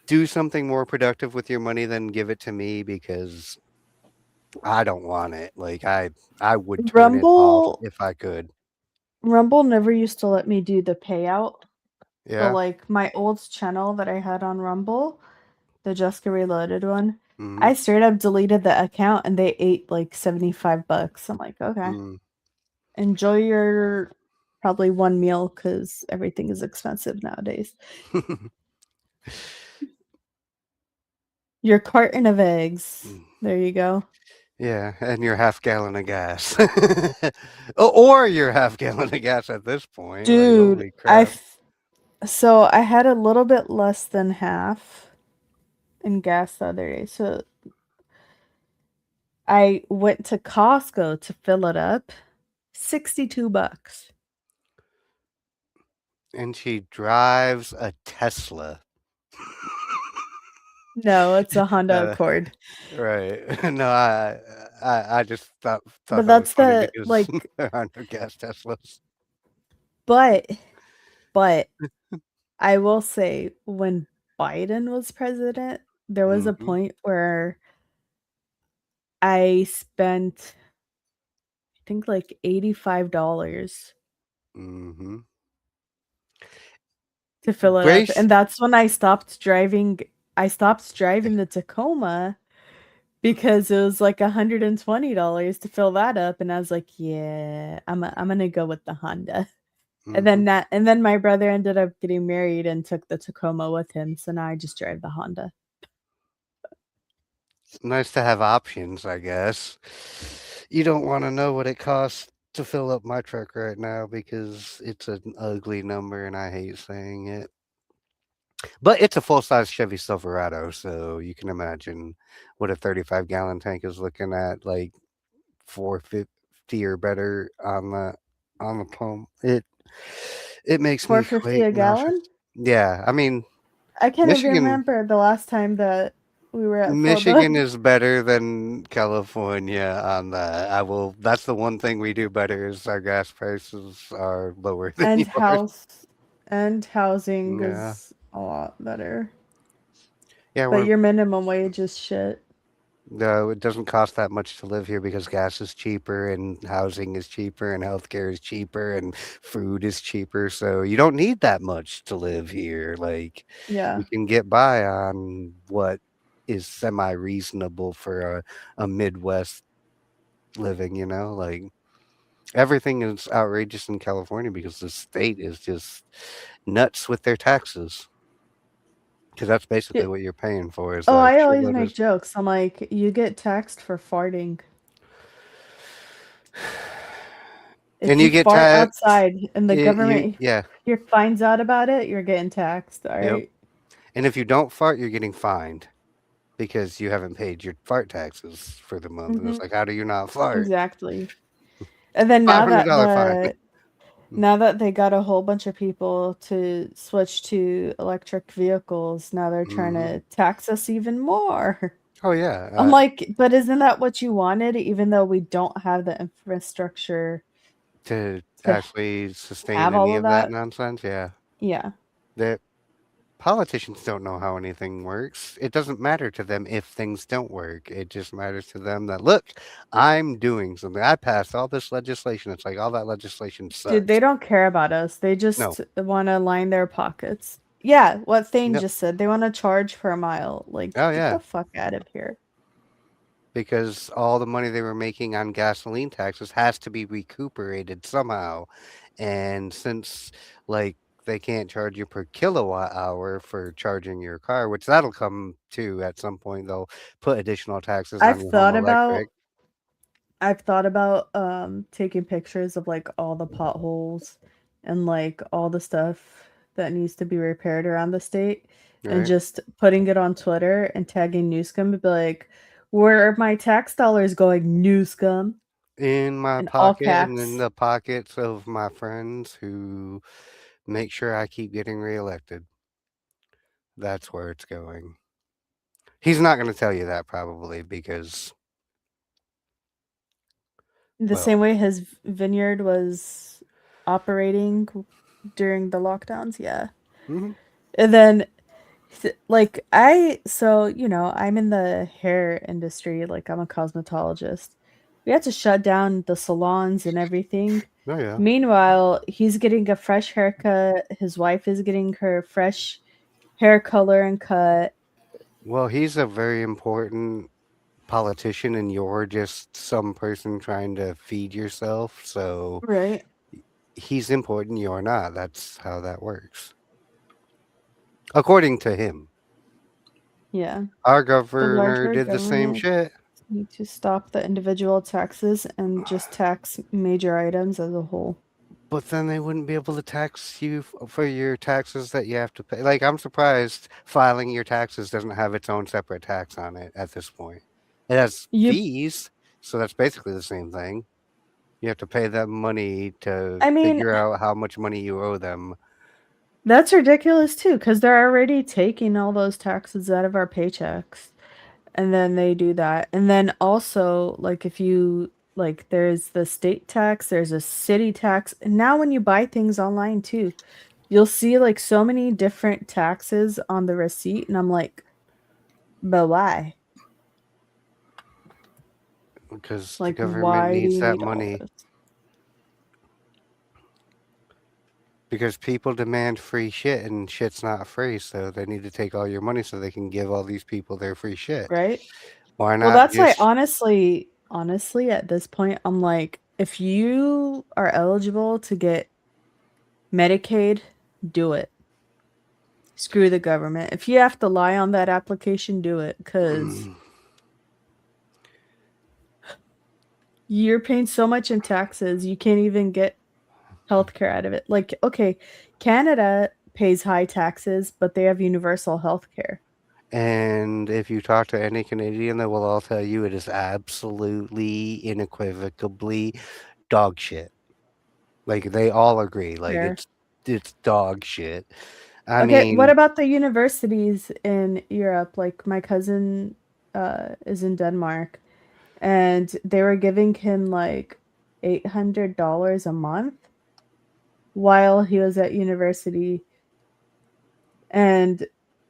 do something more productive with your money than give it to me, because I don't want it. Like I would turn it off if I could. Rumble never used to let me do the payout. Yeah. So like my old channel that I had on Rumble, the Jessica Reloaded one, I straight up deleted the account and they ate like $75. I'm like, okay. Enjoy your probably one meal, because everything is expensive nowadays. Your carton of eggs. There you go. Yeah, and your half gallon of gas. Or your half gallon of gas at this point. Dude, like, holy crap. So I had a little bit less than half in gas the other day. So I went to Costco to fill it up. $62. And she drives a Tesla. No, it's a Honda Accord. Right. No, I just thought But that was that's funny the because like there aren't no gas Teslas. but I will say when Biden was president, there was a point where I spent I think like $85 Mm-hmm. to fill it up. Grace, And that's when I stopped driving the Tacoma because it was like $120 to fill that up. And I was like, yeah, I'm gonna go with the Honda. And then my brother ended up getting married and took the Tacoma with him. So now I just drive the Honda. it's nice to have options, I guess. You don't want to know what it costs to fill up my truck right now because it's an ugly number and I hate saying it. But it's a full-size Chevy Silverado, so you can imagine what a 35-gallon tank is looking at, like 450 or better on the pump. It makes me $4.50 quite a nauseous. gallon? Yeah, I mean, I can't even Michigan remember the last time that we were at Michigan $4. is better than California on that. That's the one thing we do better is our gas prices are lower than And yours. housing Yeah. is a lot better. Yeah, But your minimum wage is shit. No, it doesn't cost that much to live here because gas is cheaper and housing is cheaper and healthcare is cheaper and food is cheaper. So you don't need that much to live here. Like Yeah. you can get by on what is semi-reasonable for a Midwest living, like everything is outrageous in California because the state is just nuts with their taxes. Because that's basically what you're paying for. Is I always make jokes. I'm like, you get taxed for farting. If you get fart outside and the government finds out about it, you're getting taxed. All right. And if you don't fart, you're getting fined because you haven't paid your fart taxes for the month. And it's like, how do you not fart? Exactly. And then now that they got a whole bunch of people to switch to electric vehicles, now they're trying to tax us even more. Oh yeah. I'm like, but isn't that what you wanted? Even though we don't have the infrastructure to actually sustain any of that nonsense. Yeah. Yeah. The politicians don't know how anything works. It doesn't matter to them if things don't work. It just matters to them that, look, I'm doing something. I passed all this legislation. It's like all that legislation sucks. Dude, they don't care about us. They just want to line their pockets. Yeah, what Thane just said. They want to charge per mile. Like, get the fuck out of here. Because all the money they were making on gasoline taxes has to be recuperated somehow. And since, like, they can't charge you per kilowatt hour for charging your car, which that'll come to at some point. They'll put additional taxes on your home electric. I've thought about taking pictures of like all the potholes and like all the stuff that needs to be repaired around the state and just putting it on Twitter and tagging Newscom to be like, where are my tax dollars going, Newscom? In my pocket and in the pockets of my friends who make sure I keep getting reelected. That's where it's going. He's not going to tell you that probably because the same way his vineyard was operating during the lockdowns. Yeah. Mm-hmm. And then like I'm in the hair industry, like I'm a cosmetologist. We had to shut down the salons and everything. Oh yeah. Meanwhile, he's getting a fresh haircut. His wife is getting her fresh hair color and cut. Well, he's a very important politician and you're just some person trying to feed yourself. So he's important, you're not. That's how that works. According to him. Yeah. Our governor did the same shit. Need to stop the individual taxes and just tax major items as a whole. But then they wouldn't be able to tax you for your taxes that you have to pay. Like, I'm surprised filing your taxes doesn't have its own separate tax on it at this point. It has fees, so that's basically the same thing. You have to pay them money to figure out how much money you owe them. That's ridiculous too, because they're already taking all those taxes out of our paychecks. And then they do that. And then also, like, if you like, there's the state tax, there's a city tax. And now when you buy things online too, you'll see like so many different taxes on the receipt. And I'm like, but why? Because Like, the government why do needs you that need all money. this? Because people demand free shit and shit's not free, so they need to take all your money so they can give all these people their free shit. Right? Why Well, not that's why just honestly, at this point, I'm like, if you are eligible to get Medicaid, do it. Screw the government. If you have to lie on that application, do it, because you're paying so much in taxes, you can't even get healthcare out of it. Like, okay, Canada pays high taxes, but they have universal healthcare. And if you talk to any Canadian, they will all tell you it is absolutely, unequivocally dog shit. Like, they all agree. Like, Fair. it's dog shit. I Okay, mean, what about the universities in Europe? Like, my cousin is in Denmark, and they were giving him like $800 a month while he was at university. And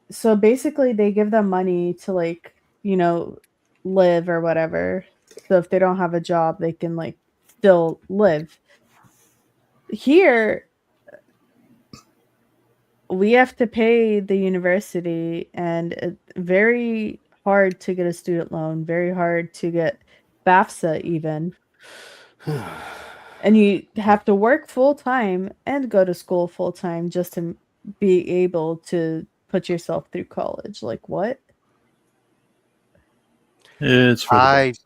so basically they give them money to, like, live or whatever. So if they don't have a job, they can like still live. Here we have to pay the university, and it's very hard to get a student loan, very hard to get FAFSA even. And you have to work full time and go to school full time just to be able to put yourself through college. Like, what? It's for the I best.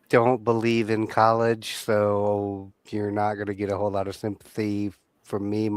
don't believe in college, so you're not going to get a whole lot of sympathy from me.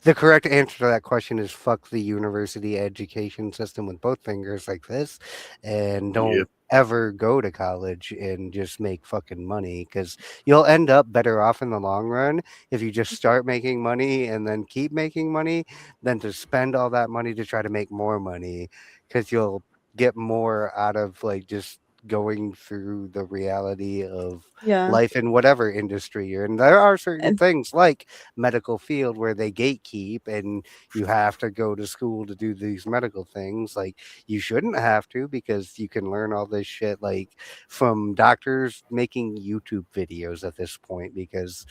The correct answer to that question is fuck the university education system with both fingers like this, and don't Yep. ever go to college and just make fucking money, because you'll end up better off in the long run if you just start making money and then keep making money than to spend all that money to try to make more money, because you'll get more out of like just going through the reality of Yeah. life in whatever industry you're in. There are certain And things like medical field where they gatekeep and you have to go to school to do these medical things. Like, you shouldn't have to, because you can learn all this shit like from doctors making YouTube videos at this point, because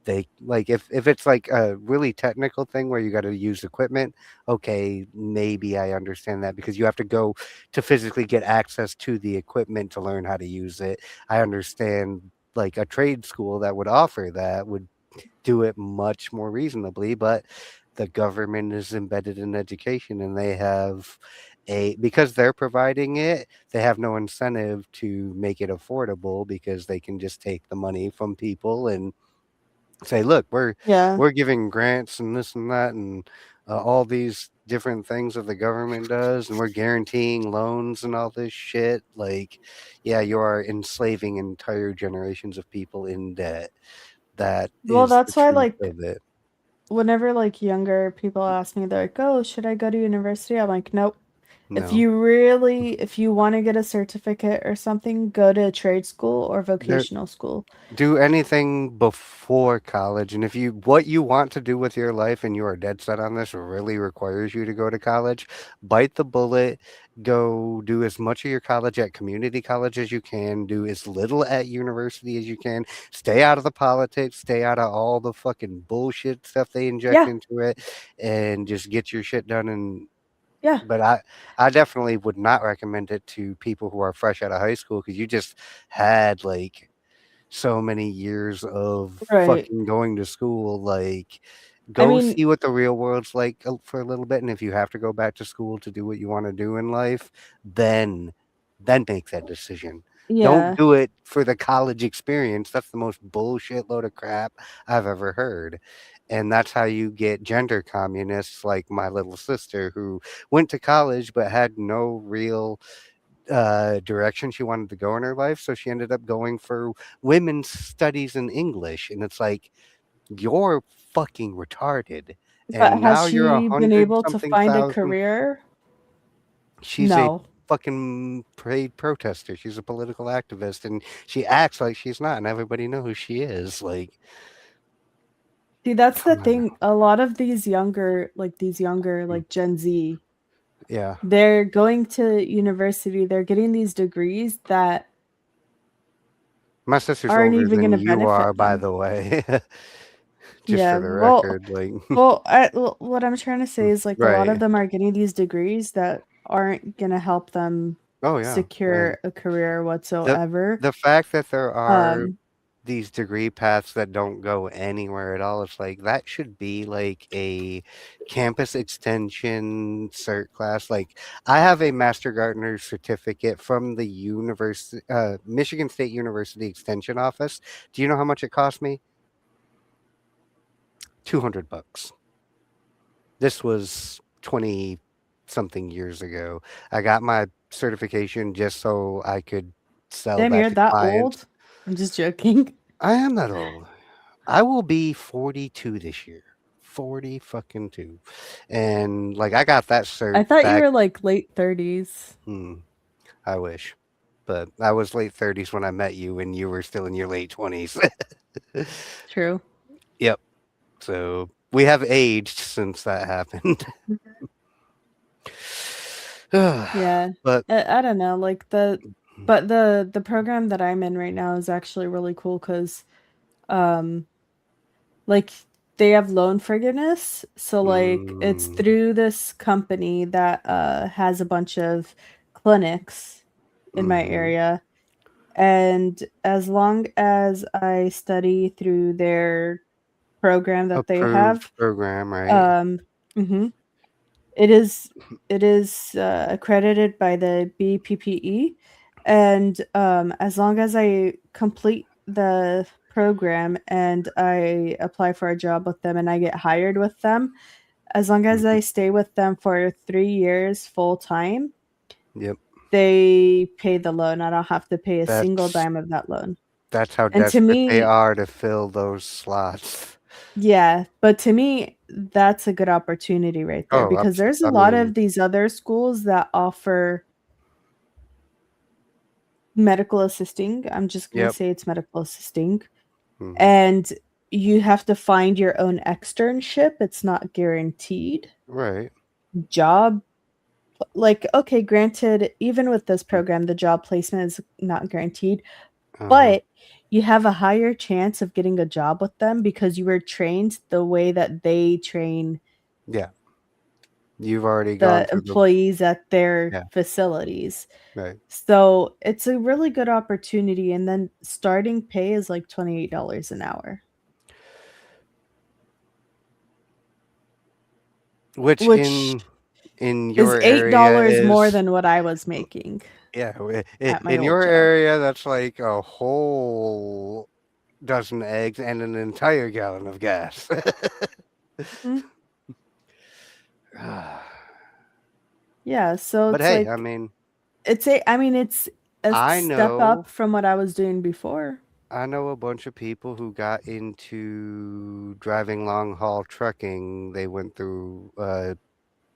they like, if it's like a really technical thing where you got to use equipment, okay, maybe I understand that, because you have to go to physically get access to the equipment to learn how to use it. I understand like a trade school that would offer that would do it much more reasonably, but the government is embedded in education, and they have because they're providing it, they have no incentive to make it affordable, because they can just take the money from people and say, look, yeah. we're giving grants and this and that, and all these different things that the government does, and we're guaranteeing loans and all this shit. Like, yeah, you are enslaving entire generations of people in debt. That Well, is the that's why, truth like, of it. whenever like younger people ask me, they're like, "Oh, should I go to university?" I'm like, "Nope. If No, you want to get a certificate or something, go to a trade school or there vocational school." do anything before college, and if what you want to do with your life and you are dead set on this really requires you to go to college, bite the bullet, go do as much of your college at community college as you can, do as little at university as you can, stay out of the politics, stay out of all the fucking bullshit stuff they inject Yeah. into it, and just get your shit done. And Yeah. but I definitely would not recommend it to people who are fresh out of high school, because you just had like so many years of Right. fucking going to school. Like, I go mean, see what the real world's like for a little bit, and if you have to go back to school to do what you want to do in life, then make that decision. Don't yeah. do it for the college experience. That's the most bullshit load of crap I've ever heard. And that's how you get gender communists like my little sister, who went to college but had no real direction she wanted to go in her life. So she ended up going for women's studies in English. And it's like, you're fucking retarded. But and has now she you're been able to 100-something find a thousand. career? She's a No. fucking paid protester. She's a political activist, and she acts like she's not, and everybody knows who she is. Like, See, that's the come on. thing. A lot of these younger, like Gen Z, Yeah, they're going to university, they're getting these degrees that my sister's aren't older even than going to you are, benefit by them. the way. Just Yeah, for the well, record, like, what I'm trying to say is like a lot of right. them are getting these degrees that aren't going to help them Oh yeah, and secure a career the whatsoever. the fact that there are Um, these degree paths that don't go anywhere at all, it's like that should be like a campus extension cert class. Like, I have a Master Gardener certificate from the university, Michigan State University Extension Office. Do you know how much it cost me? $200. This was 20 something years ago. I got my certification just so I could sell damn, that you're to that clients. old? I'm just joking. I am that old. I will be 42 this year. 40 fucking 2. And like, I got that I cert thought you back. were like late 30s. I wish. But I was late 30s when I met you, and you were still in your late 20s. True. Yep. So we have aged since that happened. Yeah. But I don't know, like but the program that I'm in right now is actually really cool because like they have loan forgiveness. So like it's through this company that has a bunch of clinics in my area. And as long as I study through their program that they have, approved program, right? mhm, it is accredited by the BPPE, and as long as I complete the program and I apply for a job with them and I get hired with them, as long as I stay with them for 3 years full time, Yep. they pay the loan. I don't have to pay a single That's dime of that loan. that's how And to desperate they me, are to fill those slots. yeah, but to me, that's a good opportunity right there Oh, because there's a I lot mean, of these other schools that offer medical assisting. I'm just going to yep. say it's medical assisting. Mhm. And you have to find your own externship. It's not guaranteed. Right. Job, like, okay, granted, even with this program, the job placement is not guaranteed, but you have a higher chance of getting a job with them because you were trained the way that they train Yeah. You've already gone the through the employees at their Yeah. facilities. Right. So it's a really good opportunity. And then starting pay is like $28 an hour. Which Which in is your area $8 more is than what I was making yeah, at my in old your job. area, that's like a whole dozen eggs and an entire gallon of gas. Mhm. Yeah, so But it's hey, I like mean, it's a I step know up from what I was doing before. I know a bunch of people who got into driving long haul trucking. They went through a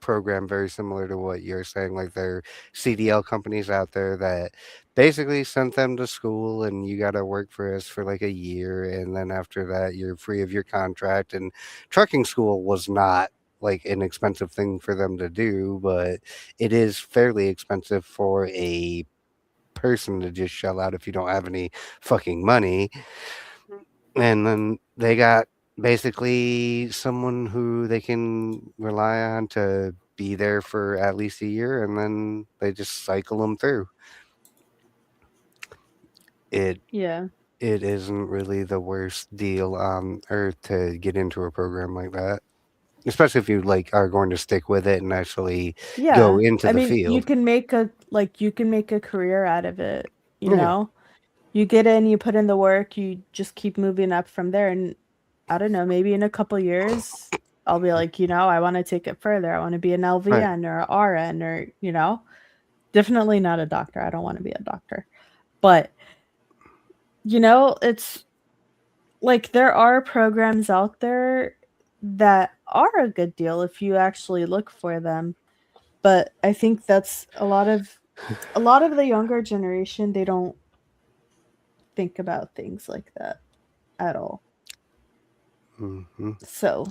program very similar to what you're saying. Like, there are CDL companies out there that basically sent them to school, and you got to work for us for like a year. And then after that, you're free of your contract. And trucking school was not like an expensive thing for them to do, but it is fairly expensive for a person to just shell out if you don't have any fucking money. And then they got basically someone who they can rely on to be there for at least a year, and then they just cycle them through. Yeah. It isn't really the worst deal on earth to get into a program like that, especially if you like are going to stick with it and actually go Yeah. into I the mean, you field. can make a career out of it, you Yeah. know? You get in, you put in the work, you just keep moving up from there. And I don't know, maybe in a couple years, I'll be like, I want to take it further. I want to be an LVN or an RN or, definitely not a doctor. I don't want to be a doctor. But, it's like there are programs out there that are a good deal if you actually look for them. But I think that's a lot of the younger generation, they don't think about things like that at all. Mm-hmm. So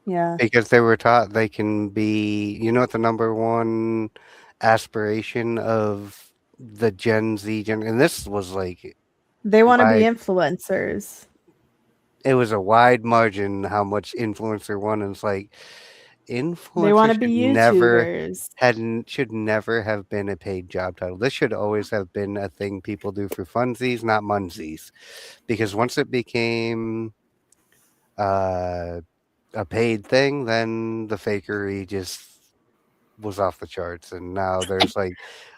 yeah. Because they were taught they can be, what the number one aspiration of the Gen Z and this was like They want to be wide, influencers. it was a wide margin how much influencer won, and it's like They want influencer to be YouTubers. should never have been a paid job title. This should always have been a thing people do for funsies, not munsies. Because once it became a paid thing, then the fakery just was off the charts, and now there's like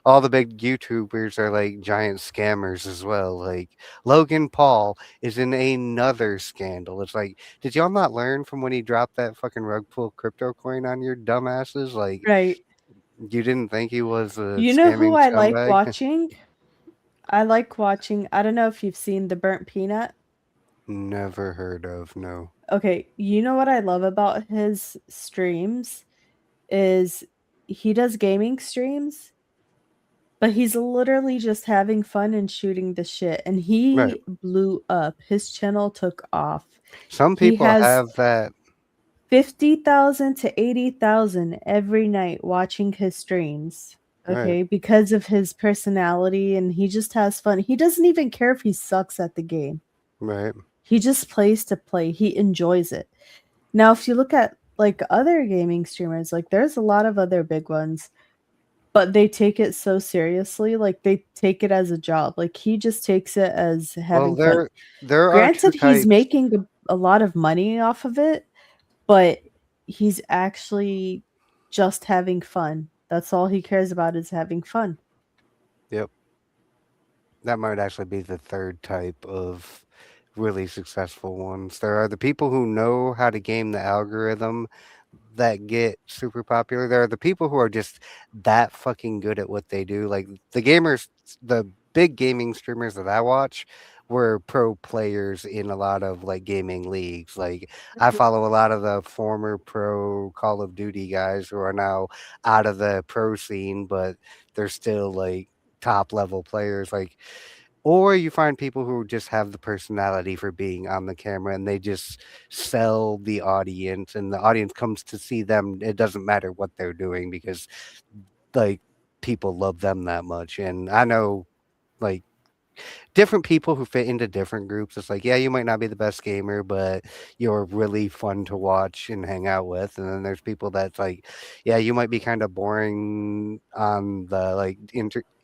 all the big YouTubers are like giant scammers as well. Like Logan Paul is in another scandal. It's like, did y'all not learn from when he dropped that fucking rug pull crypto coin on your dumbasses? Like, Right. you didn't think he was a You know who scamming I like scumbag? watching? I like watching, I don't know if you've seen The Burnt Peanut. Never heard of, no. Okay, you know what I love about his streams is he does gaming streams, but he's literally just having fun and shooting the shit, and he Right. blew up. His channel took off. Some He people has have that. 50,000 to 80,000 every night watching his streams. Okay, Right. because of his personality, and he just has fun. He doesn't even care if he sucks at the game. Right. He just plays to play. He enjoys it. Now, if you look at like other gaming streamers, like there's a lot of other big ones, but they take it so seriously. Like they take it as a job. Like he just takes it as having fun. There are Granted, two he's types. making a lot of money off of it, but he's actually just having fun. That's all he cares about is having fun. Yep. That might actually be the third type of really successful ones. There are the people who know how to game the algorithm that get super popular. There are the people who are just that fucking good at what they do. Like the gamers, the big gaming streamers that I watch were pro players in a lot of like gaming leagues. Like I follow a lot of the former pro Call of Duty guys who are now out of the pro scene, but they're still like top level players. Like, or you find people who just have the personality for being on the camera and they just sell the audience, and the audience comes to see them. It doesn't matter what they're doing because like people love them that much. And I know like different people who fit into different groups. It's like, yeah, you might not be the best gamer, but you're really fun to watch and hang out with. And then there's people that's like, yeah, you might be kind of boring on the like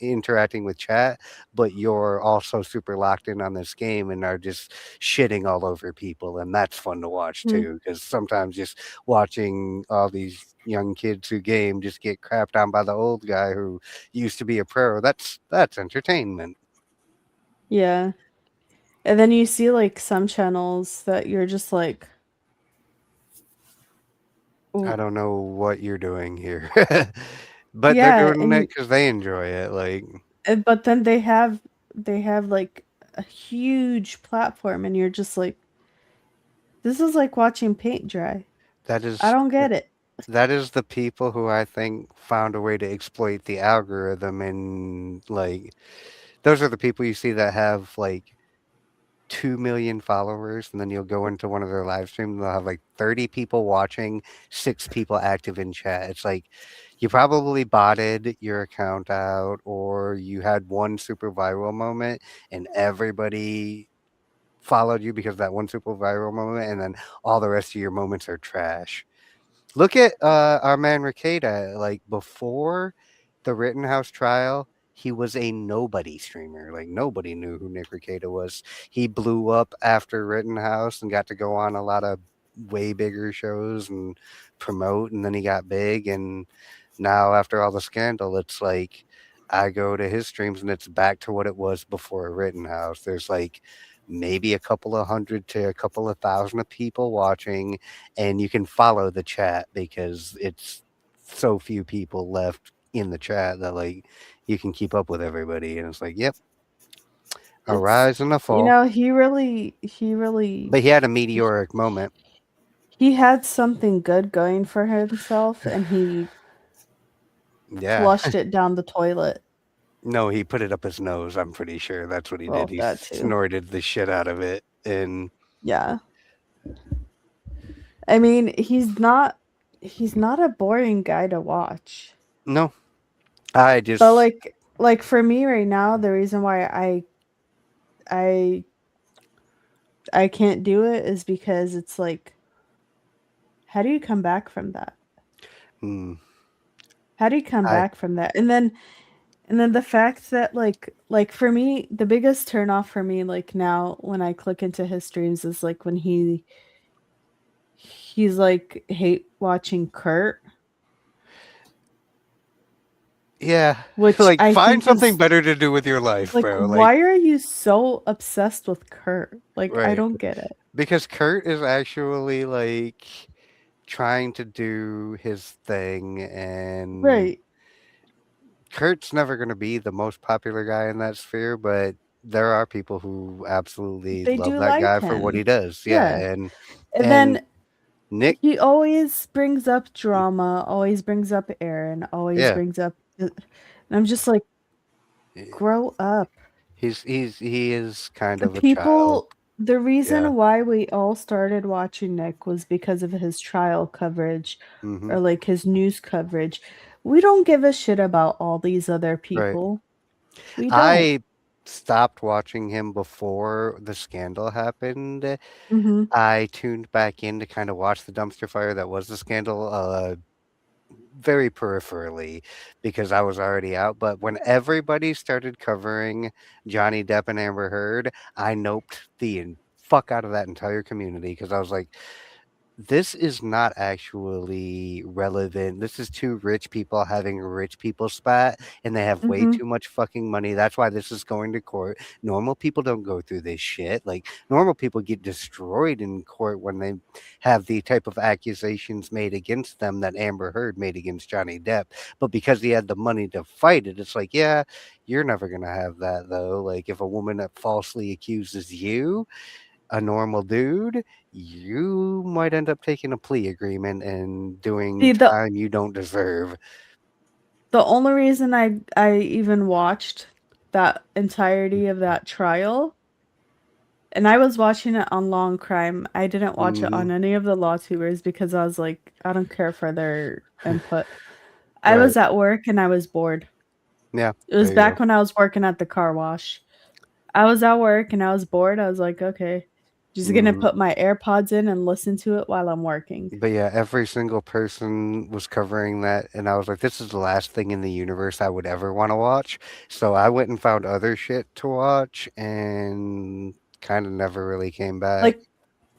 interacting with chat, but you're also super locked in on this game and are just shitting all over people. And that's fun to watch too, because sometimes just watching all these young kids who game just get crapped on by the old guy who used to be a pro. That's entertainment. Yeah. And then you see like some channels that you're just like, I don't know what you're doing here. But yeah, they're doing it because they enjoy it. Like, but then they have like a huge platform, and you're just like, this is like watching paint dry. that is, I don't get it. that is the people who I think found a way to exploit the algorithm, and like those are the people you see that have like 2 million followers, and then you'll go into one of their live streams and they'll have like 30 people watching, 6 people active in chat. It's like you probably botted your account out, or you had one super viral moment and everybody followed you because of that one super viral moment, and then all the rest of your moments are trash. Look at our man Rekieta. Like before the Rittenhouse trial, he was a nobody streamer. Like nobody knew who Nick Rekieta was. He blew up after Rittenhouse and got to go on a lot of way bigger shows and promote, and then he got big. And now after all the scandal, it's like I go to his streams and it's back to what it was before Rittenhouse. There's like maybe a couple of hundred to a couple of thousand of people watching, and you can follow the chat because it's so few people left in the chat that like you can keep up with everybody. And it's like, yep, A rise and a fall. You know, he really. But he had a meteoric moment. He had something good going for himself, and he flushed it down the toilet. No, he put it up his nose. I'm pretty sure that's what he did. He that too. snorted the shit out of it, and yeah. I mean, he's not a boring guy to watch. No, I just. But like for me right now, the reason why I can't do it is because it's like, how do you come back from that? How do you come back from that? And then the fact that like for me, the biggest turnoff for me, like now when I click into his streams, is like when he's like hate watching Kurt. Yeah, which like I find think something is, better to do with your life, like, bro. why are you so obsessed with Kurt? Like, I Right. don't get it. Because Kurt is actually like trying to do his thing, and Right. Kurt's never going to be the most popular guy in that sphere, but there are people who absolutely They love do that like guy for what him. he does. Yeah. And then Nick, he always brings up drama, always brings up Aaron, always Yeah. brings up, and I'm just like, grow up. he is kind of a child. People, the reason Yeah. why we all started watching Nick was because of his trial coverage Mhm. or like his news coverage. We don't give a shit about all these other people. We don't. I stopped watching him before the scandal happened. Mhm. I tuned back in to kind of watch the dumpster fire that was the scandal very peripherally because I was already out. But when everybody started covering Johnny Depp and Amber Heard, I noped the fuck out of that entire community because I was like, this is not actually relevant. This is two rich people having a rich people spat, and they have way Mhm. too much fucking money. That's why this is going to court. Normal people don't go through this shit. Like, normal people get destroyed in court when they have the type of accusations made against them that Amber Heard made against Johnny Depp. But because he had the money to fight it, it's like, yeah, you're never going to have that, though. Like, if a woman that falsely accuses you, a normal dude, you might end up taking a plea agreement and doing See, time you don't deserve. The only reason I even watched that entirety of that trial, and I was watching it on Long Crime. I didn't watch it on any of the law tubers because I was like, I don't care for their input. I was at work and I was bored. Yeah. It was back when I was working at the car wash. I was at work and I was bored. I was like, okay, just gonna put my AirPods in and listen to it while I'm working. But yeah, every single person was covering that, and I was like, this is the last thing in the universe I would ever want to watch. So I went and found other shit to watch, and kind of never really came back. Like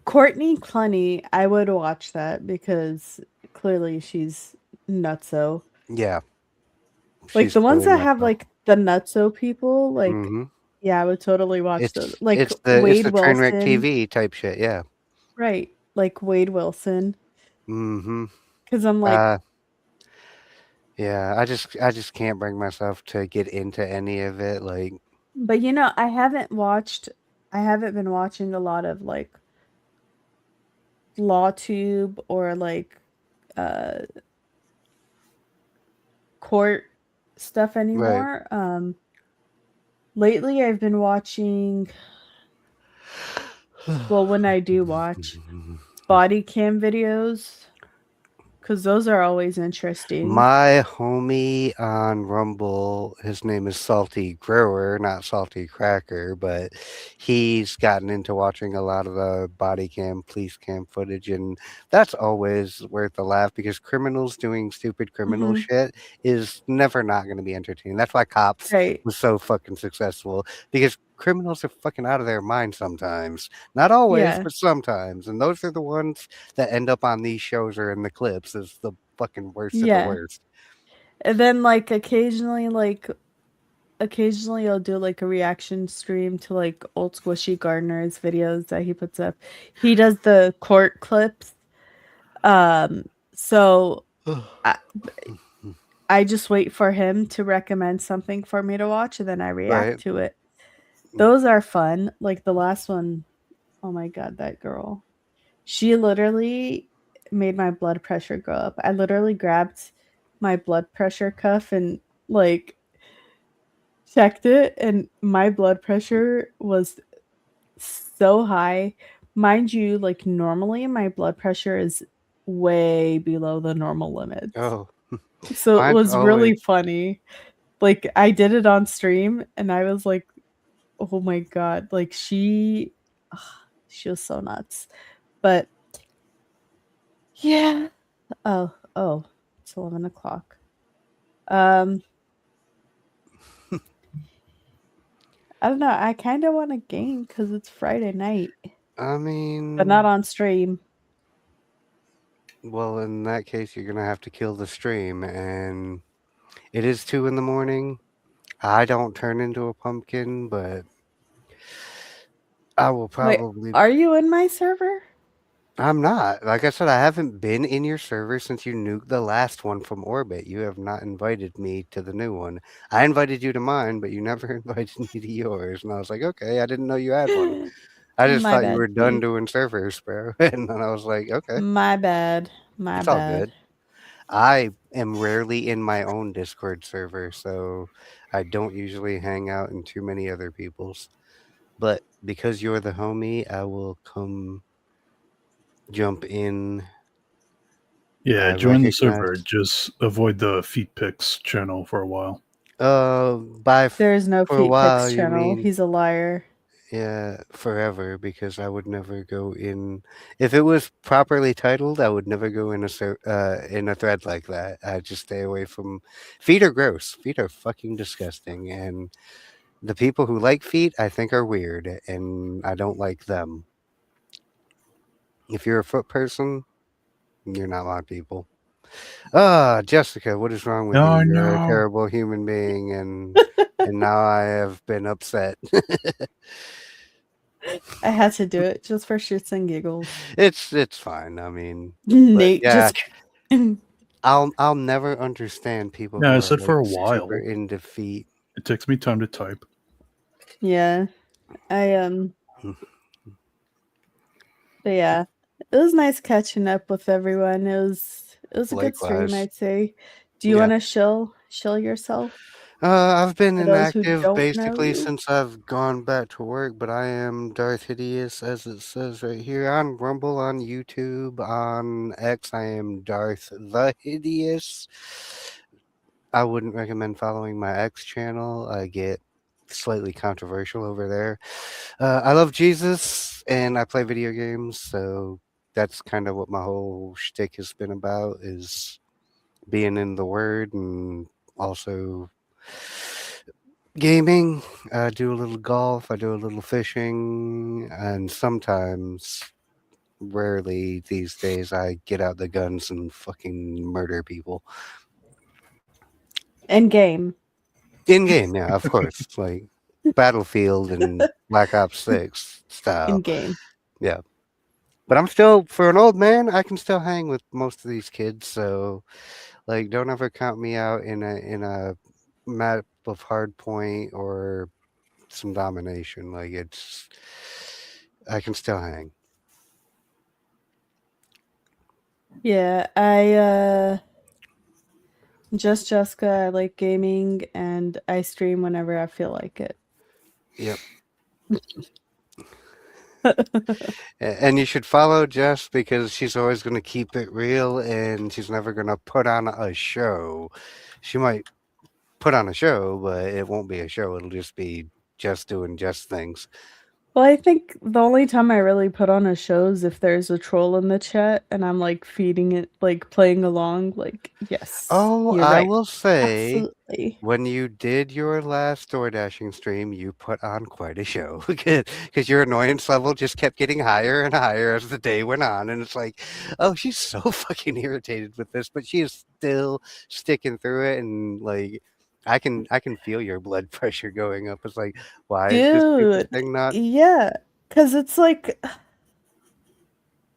Courtney Clooney, I would watch that because clearly she's nutso. Yeah. Like She's the ones clearly that have nutso. like the nutso people, like yeah, I would totally watch those. Like it's the Wade Trainwreck Wilson. TV type shit, yeah. Right. Like Wade Wilson. Mm-hmm. Because I'm like, yeah, I just can't bring myself to get into any of it. Like, but you know, I haven't been watching a lot of like LawTube or like court stuff anymore. Lately I've been watching, well, when I do watch body cam videos, because those are always interesting. My homie on Rumble, his name is Salty Grower, not Salty Cracker, but he's gotten into watching a lot of the body cam, police cam footage, and that's always worth a laugh because criminals doing stupid criminal shit is never not going to be entertaining. That's why Cops was so fucking successful, because criminals are fucking out of their mind sometimes. Not always, but sometimes. And those are the ones that end up on these shows or in the clips as the fucking worst of the worst. And then like occasionally I'll do like a reaction stream to like old Squishy Gardner's videos that he puts up. He does the court clips. So I just wait for him to recommend something for me to watch and then I react to it. Those are fun. Like the last one, oh my god, that girl. She literally made my blood pressure go up. I literally grabbed my blood pressure cuff and like checked it, and my blood pressure was so high. Mind you, like normally my blood pressure is way below the normal limits. Oh. So it Mine's was really always- funny. Like I did it on stream and I was like, oh my god, like she was so nuts. But yeah. Oh, it's 11 o'clock. I don't know. I kind of want to game because it's Friday night, I mean, but not on stream. well, in that case, you're gonna have to kill the stream, and it is 2 a.m. I don't turn into a pumpkin, but I will probably. Wait, are you in my server? I'm not. Like I said, I haven't been in your server since you nuked the last one from orbit. You have not invited me to the new one. I invited you to mine, but you never invited me to yours. And I was like, okay, I didn't know you had one. I just My thought you bad, were done Steve. doing servers, bro. And then I was like, okay, My bad. My it's all bad. good. I am rarely in my own Discord server, so I don't usually hang out in too many other people's. But because you're the homie, I will come jump in. Yeah, I join the server. recognize- Just avoid the feet pics channel for a while. There is no for a feet while, pics you channel. mean- He's a liar. Yeah, forever, because I would never go in. If it was properly titled, I would never go in a thread like that. I'd just stay away from. Feet are gross. Feet are fucking disgusting, and the people who like feet, I think, are weird, and I don't like them. If you're a foot person, you're not my people. Jessica, what is wrong with No, you? You're a no. terrible human being, and now I have been upset. I had to do it just for shits and giggles. It's fine. I mean, Nate yeah. just. I'll never understand people. Yeah, who I are, said for a like, while. super into feet. It takes me time to type. Yeah, but yeah, it was nice catching up with everyone. It was a good stream, Likewise. I'd say. Do you Yeah. want to shill yourself? I've been For those who inactive don't know basically you. since I've gone back to work, but I am Darth Hideous, as it says right here on Rumble, on YouTube, on X. I am Darth the Hideous. I wouldn't recommend following my X channel. I get slightly controversial over there. I love Jesus and I play video games, so that's kind of what my whole shtick has been about, is being in the Word and also gaming. I do a little golf, I do a little fishing, and sometimes, rarely these days, I get out the guns and fucking murder people. In game. In game, yeah, of course. Like Battlefield and Black Ops 6 style. In game. Yeah. But I'm still, for an old man, I can still hang with most of these kids, so like don't ever count me out in a map of Hardpoint or some domination. Like I can still hang. Yeah, I just Jessica, I like gaming and I stream whenever I feel like it. Yep. And you should follow Jess because she's always going to keep it real and she's never going to put on a show. She might put on a show, but it won't be a show. It'll just be Jess doing Jess things. Well, I think the only time I really put on a show is if there's a troll in the chat and I'm like feeding it, like playing along. Like, yes. Oh, you're I right. will say, Absolutely. when you did your last door dashing stream, you put on quite a show because your annoyance level just kept getting higher and higher as the day went on. And it's like, oh, she's so fucking irritated with this, but she is still sticking through it. And like, I can feel your blood pressure going up. It's like, why is this stupid thing not? Yeah, because it's like,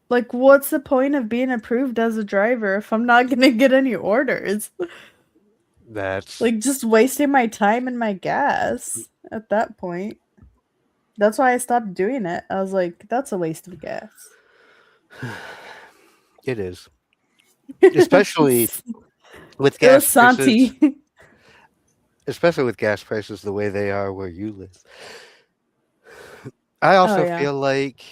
what's the point of being approved as a driver if I'm not gonna get any orders? That's like just wasting my time and my gas at that point. That's why I stopped doing it. I was like, that's a waste of gas. It is. Especially with It gas was prices. Santi. Especially with gas prices the way they are where you live. I also yeah. feel like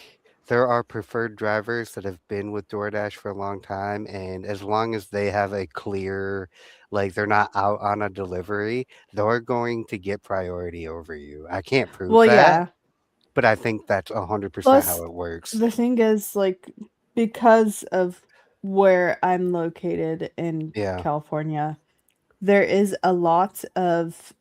there are preferred drivers that have been with DoorDash for a long time, and as long as they have a clear, like they're not out on a delivery, they're going to get priority over you. I can't prove Well, that, yeah. but I think that's 100% Plus, how it works. the thing is, like, because of where I'm located in Yeah. California, there is a lot of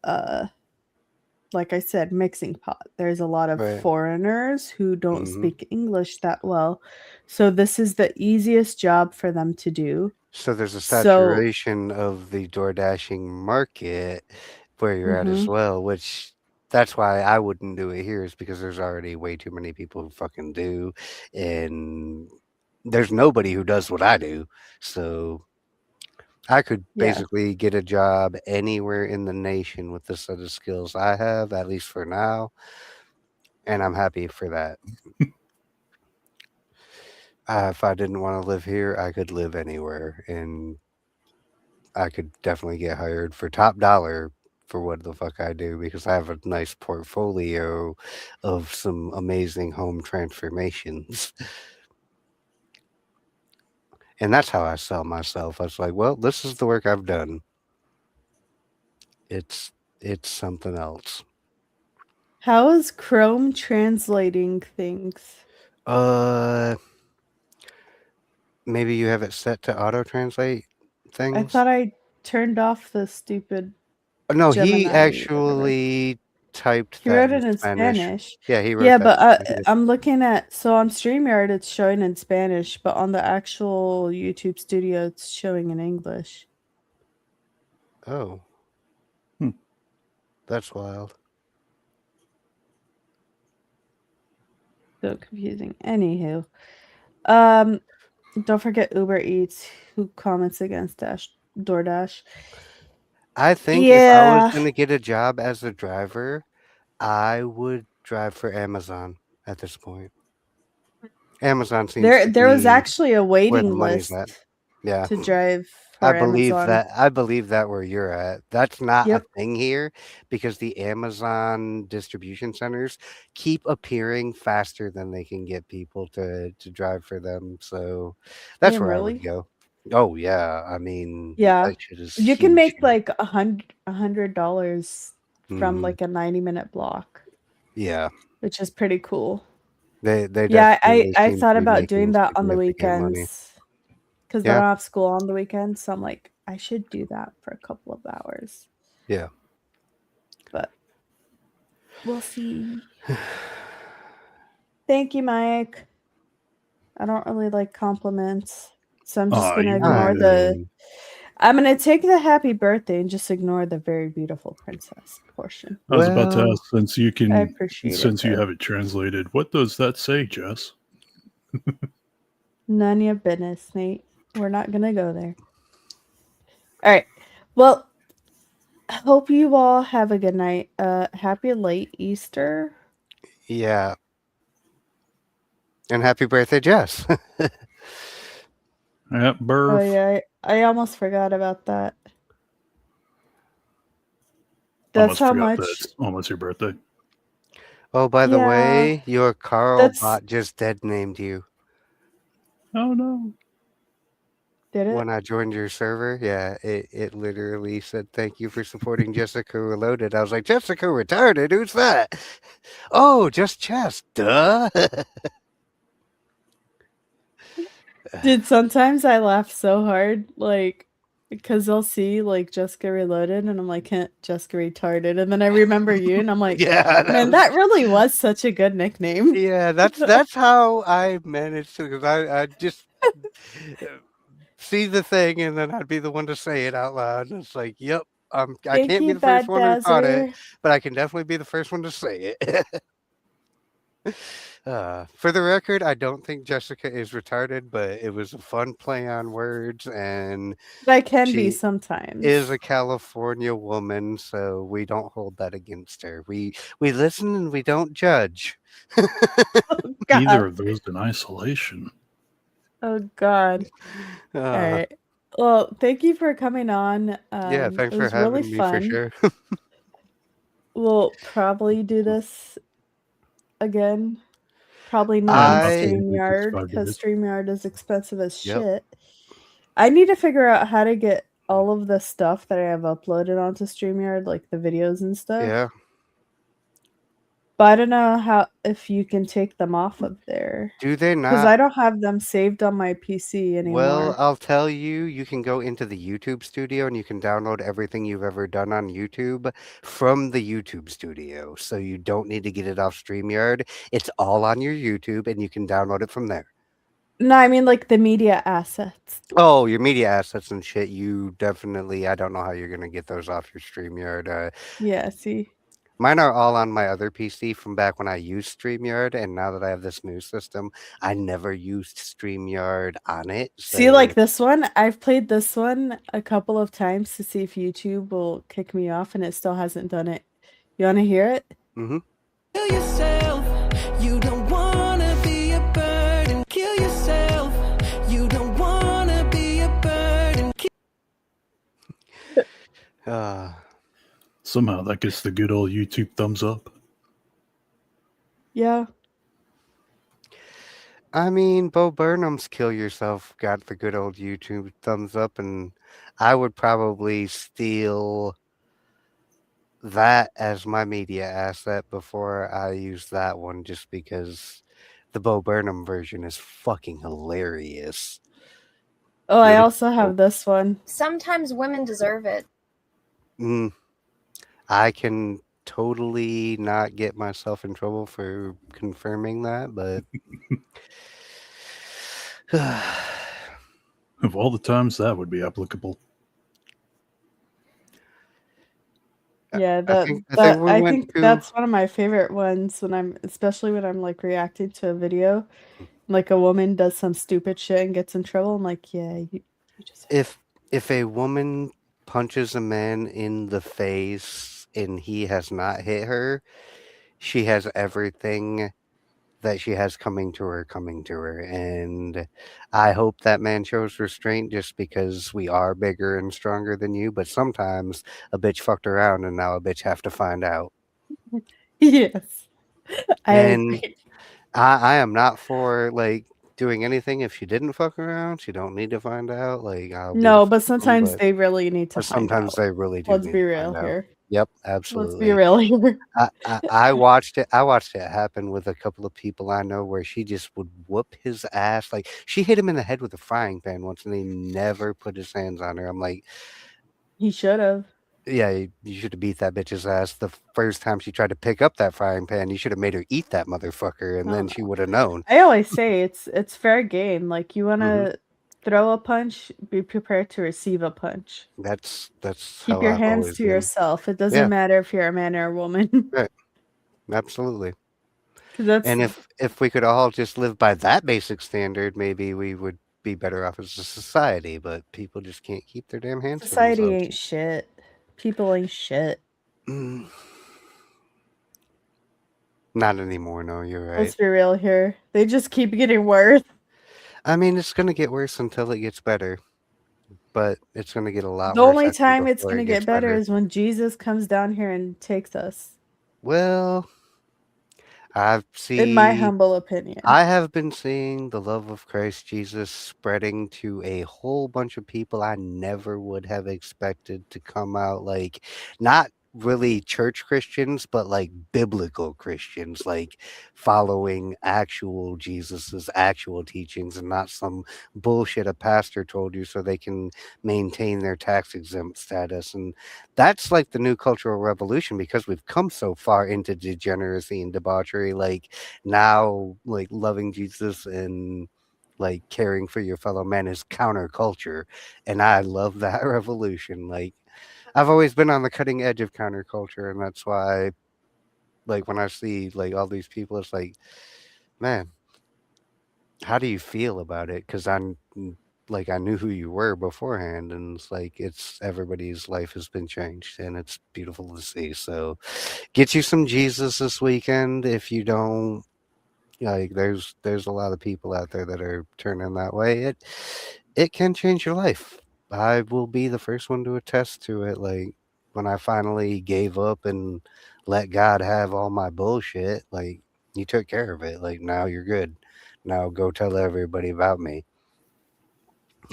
like I said, mixing pot. There's a lot of Right. foreigners who don't Mhm. speak English that well. So this is the easiest job for them to do. So there's a So saturation of the DoorDashing market where you're at as Mhm. well, which that's why I wouldn't do it here, is because there's already way too many people who fucking do, and there's nobody who does what I do. So I could Yeah. basically get a job anywhere in the nation with the set of skills I have, at least for now, and I'm happy for that. If I didn't want to live here, I could live anywhere, and I could definitely get hired for top dollar for what the fuck I do, because I have a nice portfolio of some amazing home transformations. And that's how I sell myself. I was like, well, this is the work I've done. It's something else. How is Chrome translating things? Maybe you have it set to auto translate things. I thought I turned off the stupid. No, Gemini, he whatever. actually typed He that wrote in it in Spanish. Spanish. Yeah, he wrote Yeah, that but in Spanish. I'm looking at, so on StreamYard it's showing in Spanish, but on the actual YouTube studio it's showing in English. Oh. That's wild. So confusing. Anywho. Don't forget Uber Eats, who comments against DoorDash. I think if I was going to get a job as a driver, I would drive for Amazon at this point. Amazon seems there was actually a waiting list yeah, to drive for I believe Amazon. I believe that where you're at. That's not Yep. a thing here, because the Amazon distribution centers keep appearing faster than they can get people to drive for them. So that's Damn, where I really? would go. Oh yeah, I mean, Yeah, that shit is you can huge make here. like $100 from Mhm. like a 90-minute block. Yeah. Which is pretty cool. They Yeah, definitely I seem to thought be about doing making that on the significant money. weekends because I Yeah. don't have school on the weekends, so I'm like, I should do that for a couple of hours. Yeah. But we'll see. Thank you, Mike. I don't really like compliments, so I'm just gonna ignore the. I'm gonna take the happy birthday and just ignore the very beautiful princess portion. I was about to Well, ask, since you can, I appreciate since it, you though. have it translated, what does that say, Jess? None of your business, Nate. We're not gonna go there. All right. Well, I hope you all have a good night. Happy late Easter. Yeah. And happy birthday, Jess. At birth. Oh yeah, I almost forgot about that. That's how much. That's almost your birthday. Oh, by the Yeah, way, your Carl that's- bot just dead named you. Oh no. Did it? When I joined your server, yeah, it literally said, "Thank you for supporting Jessica Reloaded." I was like, "Jessica Retarded? Who's that?" Oh, just Chess. Duh. Dude, sometimes I laugh so hard, like, because I'll see like Jessica Reloaded, and I'm like, Jessica Retarded, and then I remember you, and I'm like, Yeah, man, that really was such a good nickname. Yeah, that's how I managed to, because I just see the thing and then I'd be the one to say it out loud. And it's like, yep, I Thank can't be you, the first Bad one who caught it, Dazzer. but I can definitely be the first one to say it. For the record, I don't think Jessica is retarded, but it was a fun play on words, and I can be she sometimes. is a California woman, so we don't hold that against her. We listen and we don't judge. Neither of those in isolation. Oh God. All right. Well, thank you for coming on. Yeah, thanks it for was having really me fun. for sure. We'll probably do this again. Probably not on StreamYard because StreamYard is expensive as shit. I need to figure out how to get all of the stuff that I have uploaded onto StreamYard, like the videos and stuff. Yeah. But I don't know if you can take them off of there. Do they not? Because I don't have them saved on my PC anymore. Well, I'll tell you, you can go into the YouTube studio and you can download everything you've ever done on YouTube from the YouTube studio. So you don't need to get it off StreamYard. It's all on your YouTube and you can download it from there. No, I mean like the media assets. Oh, your media assets and shit. You definitely, I don't know how you're going to get those off your StreamYard. Yeah, see. Mine are all on my other PC from back when I used StreamYard, and now that I have this new system, I never used StreamYard on it. So... See, like this one, I've played this one a couple of times to see if YouTube will kick me off, and it still hasn't done it. You want to hear it? Mm-hmm. Kill yourself. You don't want to be a burden. Kill yourself. You don't want to be a burden. Somehow that gets the good old YouTube thumbs up. Yeah. I mean, Bo Burnham's Kill Yourself got the good old YouTube thumbs up, and I would probably steal that as my media asset before I use that one, just because the Bo Burnham version is fucking hilarious. Oh, I also have this one. Sometimes women deserve it. I can totally not get myself in trouble for confirming that, but of all the times that would be applicable. Yeah, I think that's one of my favorite ones especially when I'm like reacting to a video, like a woman does some stupid shit and gets in trouble. I'm like, yeah, you just if a woman punches a man in the face and he has not hit her, she has everything that she has coming to her, and I hope that man shows restraint just because we are bigger and stronger than you, but sometimes a bitch fucked around and now a bitch have to find out. Yes. I am not for like doing anything if she didn't fuck around. She don't need to find out. Like but sometimes they really need to find out. Sometimes they really do. Let's be real here. Yep, absolutely. Let's be real here. I watched it happen with a couple of people I know where she just would whoop his ass. Like she hit him in the head with a frying pan once and he never put his hands on her. I'm like, he should have. Yeah, you should have beat that bitch's ass the first time she tried to pick up that frying pan. You should have made her eat that motherfucker, and then she would have known. I always say it's fair game. Like you want to throw a punch, be prepared to receive a punch. That's keep your hands to yourself. It doesn't matter if you're a man or a woman. Right. Absolutely. And if we could all just live by that basic standard, maybe we would be better off as a society. But people just can't keep their damn hands. Society ain't shit. People ain't shit. Not anymore. No, you're right. Let's be real here. They just keep getting worse. I mean, it's going to get worse until it gets better. But it's going to get a lot worse. The only time it's going to get better is when Jesus comes down here and takes us. Well, I've seen, in my humble opinion, I have been seeing the love of Christ Jesus spreading to a whole bunch of people I never would have expected to come out, like not really church Christians, but like biblical Christians, like following actual Jesus's actual teachings and not some bullshit a pastor told you so they can maintain their tax exempt status. And that's like the new cultural revolution, because we've come so far into degeneracy and debauchery. Like now, like loving Jesus and like caring for your fellow man is counterculture, and I love that revolution. Like I've always been on the cutting edge of counterculture, and that's why like when I see like all these people, it's like, man, how do you feel about it? Because I'm like I knew who you were beforehand, and it's like it's everybody's life has been changed, and it's beautiful to see. So, get you some Jesus this weekend. If you don't, like, there's a lot of people out there that are turning that way. It can change your life. I will be the first one to attest to it. Like when I finally gave up and let God have all my bullshit, like you took care of it. Like now you're good. Now go tell everybody about me.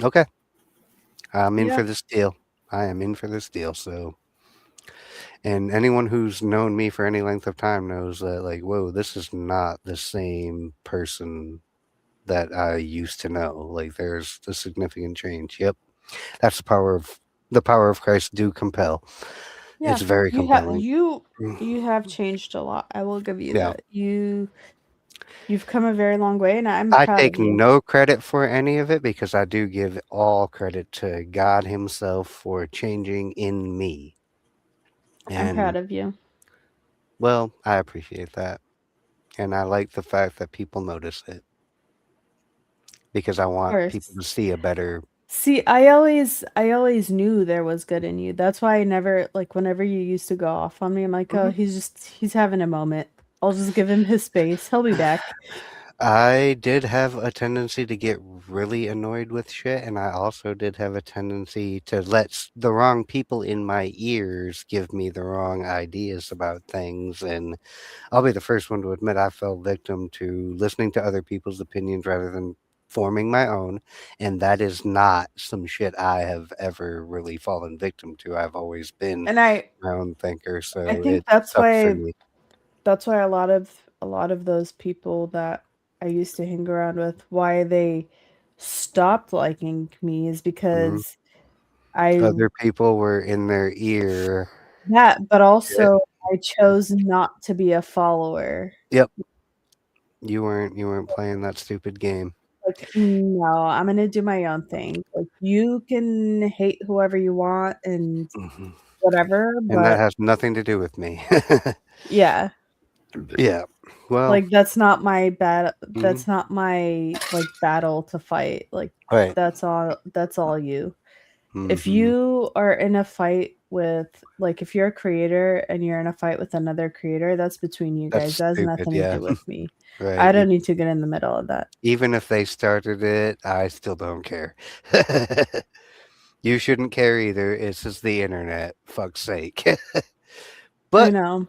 Okay. I'm in for this deal. I am in for this deal. So, and anyone who's known me for any length of time knows that, like, whoa, this is not the same person that I used to know. Like, there's a significant change. Yep. That's the power of Christ do compel. Yeah, It's very compelling. You have changed a lot. I will give you that. You've come a very long way, and I'm proud I take of you. no credit for any of it because I do give all credit to God Himself for changing in me. I'm proud of you. Well, I appreciate that. And I like the fact that people notice it. Because I want people to see a better. See, I always knew there was good in you. That's why I never, like, whenever you used to go off on me, I'm like, oh, he's having a moment. I'll just give him his space. He'll be back. I did have a tendency to get really annoyed with shit, and I also did have a tendency to let the wrong people in my ears give me the wrong ideas about things. And I'll be the first one to admit I fell victim to listening to other people's opinions rather than forming my own. And that is not some shit I have ever really fallen victim to. I've always been my own thinker. So I think that's why a lot of those people that I used to hang around with, why they stopped liking me is because other people were in their ear. But also I chose not to be a follower. Yep. You weren't playing that stupid game. Like, no, I'm gonna do my own thing. Like, you can hate whoever you want and whatever, but and that has nothing to do with me. Yeah. Yeah. Well, like that's not my that's not my like battle to fight. Like that's all you. If you are in a fight with, like, if you're a creator and you're in a fight with another creator, that's between you guys. That has nothing to do with me. I don't need to get in the middle of that. Even if they started it, I still don't care. You shouldn't care either. It's just the internet. Fuck's sake. But I know.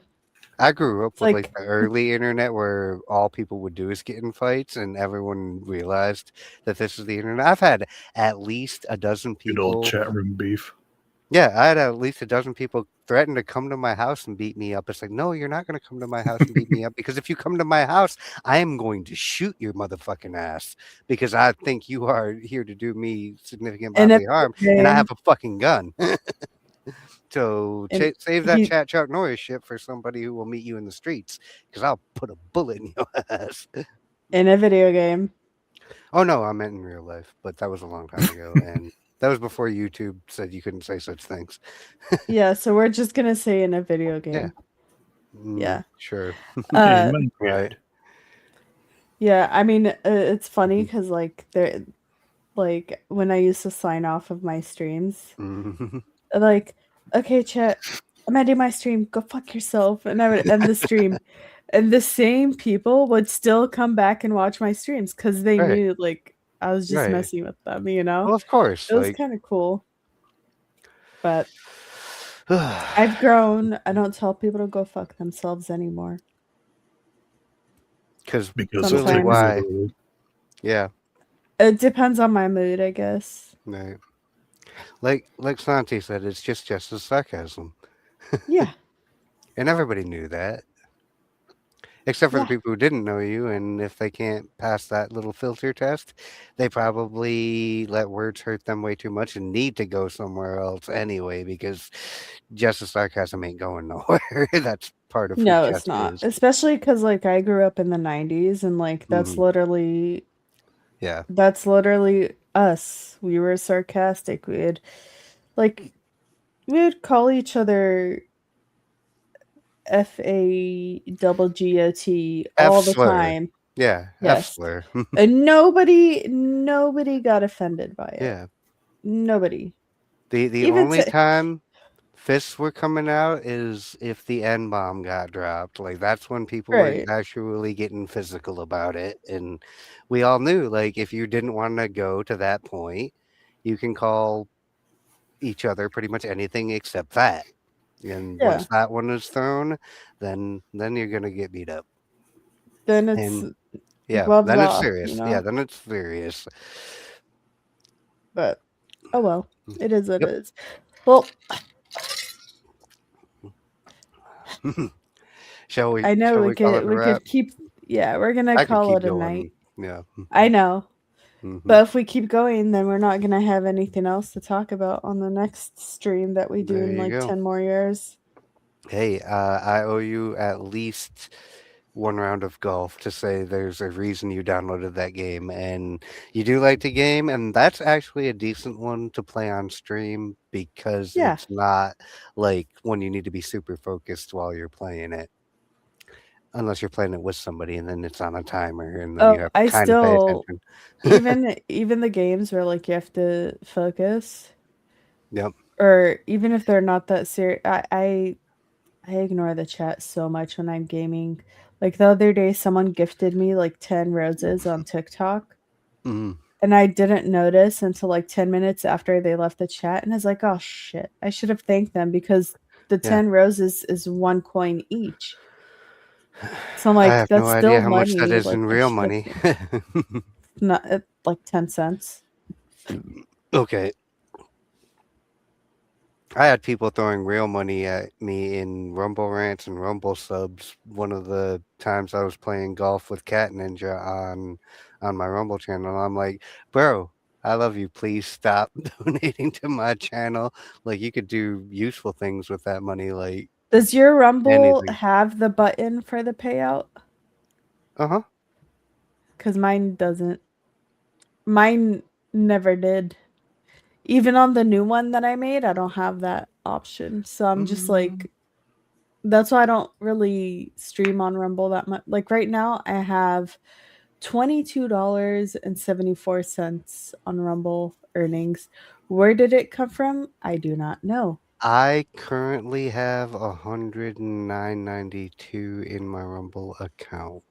I grew up with like the early internet where all people would do is get in fights, and everyone realized that this is the internet. I've had at least a dozen people. Good old chat room beef. Yeah, I had at least a dozen people threaten to come to my house and beat me up. It's like, no, you're not going to come to my house and beat me up, because if you come to my house, I am going to shoot your motherfucking ass, because I think you are here to do me significant bodily harm, and I have a fucking gun. So save that chat Chuck Norris shit for somebody who will meet you in the streets, because I'll put a bullet in your ass. In a video game. Oh, no, I meant in real life, but that was a long time ago, and that was before YouTube said you couldn't say such things. Yeah, so we're just going to say in a video game. Yeah. Sure. Right. Yeah, I mean, it's funny because, like, when I used to sign off of my streams, like, okay, chat, I'm ending my stream, go fuck yourself, and I would end the stream, and the same people would still come back and watch my streams because they knew, like, I was just messing with them, you know? Well, of course. It was kind of cool. But I've grown. I don't tell people to go fuck themselves anymore. Because really why? Yeah. It depends on my mood, I guess. Right. Like Santi said, it's just as sarcasm. Yeah. And everybody knew that. Except for the people who didn't know you, and if they can't pass that little filter test, they probably let words hurt them way too much and need to go somewhere else anyway, because just as sarcasm ain't going nowhere. That's part of no, it's not. Is. Especially because, like, I grew up in the 90s, and, like, that's literally... Yeah. That's literally us. We were sarcastic. We would call each other FAGGOT all the F-slur. time. Yeah, Yes. F-slur. And nobody got offended by it. Yeah. Nobody. The Even only to- time fists were coming out is if the N-bomb got dropped. Like, that's when people Right. were actually getting physical about it. And we all knew, like, if you didn't want to go to that point, you can call each other pretty much anything except that. And Yeah. once that one is thrown, then you're gonna get beat up. Then it's And yeah, gloves then it's off, serious. you know? Yeah, then it's serious. But oh well, it is what Yep. it is. Well, Shall we? I know shall we call it could a we wrap? could keep. Yeah, we're gonna I could call keep it a going. night. Yeah. I know. Mhm. But if we keep going, then we're not going to have anything else to talk about on the next stream that we do There in you like go. 10 more years. Hey, I owe you at least one round of golf to say there's a reason you downloaded that game, and you do like the game, and that's actually a decent one to play on stream because Yeah. it's not like when you need to be super focused while you're playing it. Unless you're playing it with somebody, and then it's on a timer, and then you have to I kind of pay still attention. even the games where like you have to focus, Yep. or even if they're not that serious, I ignore the chat so much when I'm gaming. Like the other day, someone gifted me like 10 roses on TikTok. Mhm. And I didn't notice until like 10 minutes after they left the chat. And I was like, oh shit, I should have thanked them because the Yeah. 10 roses is 1 coin each. So I'm I like, have that's no still idea how much money. that is Like, in I real should have money. thanked- not like 10 cents. Okay. I had people throwing real money at me in Rumble Rants and Rumble Subs. One of the times I was playing golf with Cat Ninja on my Rumble channel. I'm like, bro, I love you. Please stop donating to my channel. Like, you could do useful things with that money. Like, Does your Rumble anything. have the button for the payout? Uh-huh. Because mine doesn't. Mine never did. Even on the new one that I made, I don't have that option. So I'm just like, that's why I don't really stream on Rumble that much. Like right now, I have $22.74 on Rumble earnings. Where did it come from? I do not know. I currently have $109.92 in my Rumble account.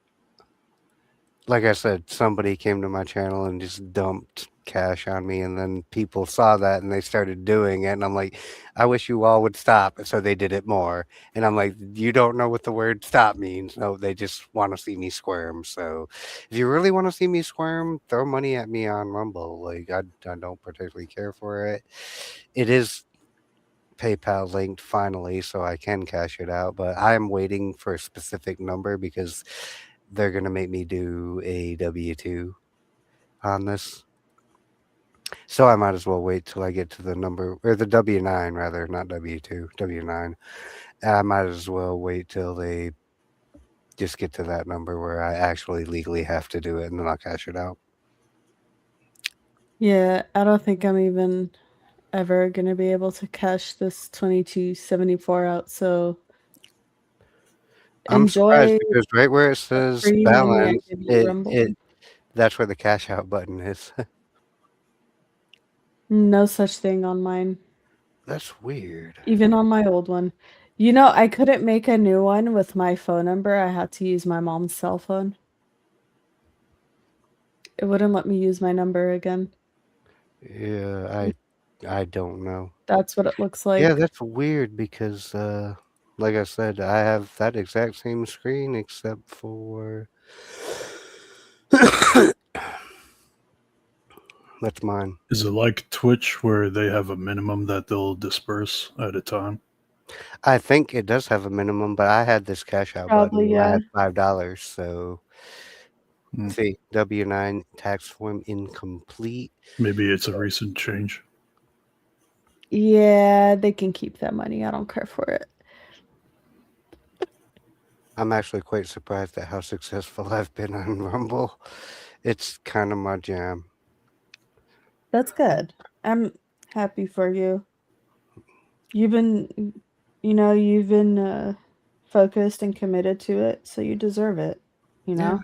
Like I said, somebody came to my channel and just dumped cash on me, and then people saw that and they started doing it, and I'm like, I wish you all would stop. So they did it more, and I'm like, you don't know what the word stop means. No, they just want to see me squirm. So if you really want to see me squirm, throw money at me on Rumble. Like, I don't particularly care for it. It is PayPal linked finally, so I can cash it out, but I'm waiting for a specific number because they're going to make me do a W-2 on this. So I might as well wait till I get to the number, or the W-9 rather, not W-2, W-9. I might as well wait till they just get to that number where I actually legally have to do it, and then I'll cash it out. Yeah, I don't think I'm even ever going to be able to cash this 22.74 out. So I'm surprised enjoy because right where it says free money I balance, give you, Rumble. that's where the cash out button is. No such thing on mine. That's weird. Even on my old one. You know, I couldn't make a new one with my phone number. I had to use my mom's cell phone. It wouldn't let me use my number again. Yeah, I don't know. That's what it looks like. Yeah, that's weird because, like I said, I have that exact same screen except for that's mine. Is it like Twitch where they have a minimum that they'll disperse at a time? I think it does have a minimum, but I had this cash out Probably, button. I yeah. had $5, so see, W-9 tax form incomplete. Maybe it's a recent change. Yeah, they can keep that money. I don't care for it. I'm actually quite surprised at how successful I've been on Rumble. It's kind of my jam. That's good. I'm happy for you. You've been focused and committed to it, so you deserve it. You know.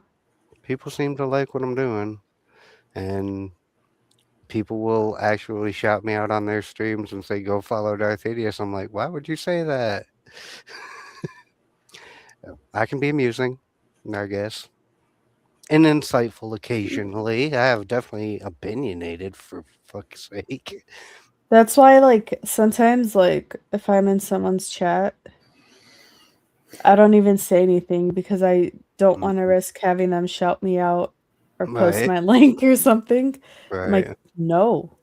People seem to like what I'm doing, and people will actually shout me out on their streams and say, "Go follow Darth Idius." I'm like, why would you say that? I can be amusing, I guess, and insightful occasionally. I have definitely opinionated, for fuck's sake. That's why, like, sometimes, like, if I'm in someone's chat, I don't even say anything because I don't want to risk having them shout me out or post Right. my link or something. I'm Right. like, no,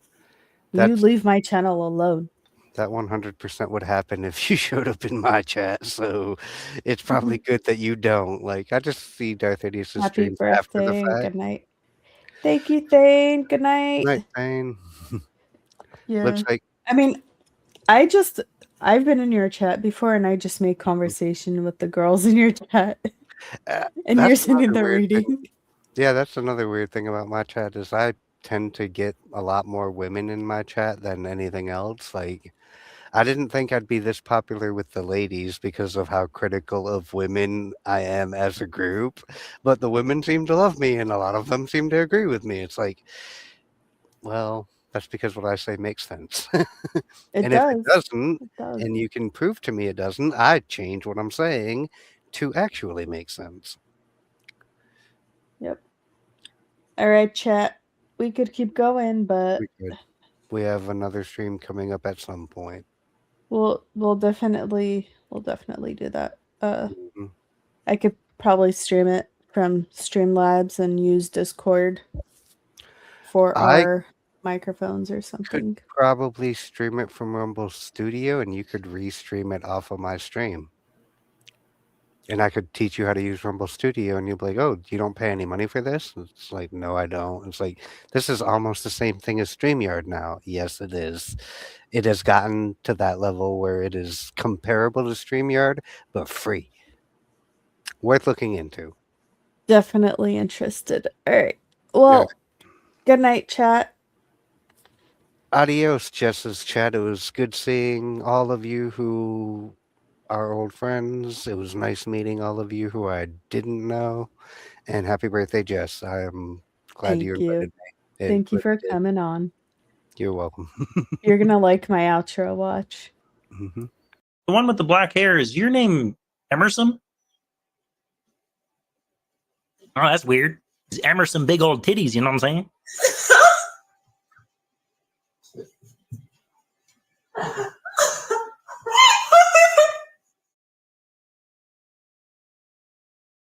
you That's leave my channel alone. that 100% would happen if you showed up in my chat. So it's probably good that you don't. Like, I just see Darth Idius' Happy streams after the birthday and fact. good night. Thank you, Thane. Good night. Night, Thane. Yeah. Looks like I mean, I've been in your chat before and I just made conversation with the girls in your chat. And you're that's sending another the weird thing. reading. Yeah, that's another weird thing about my chat is I tend to get a lot more women in my chat than anything else. Like, I didn't think I'd be this popular with the ladies because of how critical of women I am as a group, but the women seem to love me and a lot of them seem to agree with me. It's like, well, that's because what I say makes sense. It And does. if it doesn't, It does. and you can prove to me it doesn't, I change what I'm saying to actually make sense. Yep. All right, chat. We could keep going, but We have another stream coming up at some point. we'll definitely do that. Mhm. I could probably stream it from Streamlabs and use Discord for I our microphones or something. could probably stream it from Rumble Studio, and you could restream it off of my stream. And I could teach you how to use Rumble Studio, and you'll be like, "Oh, you don't pay any money for this?" It's like, "No, I don't." It's like, this is almost the same thing as StreamYard now. Yes, it is. It has gotten to that level where it is comparable to StreamYard, but free. Worth looking into. Definitely interested. All right. Well, good night, chat. Adios, Jess's chat. It was good seeing all of you who are old friends. It was nice meeting all of you who I didn't know. And happy birthday, Jess. I am glad you invited me. Thank you for coming on. You're welcome. You're gonna like my outro watch. Mm-hmm. The one with the black hair, is your name Emerson? Oh, that's weird. It's Emerson big old titties, you know what I'm saying?